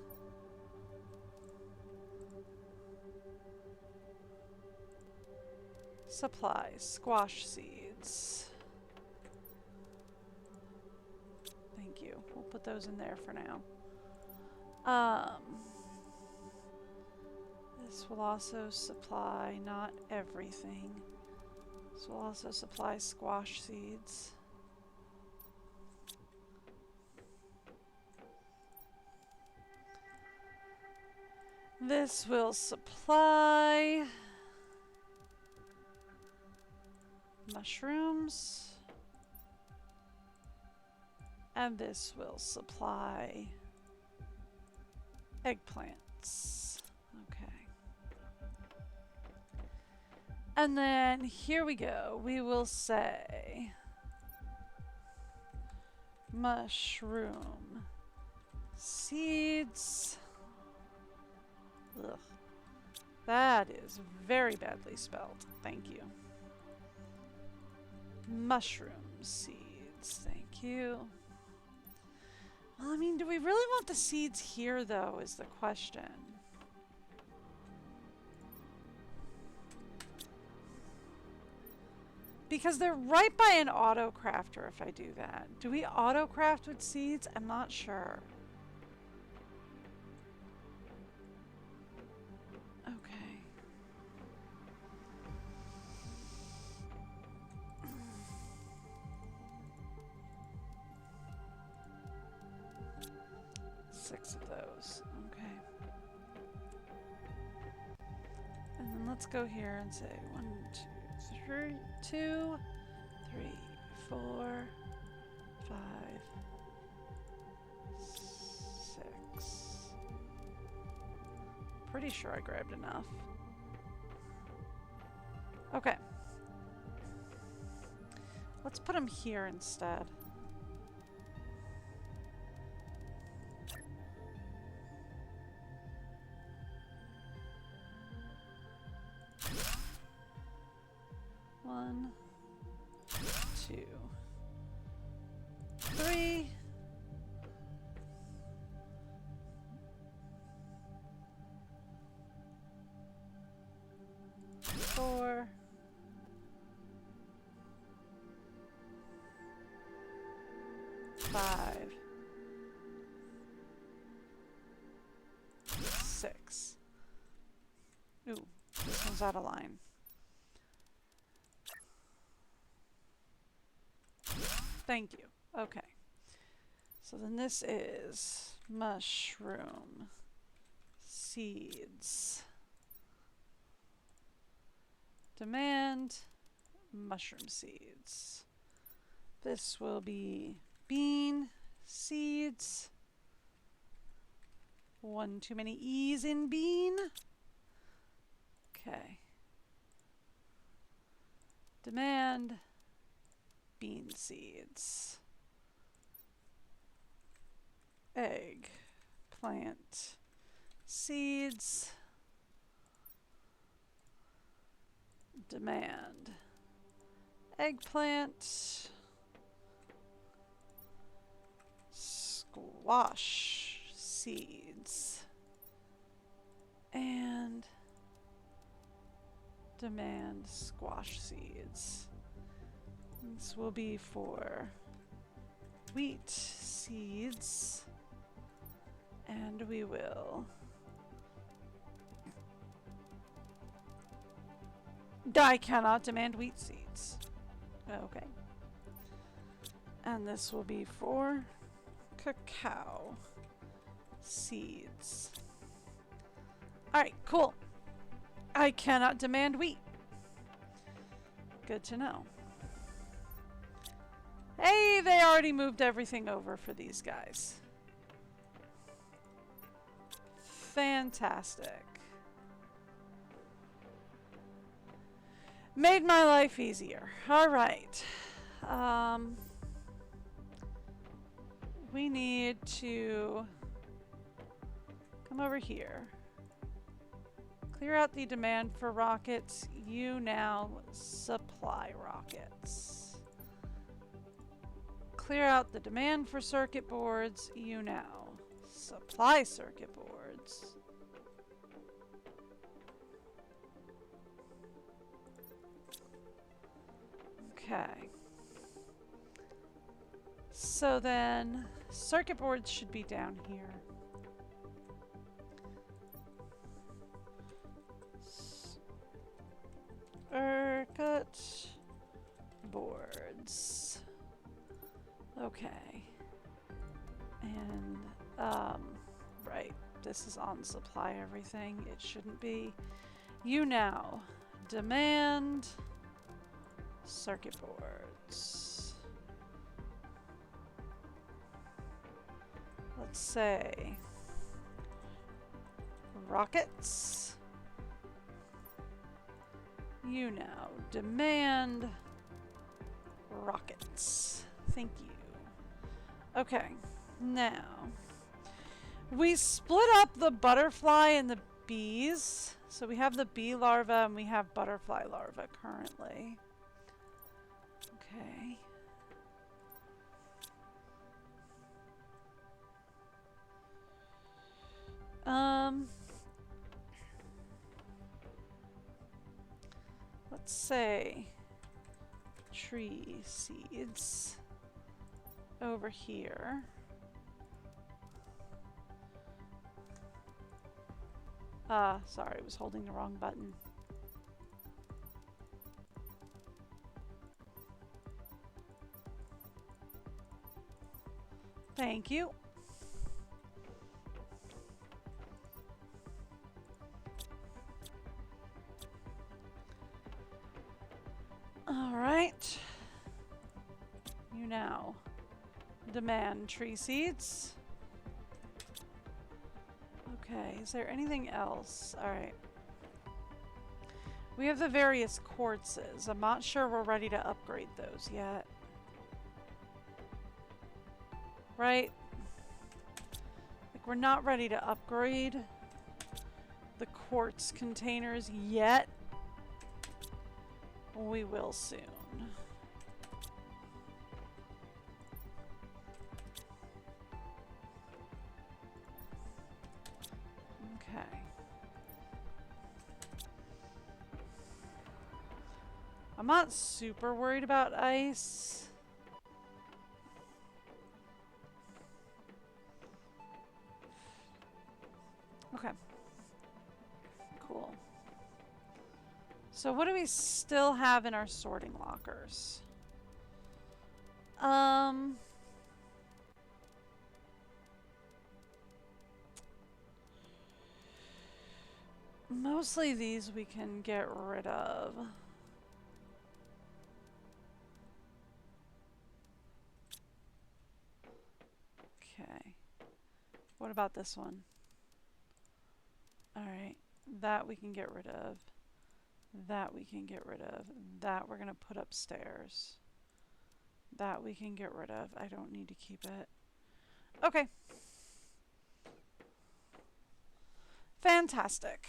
supply squash seeds. Thank you. We'll put those in there for now. This will also supply not everything. This will also supply squash seeds. This will supply mushrooms. And this will supply eggplants. Okay. And then here we go. We will say mushroom seeds. Ugh. That is very badly spelled. Thank you. Mushroom seeds. Thank you. Well, I mean, do we really want the seeds here, though, is the question. Because they're right by an auto crafter if I do that. Do we auto craft with seeds? I'm not sure. Okay. Six of those. Okay. And then let's go here and say 1, 2, 3, 4, 5, 6. Pretty sure I grabbed enough. Okay. Let's put them here instead. One, 2, 3. 4. 5. 6. Ooh, this one's out of line. Thank you. Okay. So then this is mushroom seeds. Demand mushroom seeds. This will be bean seeds. One too many E's in bean. Okay. Demand bean seeds. Egg plant seeds. Demand eggplant. Squash seeds. And demand squash seeds. This will be for wheat seeds. And we will I cannot demand wheat seeds. Okay. And this will be for cacao seeds. Alright, cool. I cannot demand wheat. Good to know. Hey, they already moved everything over for these guys. Fantastic. Made my life easier. Alright. We need to come over here. Clear out the demand for rockets. You now supply rockets. Clear out the demand for circuit boards. You now supply circuit boards. Okay. So then circuit boards should be down here. Circuit boards. Okay. And, right. This is on supply everything. It shouldn't be. You now demand circuit boards. Let's say rockets. You now demand rockets. Thank you. Okay, now we split up the butterfly and the bees. So we have the bee larva and we have butterfly larva currently. Okay. Let's say tree seeds over here. Sorry, I was holding the wrong button. Thank you. All right. You now demand tree seeds. Okay, is there anything else? All right. We have the various quartzes. I'm not sure we're ready to upgrade those yet. Right? Like, we're not ready to upgrade the quartz containers yet. We will soon. Okay. I'm not super worried about ice. Okay. Cool. So what do we still have in our sorting lockers? Mostly these we can get rid of. Okay. What about this one? Alright. That we can get rid of. That we can get rid of. That we're going to put upstairs. That we can get rid of. I don't need to keep it. Okay. Fantastic.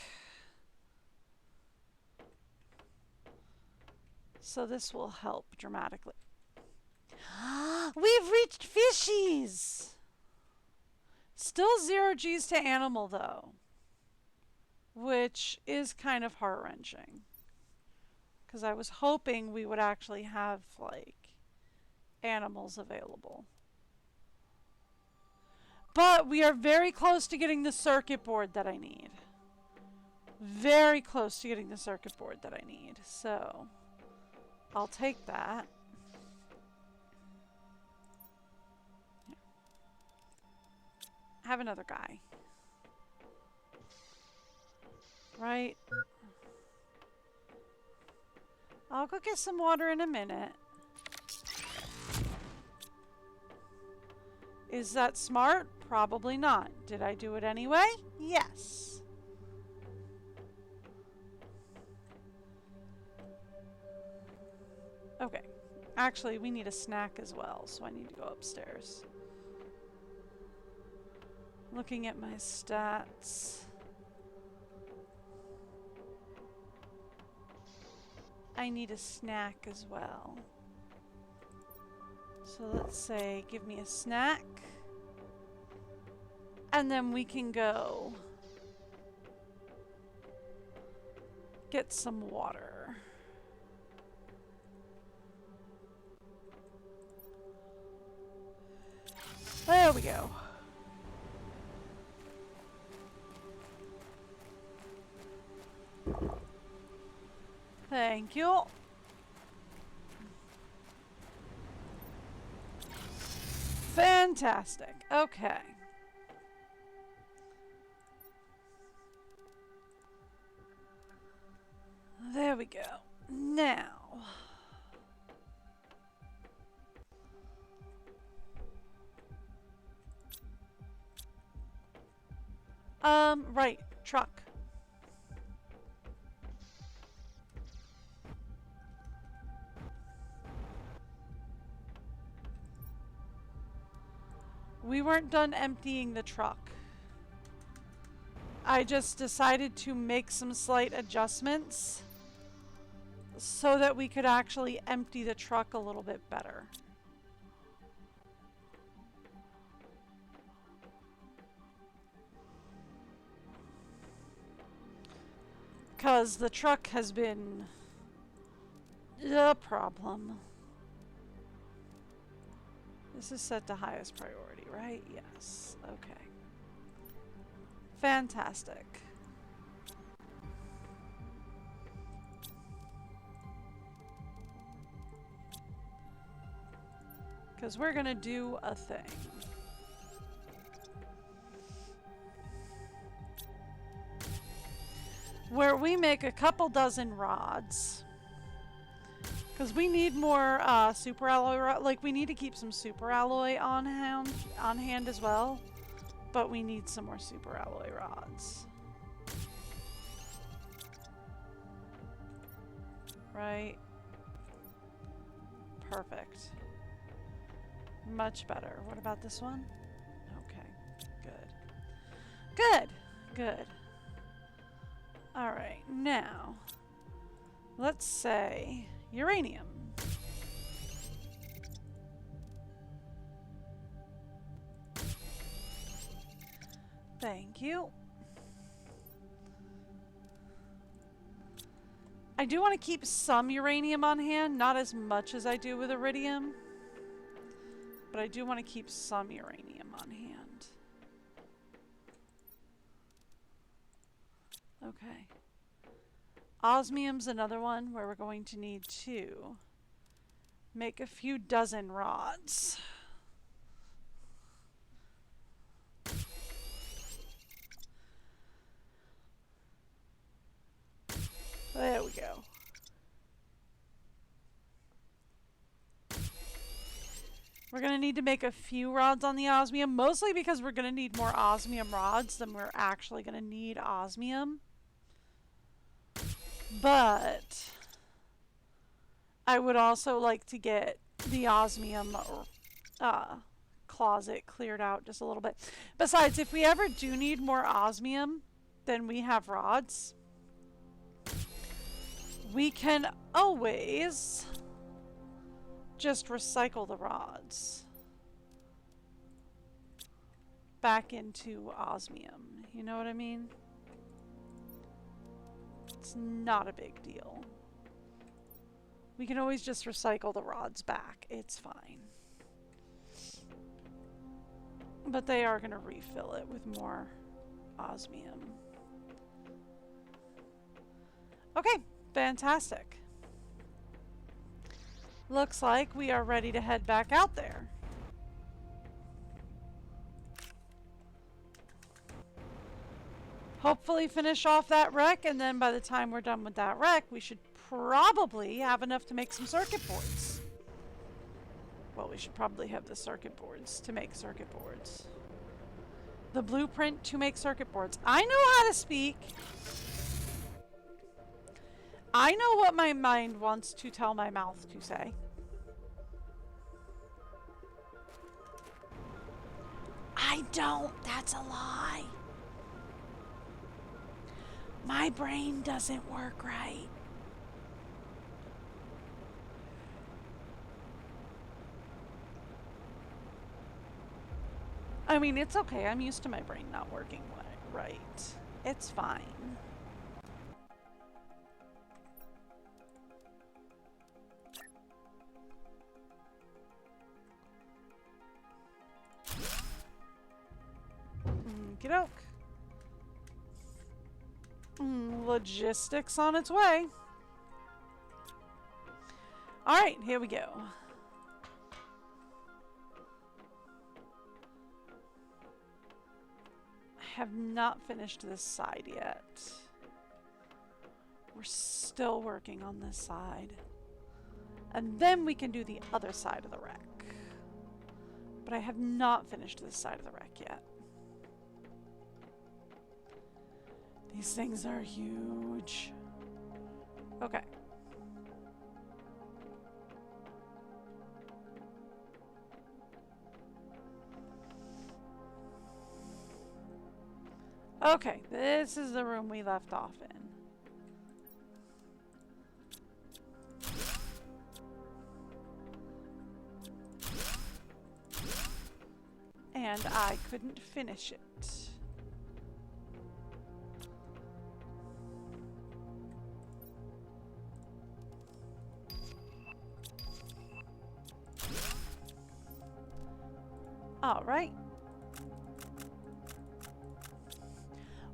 So this will help dramatically. We've reached fishies! Still 0 G's to animal though. Which is kind of heart-wrenching. Because I was hoping we would actually have, like, animals available. But we are very close to getting the circuit board that I need. Very close to getting the circuit board that I need. So, I'll take that. Have another guy. Right? I'll go get some water in a minute. Is that smart? Probably not. Did I do it anyway? Yes. Okay. Actually, we need a snack as well, so I need to go upstairs. Looking at my stats. I need a snack as well. So let's say, give me a snack. And then we can go get some water. There we go. Thank you. Fantastic. Okay. There we go. Now. Right. Truck. We weren't done emptying the truck. I just decided to make some slight adjustments so that we could actually empty the truck a little bit better. Because the truck has been the problem. This is set to highest priority, right? Yes. Okay. Fantastic. Because we're going to do a thing. Where we make a couple dozen rods. Because we need more super alloy, like we need to keep some super alloy on hand as well. But we need some more super alloy rods. Right? Perfect. Much better. What about this one? Okay. Good. Good. Good. Alright, now, let's say uranium. Thank you. I do want to keep some uranium on hand, not as much as I do with iridium, but I do want to keep some uranium on hand. Okay. Osmium's another one where we're going to need to make a few dozen rods. There we go. We're going to need to make a few rods on the osmium, mostly because we're going to need more osmium rods than we're actually going to need osmium. But I would also like to get the osmium closet cleared out just a little bit. Besides, if we ever do need more osmium, then we have rods. We can always just recycle the rods back into osmium. You know what I mean? It's not a big deal. We can always just recycle the rods back. It's fine. But they are going to refill it with more osmium. Okay, fantastic. Looks like we are ready to head back out there. Hopefully finish off that wreck, and then by the time we're done with that wreck, we should probably have enough to make some circuit boards. Well, we should probably have the circuit boards to make circuit boards. The blueprint to make circuit boards. I know how to speak. I know what my mind wants to tell my mouth to say. I don't. That's a lie. My brain doesn't work right. I mean, it's okay. I'm used to my brain not working right. It's fine. Okey-doke. Logistics on its way. Alright, here we go. I have not finished this side yet. We're still working on this side. And then we can do the other side of the wreck. But I have not finished this side of the wreck yet. These things are huge. Okay. Okay, this is the room we left off in. And I couldn't finish it. All right.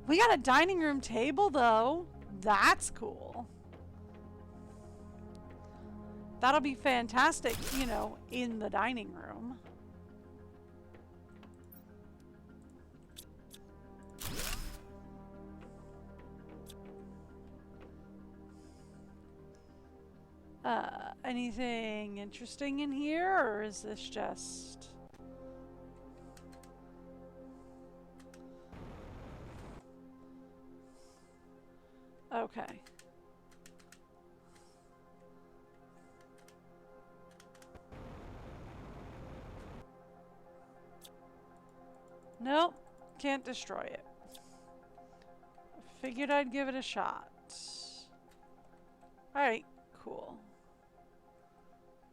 We got a dining room table, though. That's cool. That'll be fantastic, you know, in the dining room. Anything interesting in here, or is this just... Okay. Nope, can't destroy it. Figured I'd give it a shot. Alright, cool.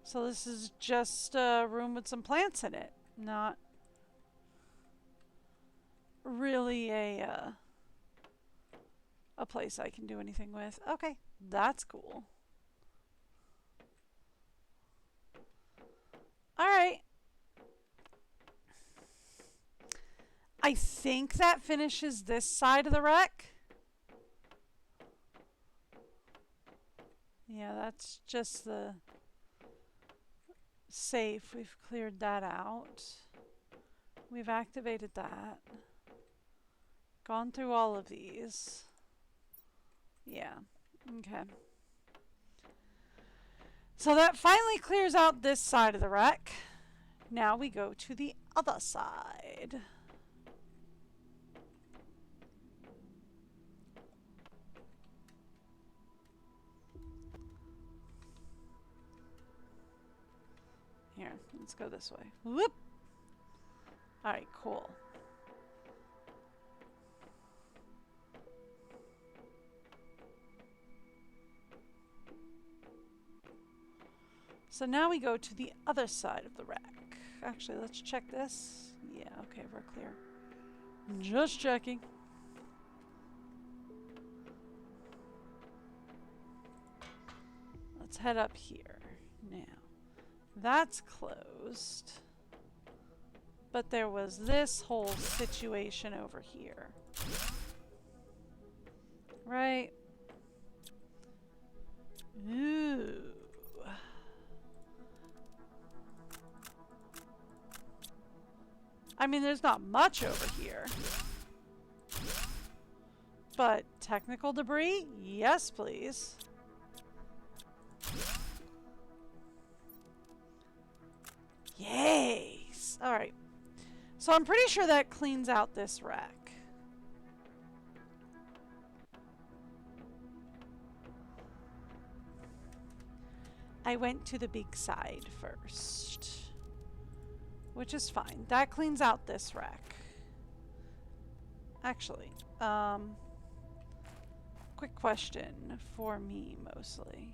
So this is just a room with some plants in it, not really a place I can do anything with. Okay, that's cool. Alright. I think that finishes this side of the wreck. Yeah, that's just the safe. We've cleared that out. We've activated that. Gone through all of these. Yeah, okay. So that finally clears out this side of the wreck. Now we go to the other side. Here, let's go this way. Whoop! Alright, cool. So now we go to the other side of the wreck. Actually, let's check this. Yeah, okay, we're clear. Just checking. Let's head up here. Now, that's closed. But there was this whole situation over here. Right? Ooh. I mean, there's not much over here. But technical debris? Yes, please. Yes! Alright. So I'm pretty sure that cleans out this wreck. I went to the big side first. Which is fine. That cleans out this wreck. Actually, quick question for me mostly.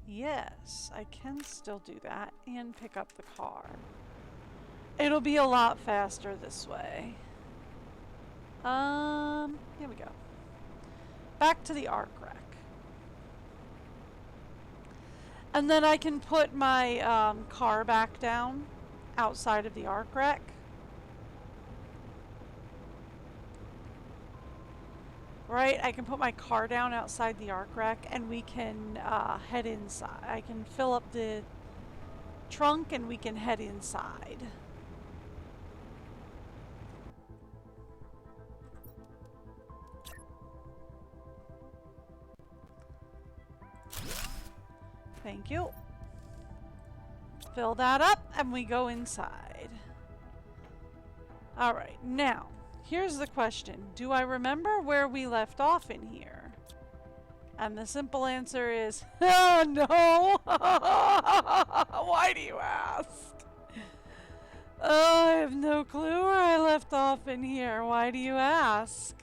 Yes, I can still do that and pick up the car. It'll be a lot faster this way. Here we go. Back to the arc wreck. And then I can put my car back down outside of the arc wreck. Right, I can put my car down outside the arc wreck and we can head inside. I can fill up the trunk and we can head inside. Thank you. Fill that up and we go inside. Alright, now, here's the question. Do I remember where we left off in here? And the simple answer is, oh, no! Why do you ask? Oh, I have no clue where I left off in here. Why do you ask?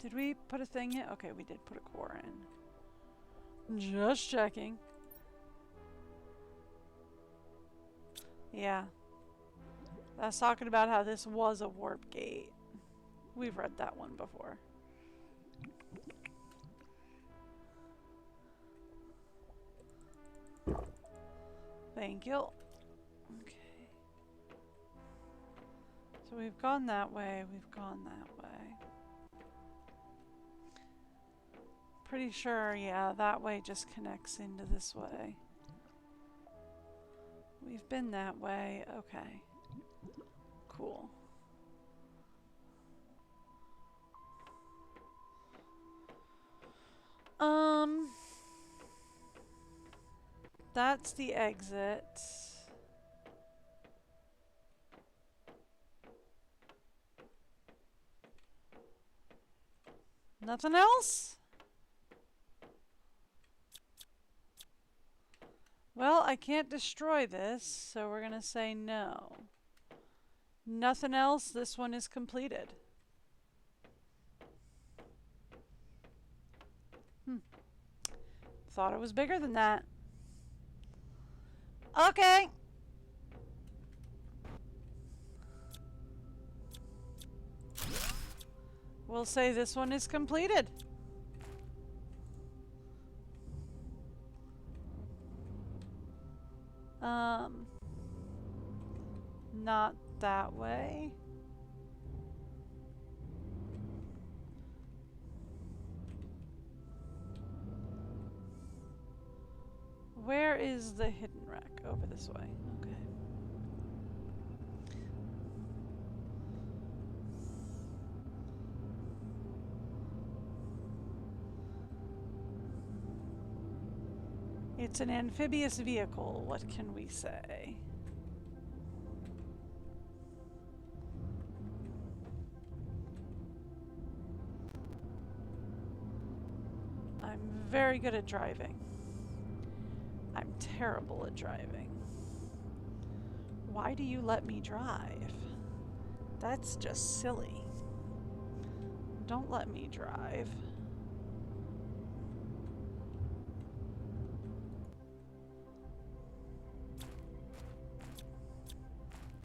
Did we put a thing in? Okay, we did put a core in. Just checking. Yeah. That's talking about how this was a warp gate. We've read that one before. Thank you. Okay. So we've gone that way, we've gone that way. Pretty sure, yeah, that way just connects into this way. We've been that way, okay. Cool. That's the exit. Nothing else? Well, I can't destroy this, so we're gonna say no. Nothing else, this one is completed. Thought it was bigger than that. Okay. We'll say this one is completed. Not that way. Where is the hidden wreck? Over this way. Okay. It's an amphibious vehicle. What can we say? I'm very good at driving. I'm terrible at driving. Why do you let me drive? That's just silly. Don't let me drive.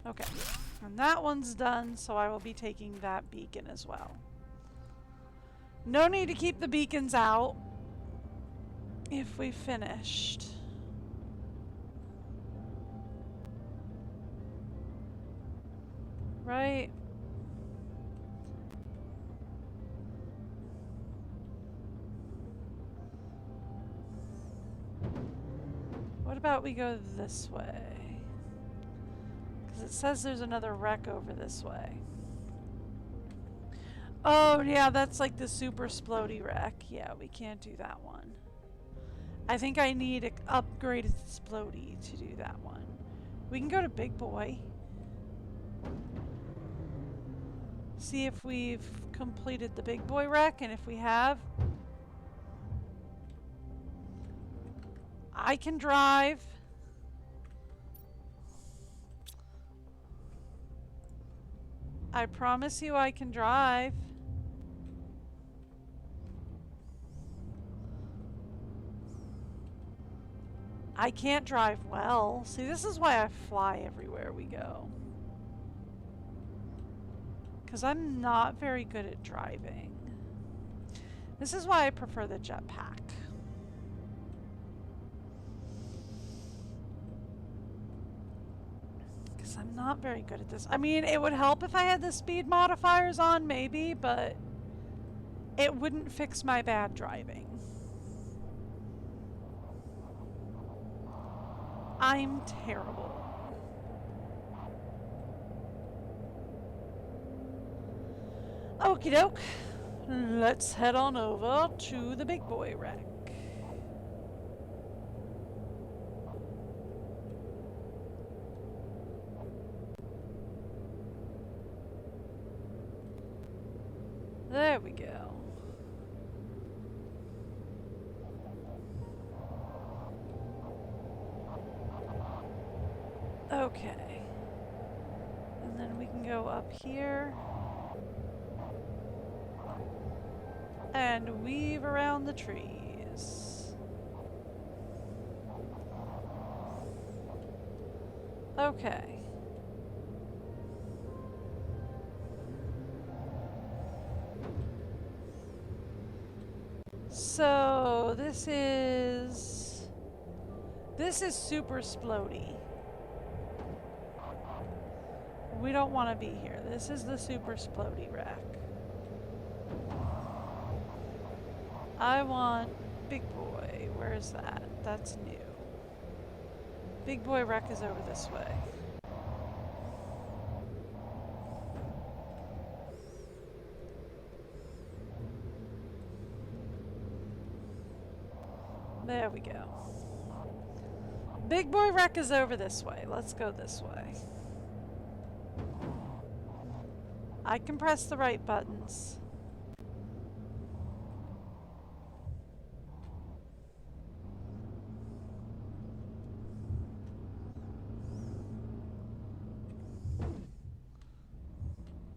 Okay, and that one's done, so I will be taking that beacon as well. No need to keep the beacons out if we finished. Right? What about we go this way? Because it says there's another wreck over this way. Oh, yeah, that's like the super splody wreck. Yeah, we can't do that one. I think I need an upgraded splody to do that one. We can go to Big Boy. See if we've completed the Big Boy wreck, and if we have, I can drive. I promise you I can drive. I can't drive well. See, this is why I fly everywhere we go. Because I'm not very good at driving. This is why I prefer the jetpack. Because I'm not very good at this. I mean, it would help if I had the speed modifiers on, maybe, but it wouldn't fix my bad driving. I'm terrible. Okie doke. Let's head on over to the Big Boy wreck. There we go. Okay. And then we can go up here. And weave around the trees. Okay. So this is super splody. We don't want to be here. This is the super splody rack. I want Big Boy. Where's that? That's new. Big Boy wreck is over this way. There we go. Big Boy wreck is over this way. Let's go this way. I can press the right buttons.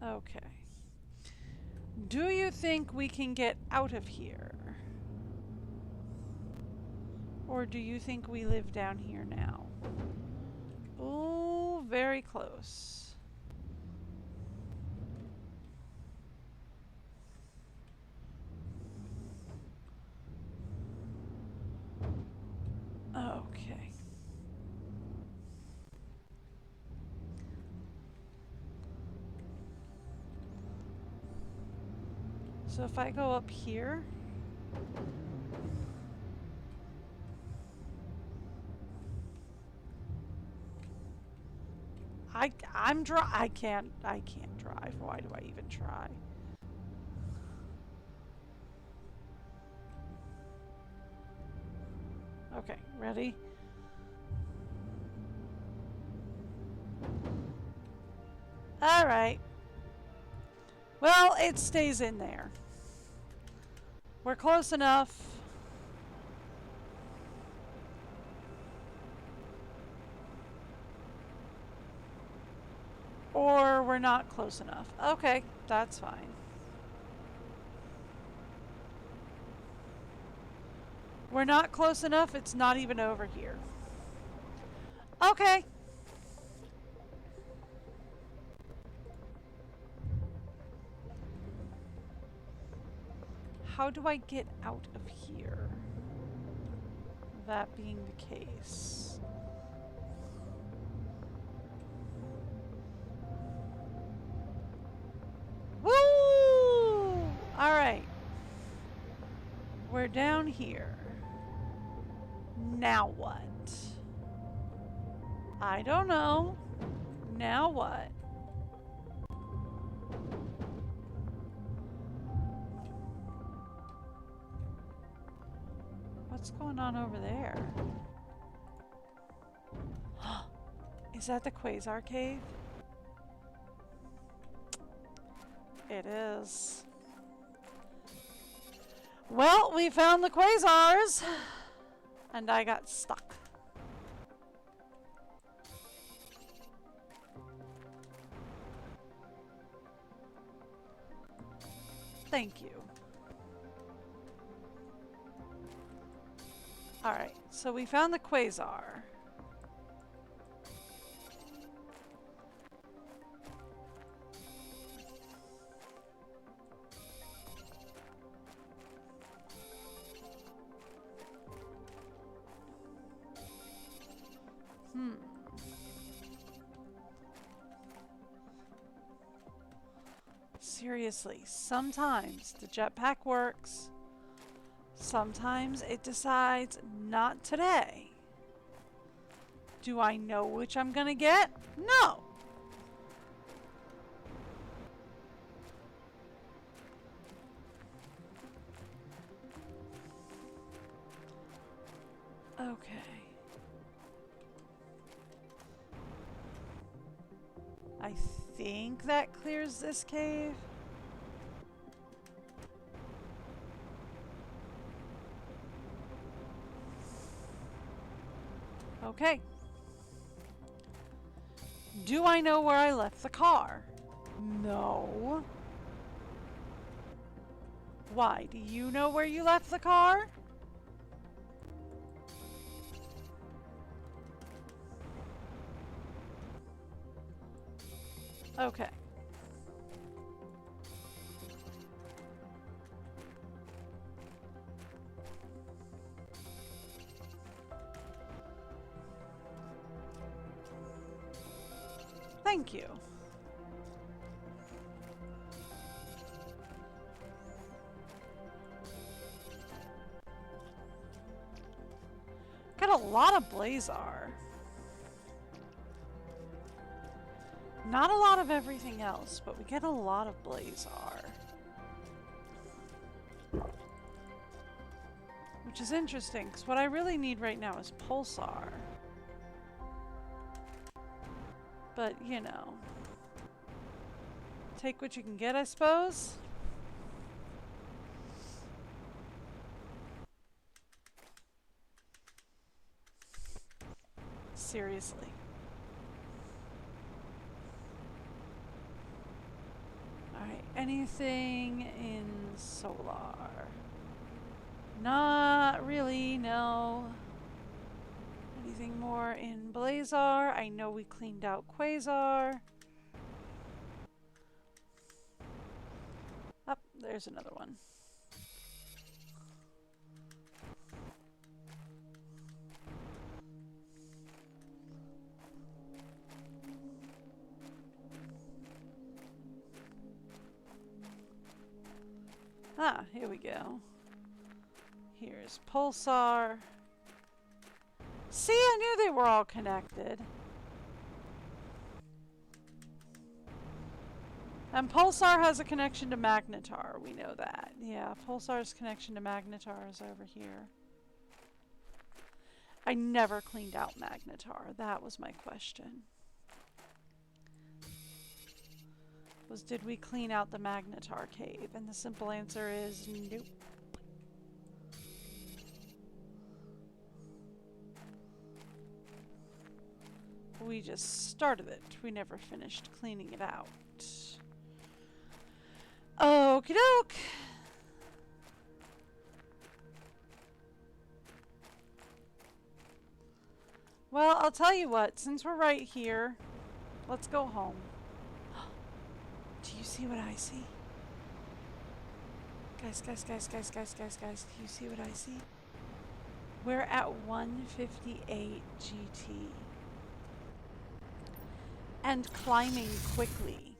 Okay. Do you think we can get out of here? Or do you think we live down here now? Ooh, very close. Okay. So if I go up here, I can't drive. Why do I even try? Okay, ready? All right. Well, it stays in there. We're close enough. Or we're not close enough. Okay, that's fine. We're not close enough. It's not even over here. Okay. How do I get out of here? That being the case. Woo! All right. We're down here. Now what? I don't know. Now what? What's going on over there? Is that the Quasar Cave? It is. Well, we found the Quasars. And I got stuck. Thank you. Alright, so we found the Quasar. Seriously, sometimes the jetpack works. Sometimes it decides not today. Do I know which I'm gonna get? No. Okay. I think that clears this cave. Okay. Do I know where I left the car? No. Why? Do you know where you left the car? Okay. Thank you. Got a lot of Blazar. Not a lot of everything else, but we get a lot of Blazar. Which is interesting, because what I really need right now is Pulsar. But, you know. Take what you can get, I suppose. Seriously. Alright, anything in Solar? Not really, no. Anything more in Blazar? I know we cleaned out Quasar. Oh, there's another one. Ah, here we go. Here's Pulsar. See, I knew they were all connected. And Pulsar has a connection to Magnetar, we know that. Yeah, Pulsar's connection to Magnetar is over here. I never cleaned out Magnetar. That was my question. Did we clean out the Magnetar cave? And the simple answer is nope. We just started it. We never finished cleaning it out. Okie doke. Well, I'll tell you what. Since we're right here, let's go home. Do you see what I see? Guys. Do you see what I see? We're at 158 GT. And climbing quickly.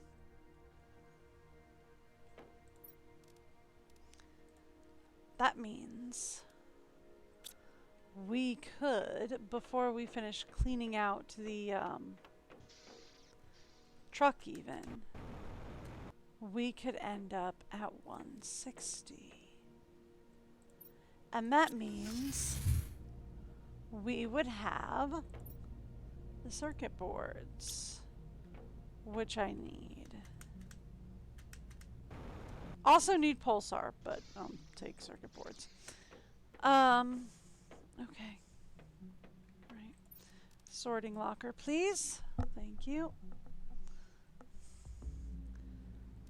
That means we could, before we finish cleaning out the truck even, we could end up at 160. And that means we would have the circuit boards, which I need. Also need Pulsar, but take circuit boards. Okay. Right. Sorting locker, please. Thank you.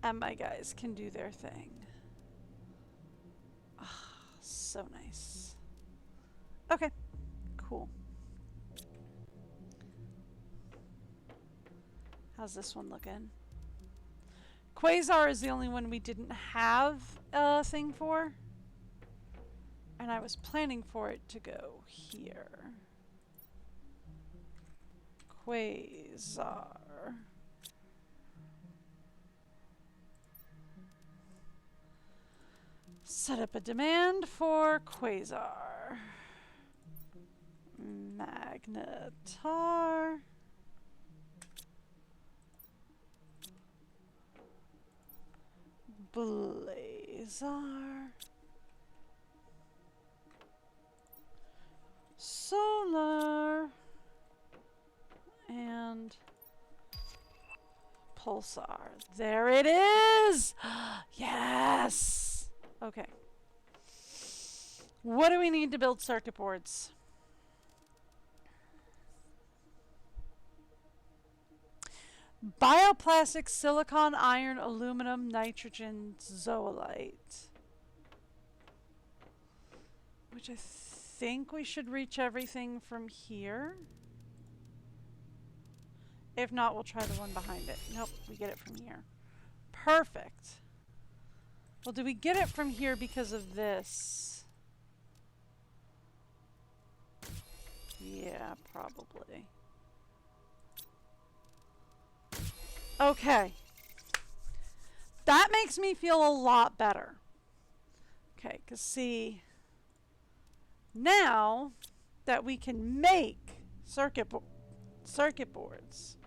And my guys can do their thing. Oh, so nice. Okay. Cool. How's this one looking? Quasar is the only one we didn't have a thing for. And I was planning for it to go here. Quasar. Set up a demand for Quasar. Magnetar. Blazar. Solar. And Pulsar. There it is! Yes! Okay. What do we need to build circuit boards? Bioplastic, silicon, iron, aluminum, nitrogen, zoolite. which I think we should reach everything from here. If not, we'll try the one behind it. Nope, we get it from here. Perfect. Well, do we get it from here because of this? Yeah, probably. Okay. That makes me feel a lot better. Okay, because see, now that we can make circuit boards,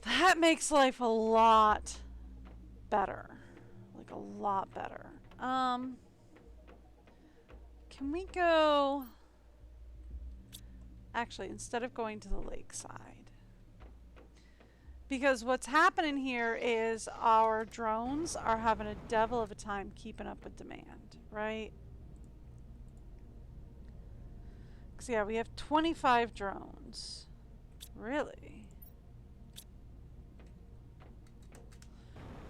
that makes life a lot better. Like a lot better. Can we go... Actually, instead of going to the lakeside. Because what's happening here is our drones are having a devil of a time keeping up with demand, right? Because, yeah, we have 25 drones. Really?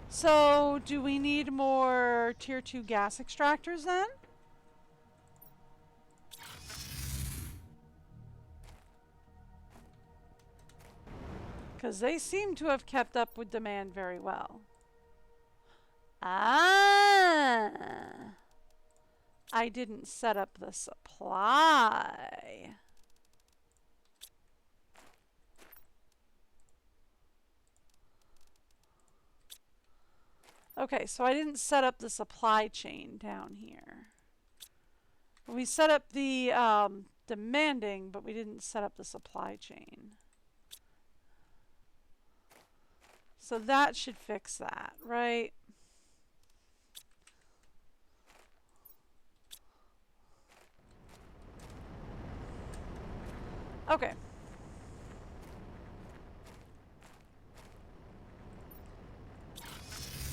So, do we need more tier 2 gas extractors then? Because they seem to have kept up with demand very well. Ah! I didn't set up the supply. Okay, so I didn't set up the supply chain down here. We set up the demanding, but we didn't set up the supply chain. So that should fix that, right? Okay.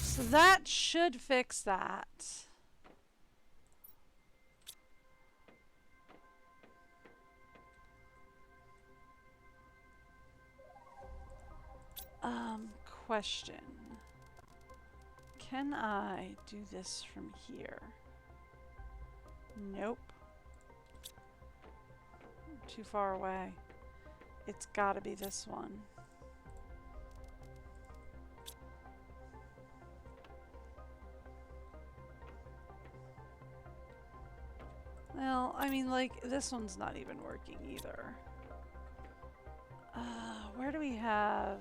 So that should fix that. Question. Can I do this from here? Nope. Too far away. It's gotta be this one. Well, I mean, like, this one's not even working either. Where do we have...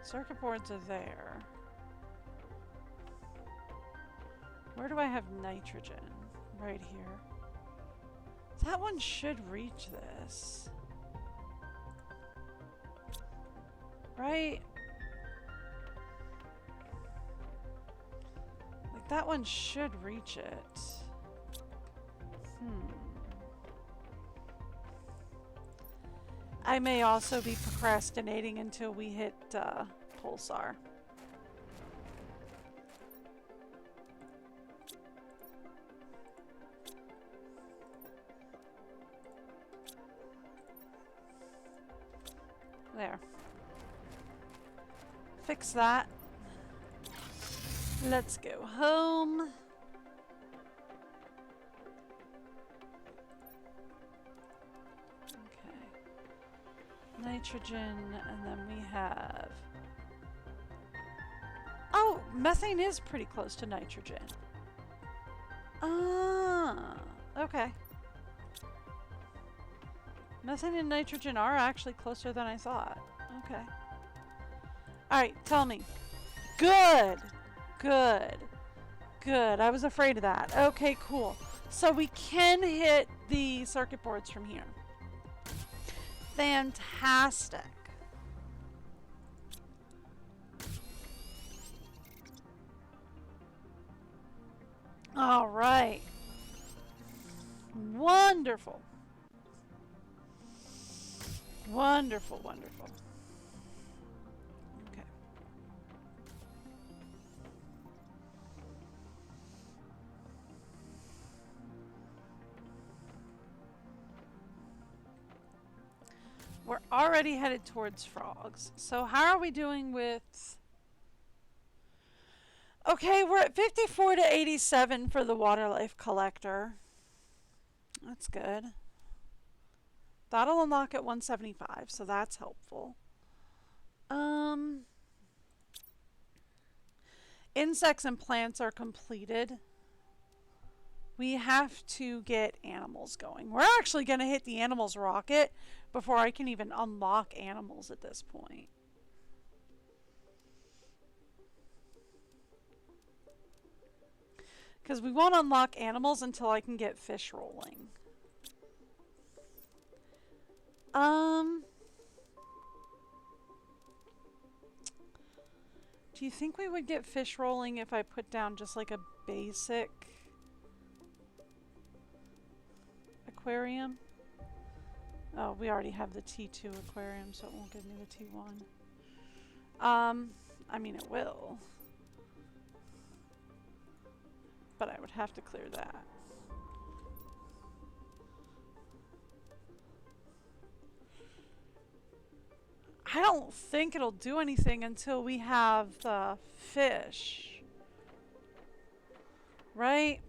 Circuit boards are there. Where do I have nitrogen? Right here. That one should reach this. Right? Like, that one should reach it. I may also be procrastinating until we hit Pulsar. There. Fix that. Let's go home. Nitrogen, and then we have... Oh, methane is pretty close to nitrogen. Ah, okay. Methane and nitrogen are actually closer than I thought. Okay. Alright, tell me. Good! Good. Good. I was afraid of that. Okay, cool. So we can hit the circuit boards from here. Fantastic. All right. Wonderful. Wonderful, wonderful. Okay. We're already headed towards frogs. So how are we doing with Okay, we're at 54 to 87 for the water life collector. That's good. That'll unlock at 175, so that's helpful. Insects and plants are completed. We have to get animals going. We're actually going to hit the animals rocket before I can even unlock animals at this point. Because we won't unlock animals until I can get fish rolling. Do you think we would get fish rolling if I put down just like a basic aquarium? Oh, we already have the T2 aquarium, so it won't give me the T1. I mean, it will. But I would have to clear that. I don't think it'll do anything until we have the fish. Right?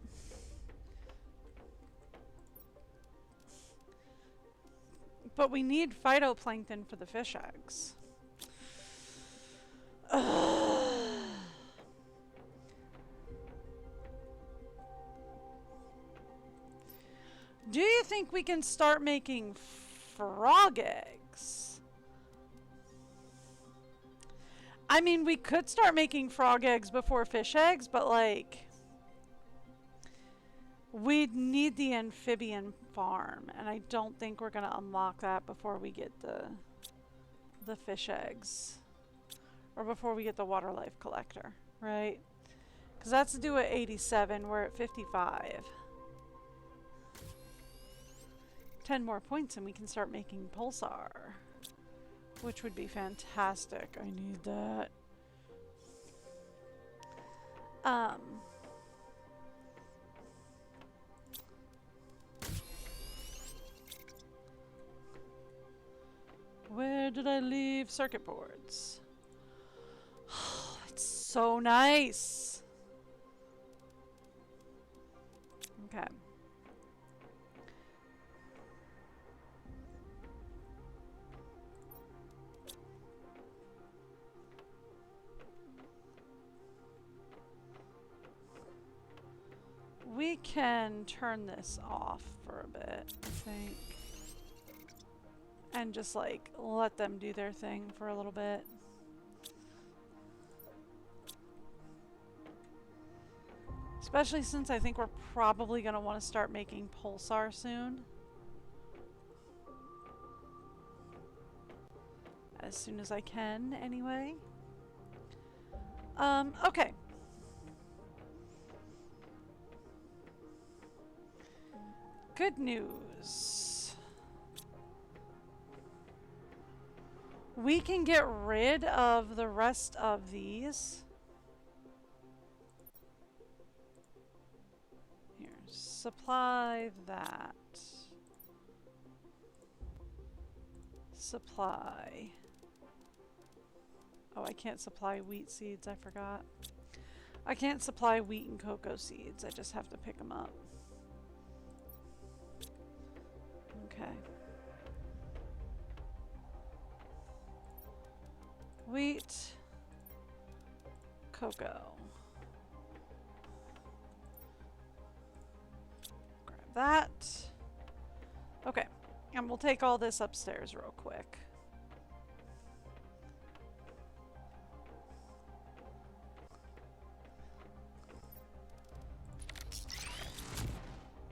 But we need phytoplankton for the fish eggs. Do you think we can start making frog eggs? I mean, we could start making frog eggs before fish eggs, but like, we'd need the amphibian farm, and I don't think we're gonna unlock that before we get the fish eggs. Or before we get the water life collector, right? Because that's due at 87, we're at 55. 10 more points and we can start making pulsar. Which would be fantastic. I need that. Where did I leave circuit boards? Oh, it's so nice. Okay. We can turn this off for a bit, I think. And just like let them do their thing for a little bit. Especially since I think we're probably going to want to start making pulsar soon. As soon as I can, anyway. Okay. Good news. We can get rid of the rest of these. Here, supply that. Supply. Oh, I can't supply wheat seeds, I forgot. I can't supply wheat and cocoa seeds, I just have to pick them up. Okay. Wheat, cocoa. Grab that. Okay, and we'll take all this upstairs real quick.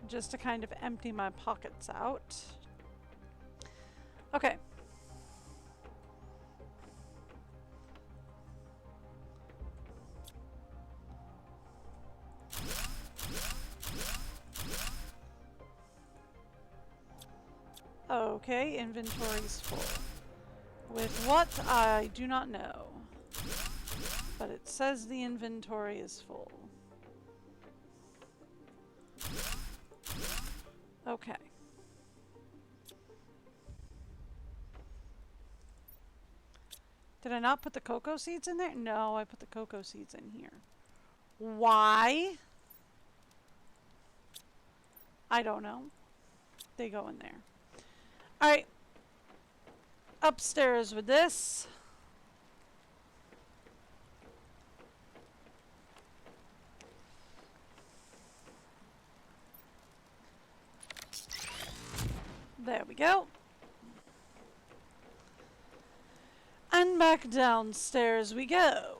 Just to kind of empty my pockets out. Okay. Okay, inventory's full. With what? I do not know. But it says the inventory is full. Okay. Did I not put the cocoa seeds in there? No, I put the cocoa seeds in here. Why? I don't know. They go in there. Alright. Upstairs with this. There we go. And back downstairs we go.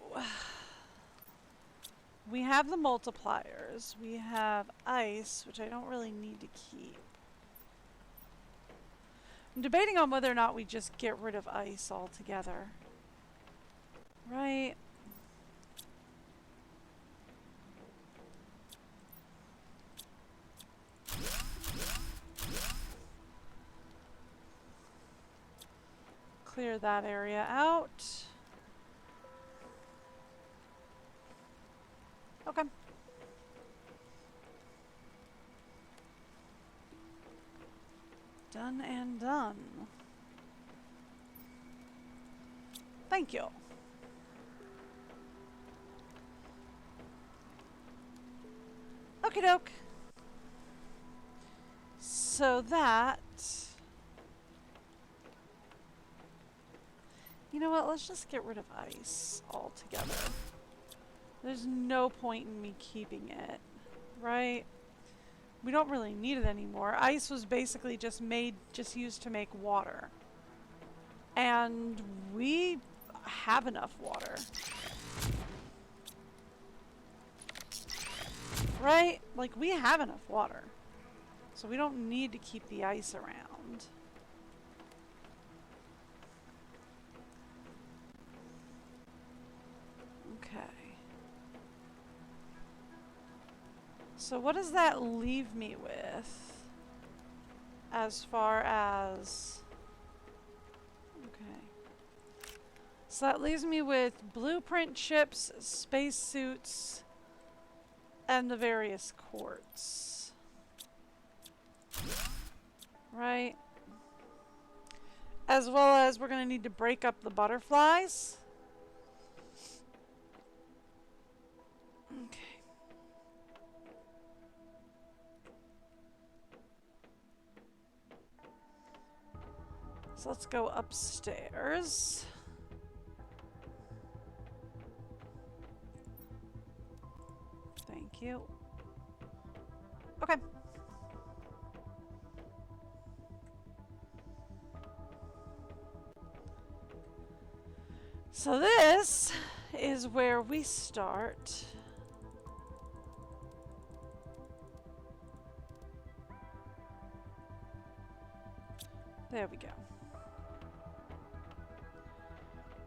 We have the multipliers. We have ice, which I don't really need to keep. I'm debating on whether or not we just get rid of ice altogether. Right? Clear that area out. Okay. Done and done. Thank you. Okie doke. So that... You know what? Let's just get rid of ice altogether. There's no point in me keeping it, right? We don't really need it anymore. Ice was basically just used to make water. And we have enough water. Right? Like, we have enough water. So we don't need to keep the ice around. Okay. So what does that leave me with? As far as... Okay. So that leaves me with blueprint chips, spacesuits, and the various quartz. Right? As well as we're going to need to break up the butterflies. Okay. So let's go upstairs. Thank you. Okay. So this is where we start. There we go.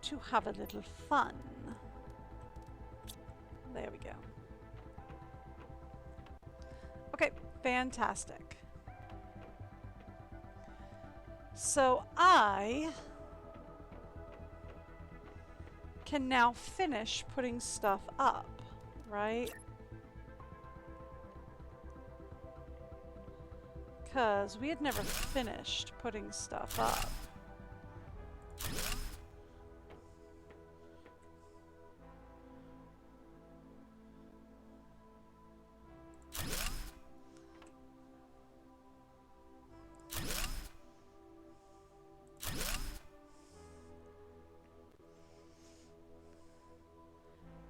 To have a little fun. There we go. Okay, fantastic. So I can now finish putting stuff up, right? Because we had never finished putting stuff up.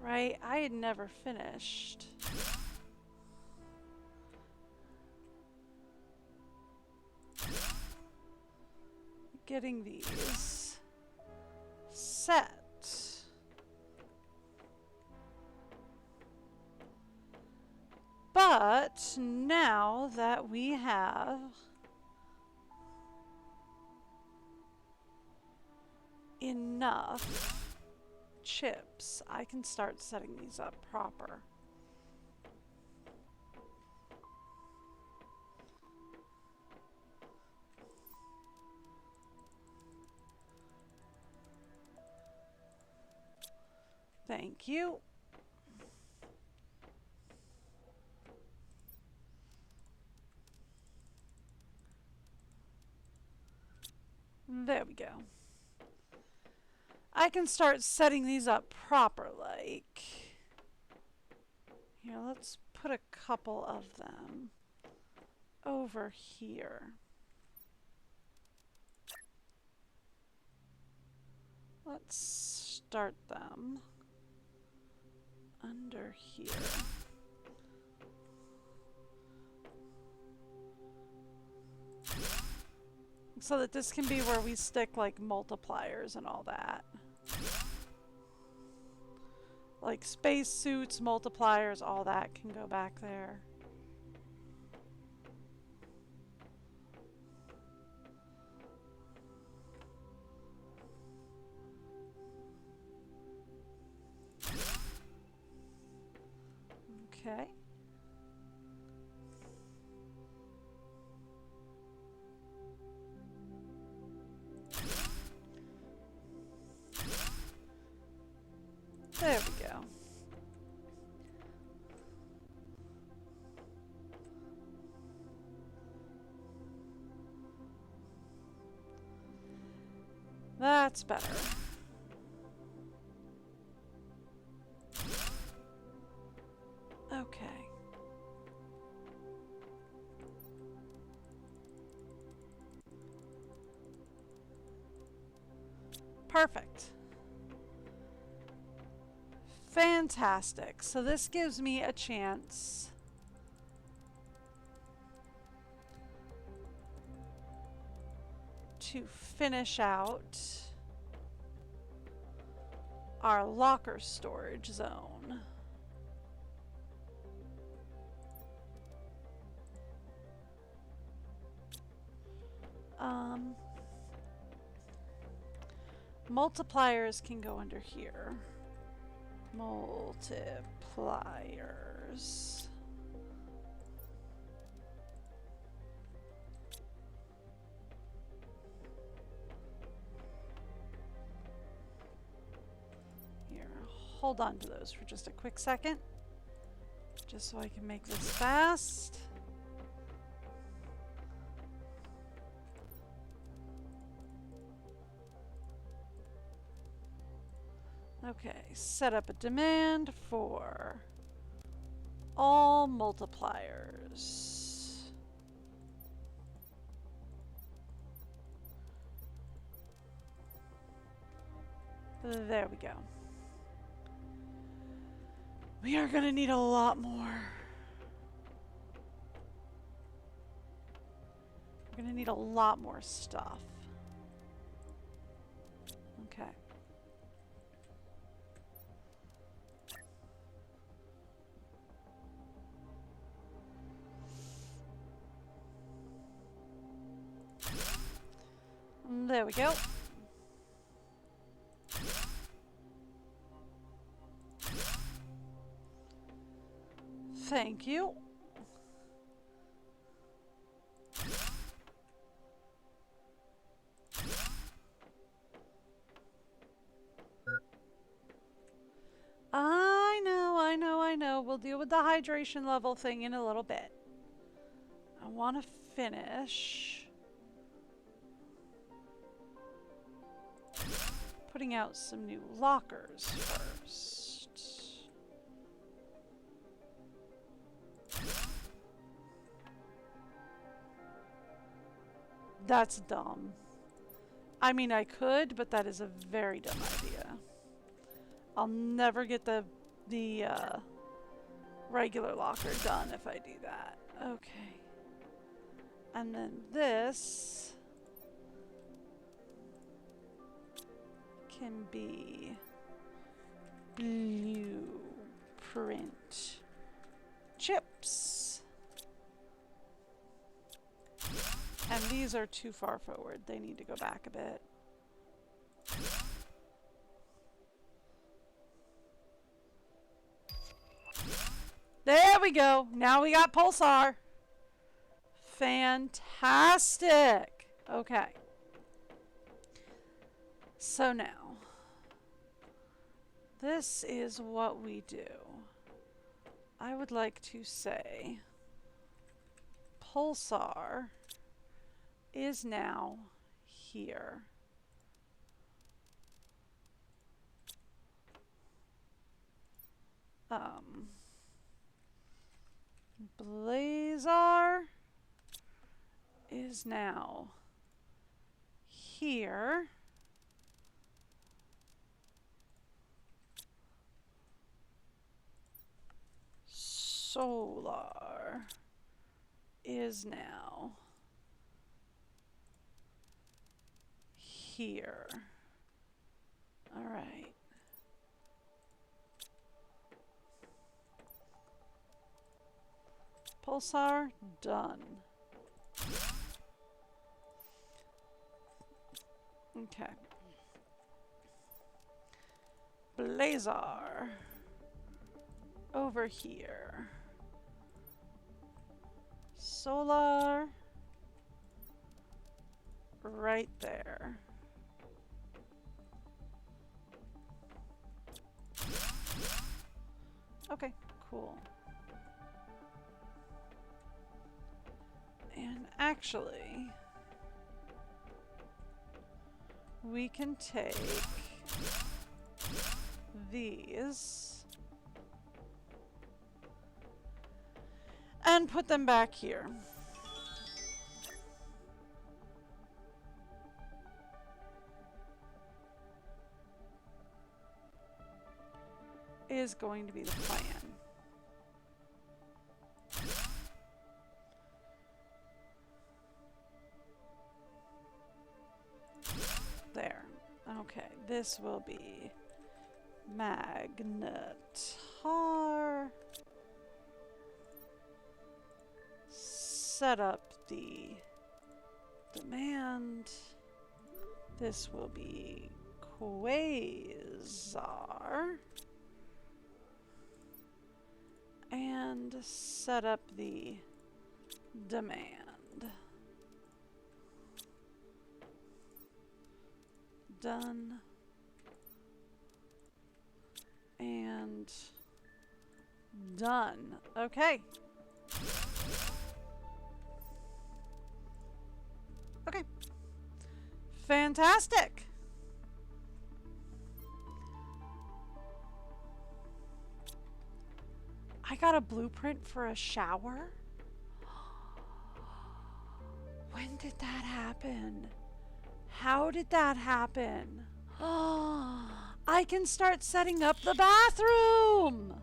Right? I had never finished. Getting these set. But now that we have enough chips, I can start setting these up proper. Thank you. There we go. I can start setting these up proper, like. Here, let's put a couple of them over here. Let's start them under here. So that this can be where we stick like multipliers and all that. Like space suits, multipliers, all that can go back there. Okay. There we go. That's better. Okay. Perfect. Fantastic. So this gives me a chance to finish out our locker storage zone. Multipliers can go under here. Multipliers. Here, hold on to those for just a quick second, just so I can make this fast. Okay, set up a demand for all multipliers. There we go. We are going to need a lot more. We're going to need a lot more stuff. Okay. There we go. Thank you. I know. We'll deal with the hydration level thing in a little bit. I want to finish putting out some new lockers first. That's dumb. I mean, I could, but that is a very dumb idea. I'll never get the regular locker done if I do that. Okay. And then this can be blueprint chips. And these are too far forward. They need to go back a bit. There we go. Now we got Pulsar. Fantastic. Okay. So now, this is what we do. I would like to say Pulsar is now here. Blazar is now here. Solar is now here. All right. Pulsar, done. Okay. Blazar, over here. Solar, right there. Okay, cool. And actually, we can take these and put them back here. Is going to be the plan. There. Okay, this will be Magnetar. Set up the demand. This will be Quasar. And set up the demand. Done. And done. Okay. Okay. Fantastic. I got a blueprint for a shower? When did that happen? How did that happen? I can start setting up the bathroom!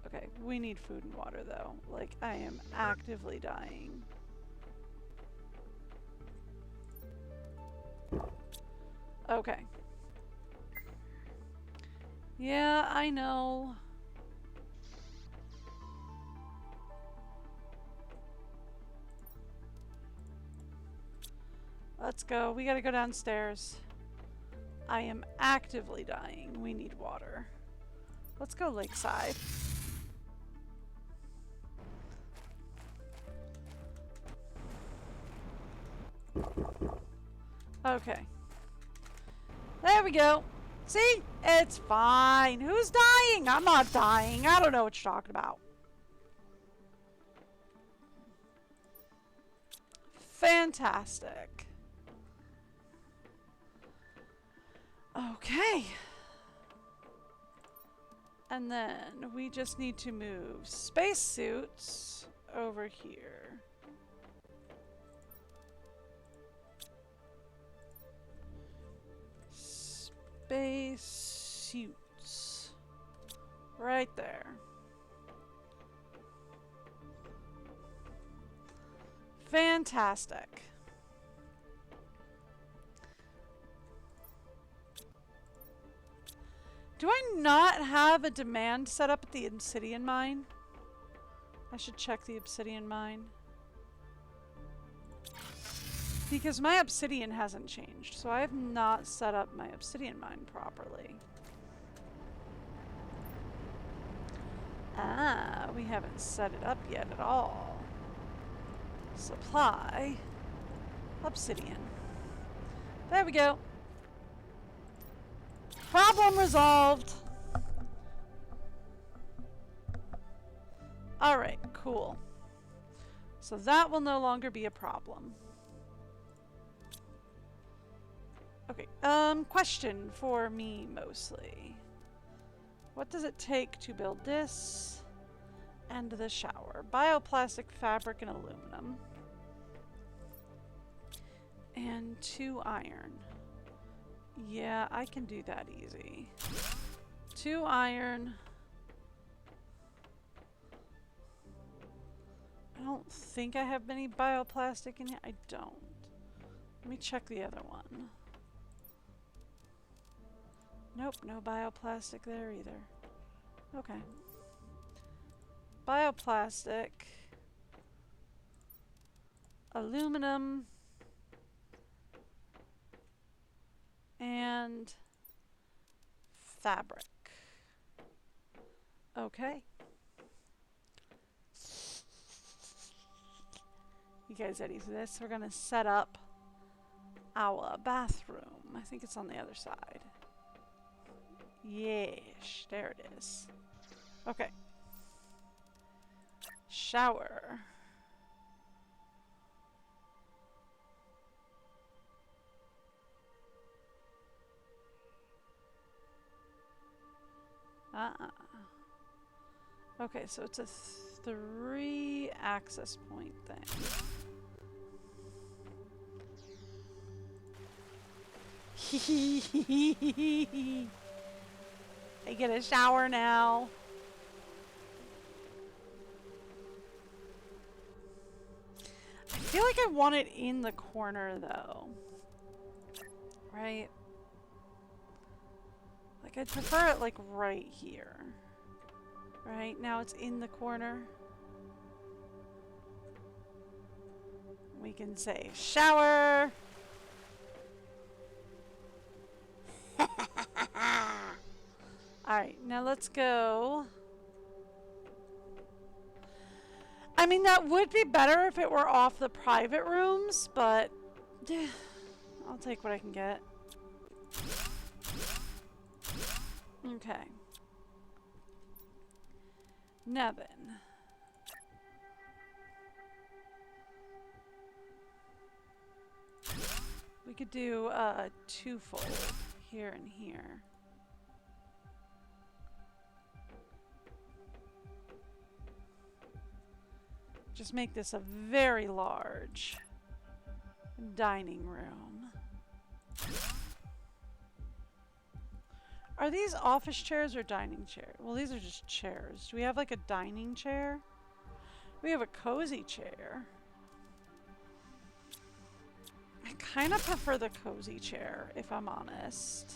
Okay, we need food and water though. Like, I am actively dying. Okay. Yeah, I know. Let's go. We gotta go downstairs. I am actively dying. We need water. Let's go lakeside. Okay. There we go. See? It's fine. Who's dying? I'm not dying. I don't know what you're talking about. Fantastic. Okay. And then we just need to move spacesuits over here. Spacesuits. Right there. Fantastic. Do I not have a demand set up at the obsidian mine? I should check the obsidian mine. Because my obsidian hasn't changed, so I have not set up my obsidian mine properly. Ah, we haven't set it up yet at all. Supply. Obsidian. There we go. Problem resolved. Alright, cool. So that will no longer be a problem. Okay, question for me mostly. What does it take to build this? And the shower. Bioplastic, fabric, and aluminum. And 2 iron. Yeah, I can do that easy. 2 iron. I don't think I have any bioplastic in here. I don't. Let me check the other one. Nope, no bioplastic there either. Okay. Bioplastic. Aluminum. And fabric. Okay. You guys ready for this? We're gonna set up our bathroom. I think it's on the other side. Yes, there it is. Okay. Shower. Okay, so it's a 3 access point thing. I get a shower now. I feel like I want it in the corner though. Right? Like I'd prefer it like right here. Right? Now it's in the corner. We can say shower. Alright, now let's go. I mean, that would be better if it were off the private rooms, but I'll take what I can get. Okay. Now then. We could do a 2-fold here and here. Just make this a very large dining room. Are these office chairs or dining chairs? Well, these are just chairs. Do we have like a dining chair? We have a cozy chair. I kind of prefer the cozy chair, if I'm honest.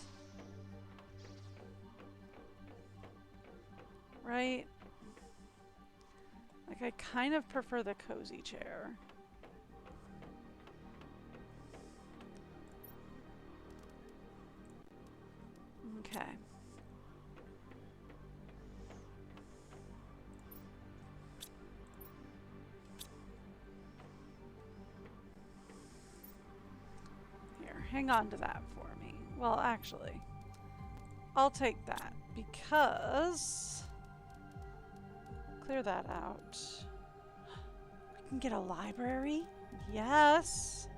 Right? Like, I kind of prefer the cozy chair. Okay. Here, hang on to that for me. Well, actually, I'll take that because... Clear that out. We can get a library? Yes!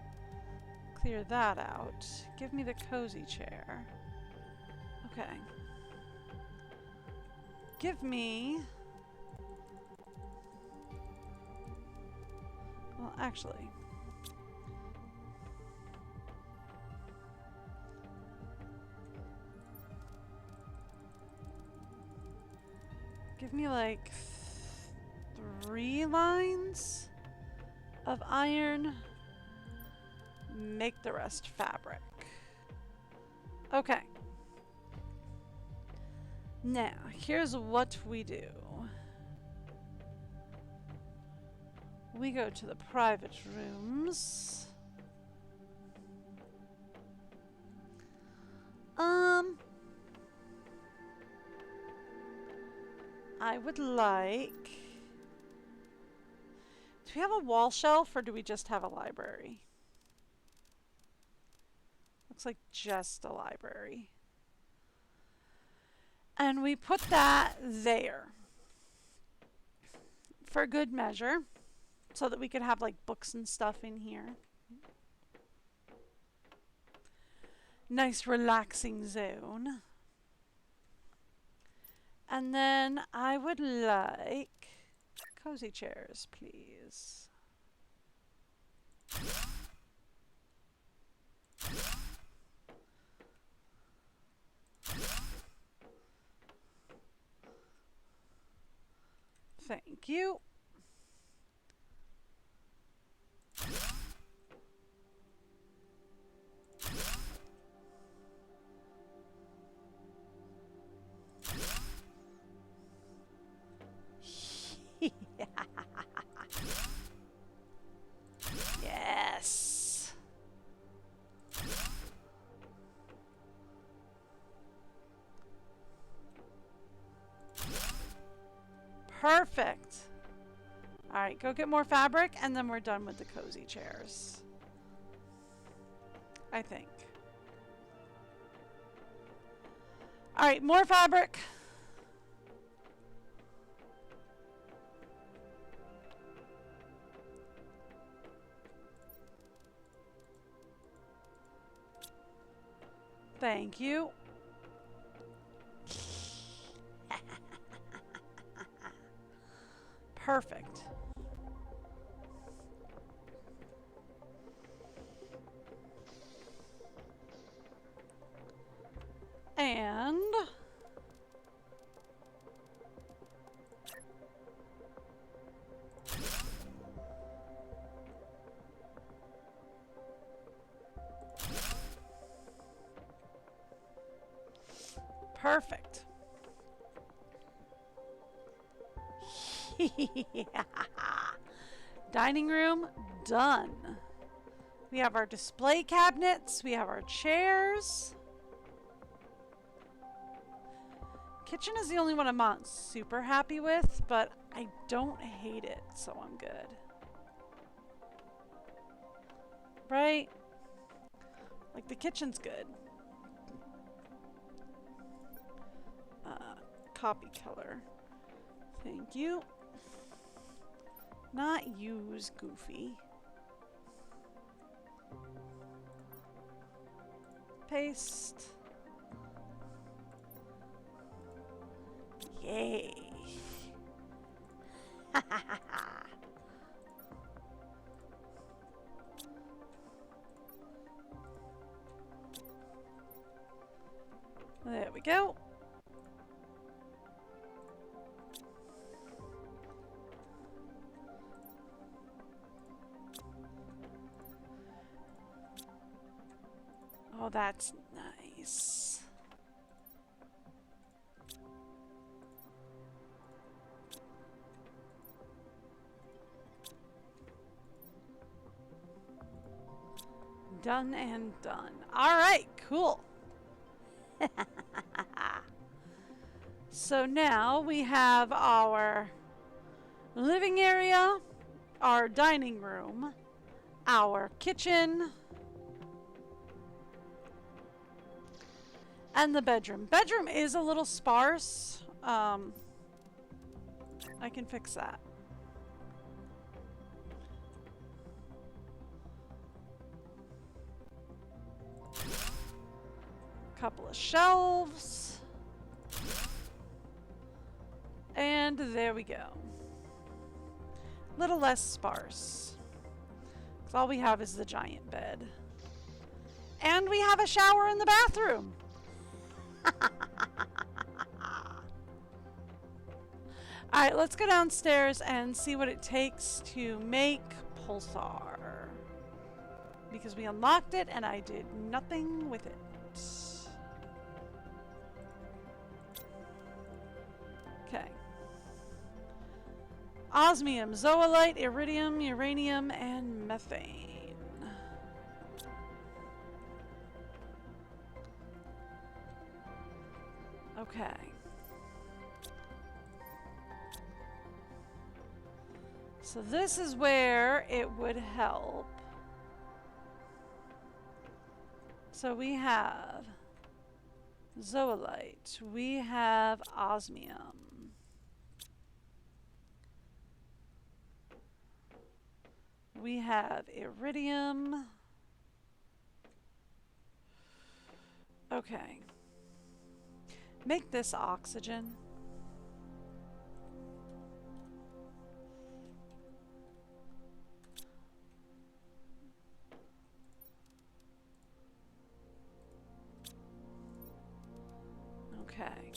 Clear that out. Give me the cozy chair. Okay. Give me... Well, actually... Give me like 3 lines of iron. Make the rest fabric. Okay. Now, here's what we do. We go to the private rooms. I would like... Do we have a wall shelf or do we just have a library? Looks like just a library. And we put that there for good measure so that we could have like books and stuff in here. Nice relaxing zone. And then I would like cozy chairs, please. Thank you. Yes. Perfect. All right, go get more fabric, and then we're done with the cozy chairs. I think. All right, more fabric. Thank you. Perfect. And perfect. Dining room done. We have our display cabinets. We have our chairs. Kitchen is the only one I'm not super happy with, but I don't hate it, so I'm good. Right? Like, the kitchen's good. Copy color. Thank you. Not use Goofy. Paste. Yay. There we go. Oh, that's nice. Done and done. All right, cool. So now we have our living area, our dining room, our kitchen, and the bedroom. Bedroom is a little sparse. I can fix that. Couple of shelves. And there we go. Little less sparse. 'Cause all we have is the giant bed. And we have a shower in the bathroom. Alright, let's go downstairs and see what it takes to make Pulsar. Because we unlocked it and I did nothing with it. Okay. Osmium, zoolite, iridium, uranium, and methane. Okay. So this is where it would help. So we have zoolite, we have osmium. We have iridium. Okay. Make this oxygen. Okay.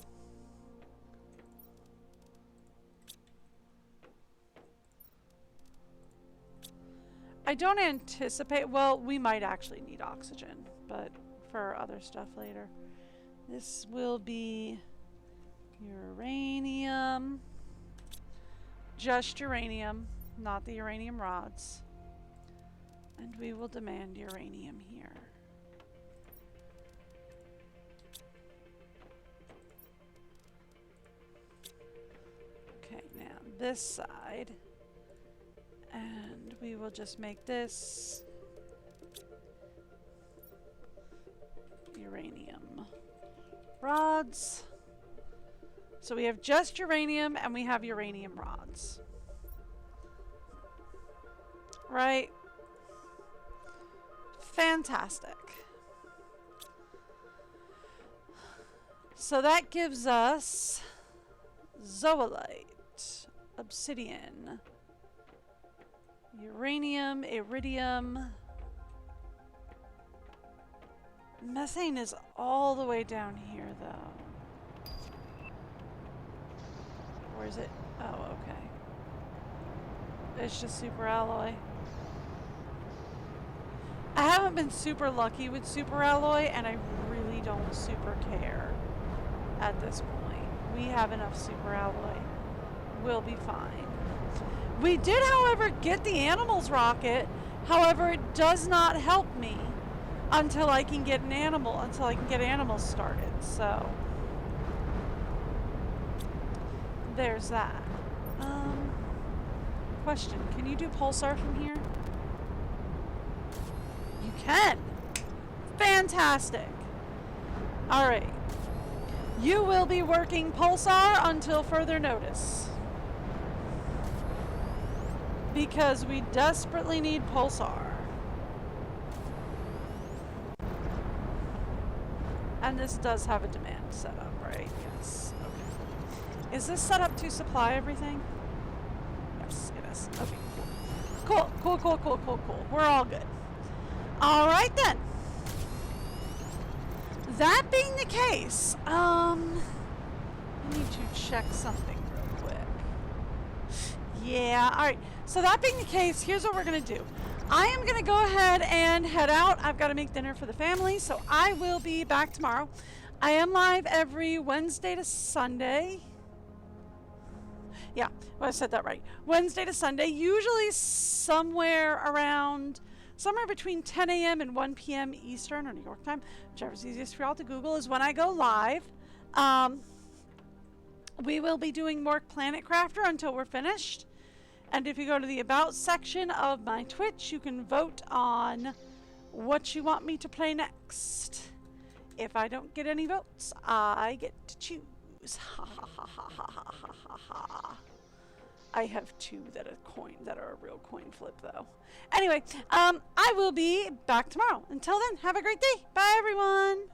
I don't anticipate, well, we might actually need oxygen, but for other stuff later. This will be uranium. Just uranium, not the uranium rods. And we will demand uranium here. Okay, now this side. And we will just make this uranium rods. So we have just uranium and we have uranium rods. Right? Fantastic. So that gives us zoolite, obsidian, uranium, iridium. Methane is all the way down here, though. Or is it? Oh, okay. It's just super alloy. I haven't been super lucky with super alloy, and I really don't super care at this point. We have enough super alloy. We'll be fine. We did, however, get the animals rocket. However, it does not help me until I can get animals started. So there's that. Question, can you do pulsar from here? You can. Fantastic. All right. You will be working pulsar until further notice. Because we desperately need pulsar. And this does have a demand set up, right? Yes. Okay. Is this set up to supply everything? Yes, it is. Okay, cool. Cool. We're all good. All right, then. That being the case, I need to check something real quick. Yeah, all right. So that being the case, here's what we're going to do. I am going to go ahead and head out. I've got to make dinner for the family, so I will be back tomorrow. I am live every Wednesday to Sunday. Yeah, well, I said that right. Wednesday to Sunday, usually somewhere between 10 a.m. and 1 p.m. Eastern or New York time, whichever's easiest for y'all to Google, is when I go live. We will be doing more Planet Crafter until we're finished. And if you go to the About section of my Twitch, you can vote on what you want me to play next. If I don't get any votes, I get to choose. Ha ha ha ha ha ha ha ha. I have two that are a real coin flip, though. Anyway, I will be back tomorrow. Until then, have a great day. Bye, everyone.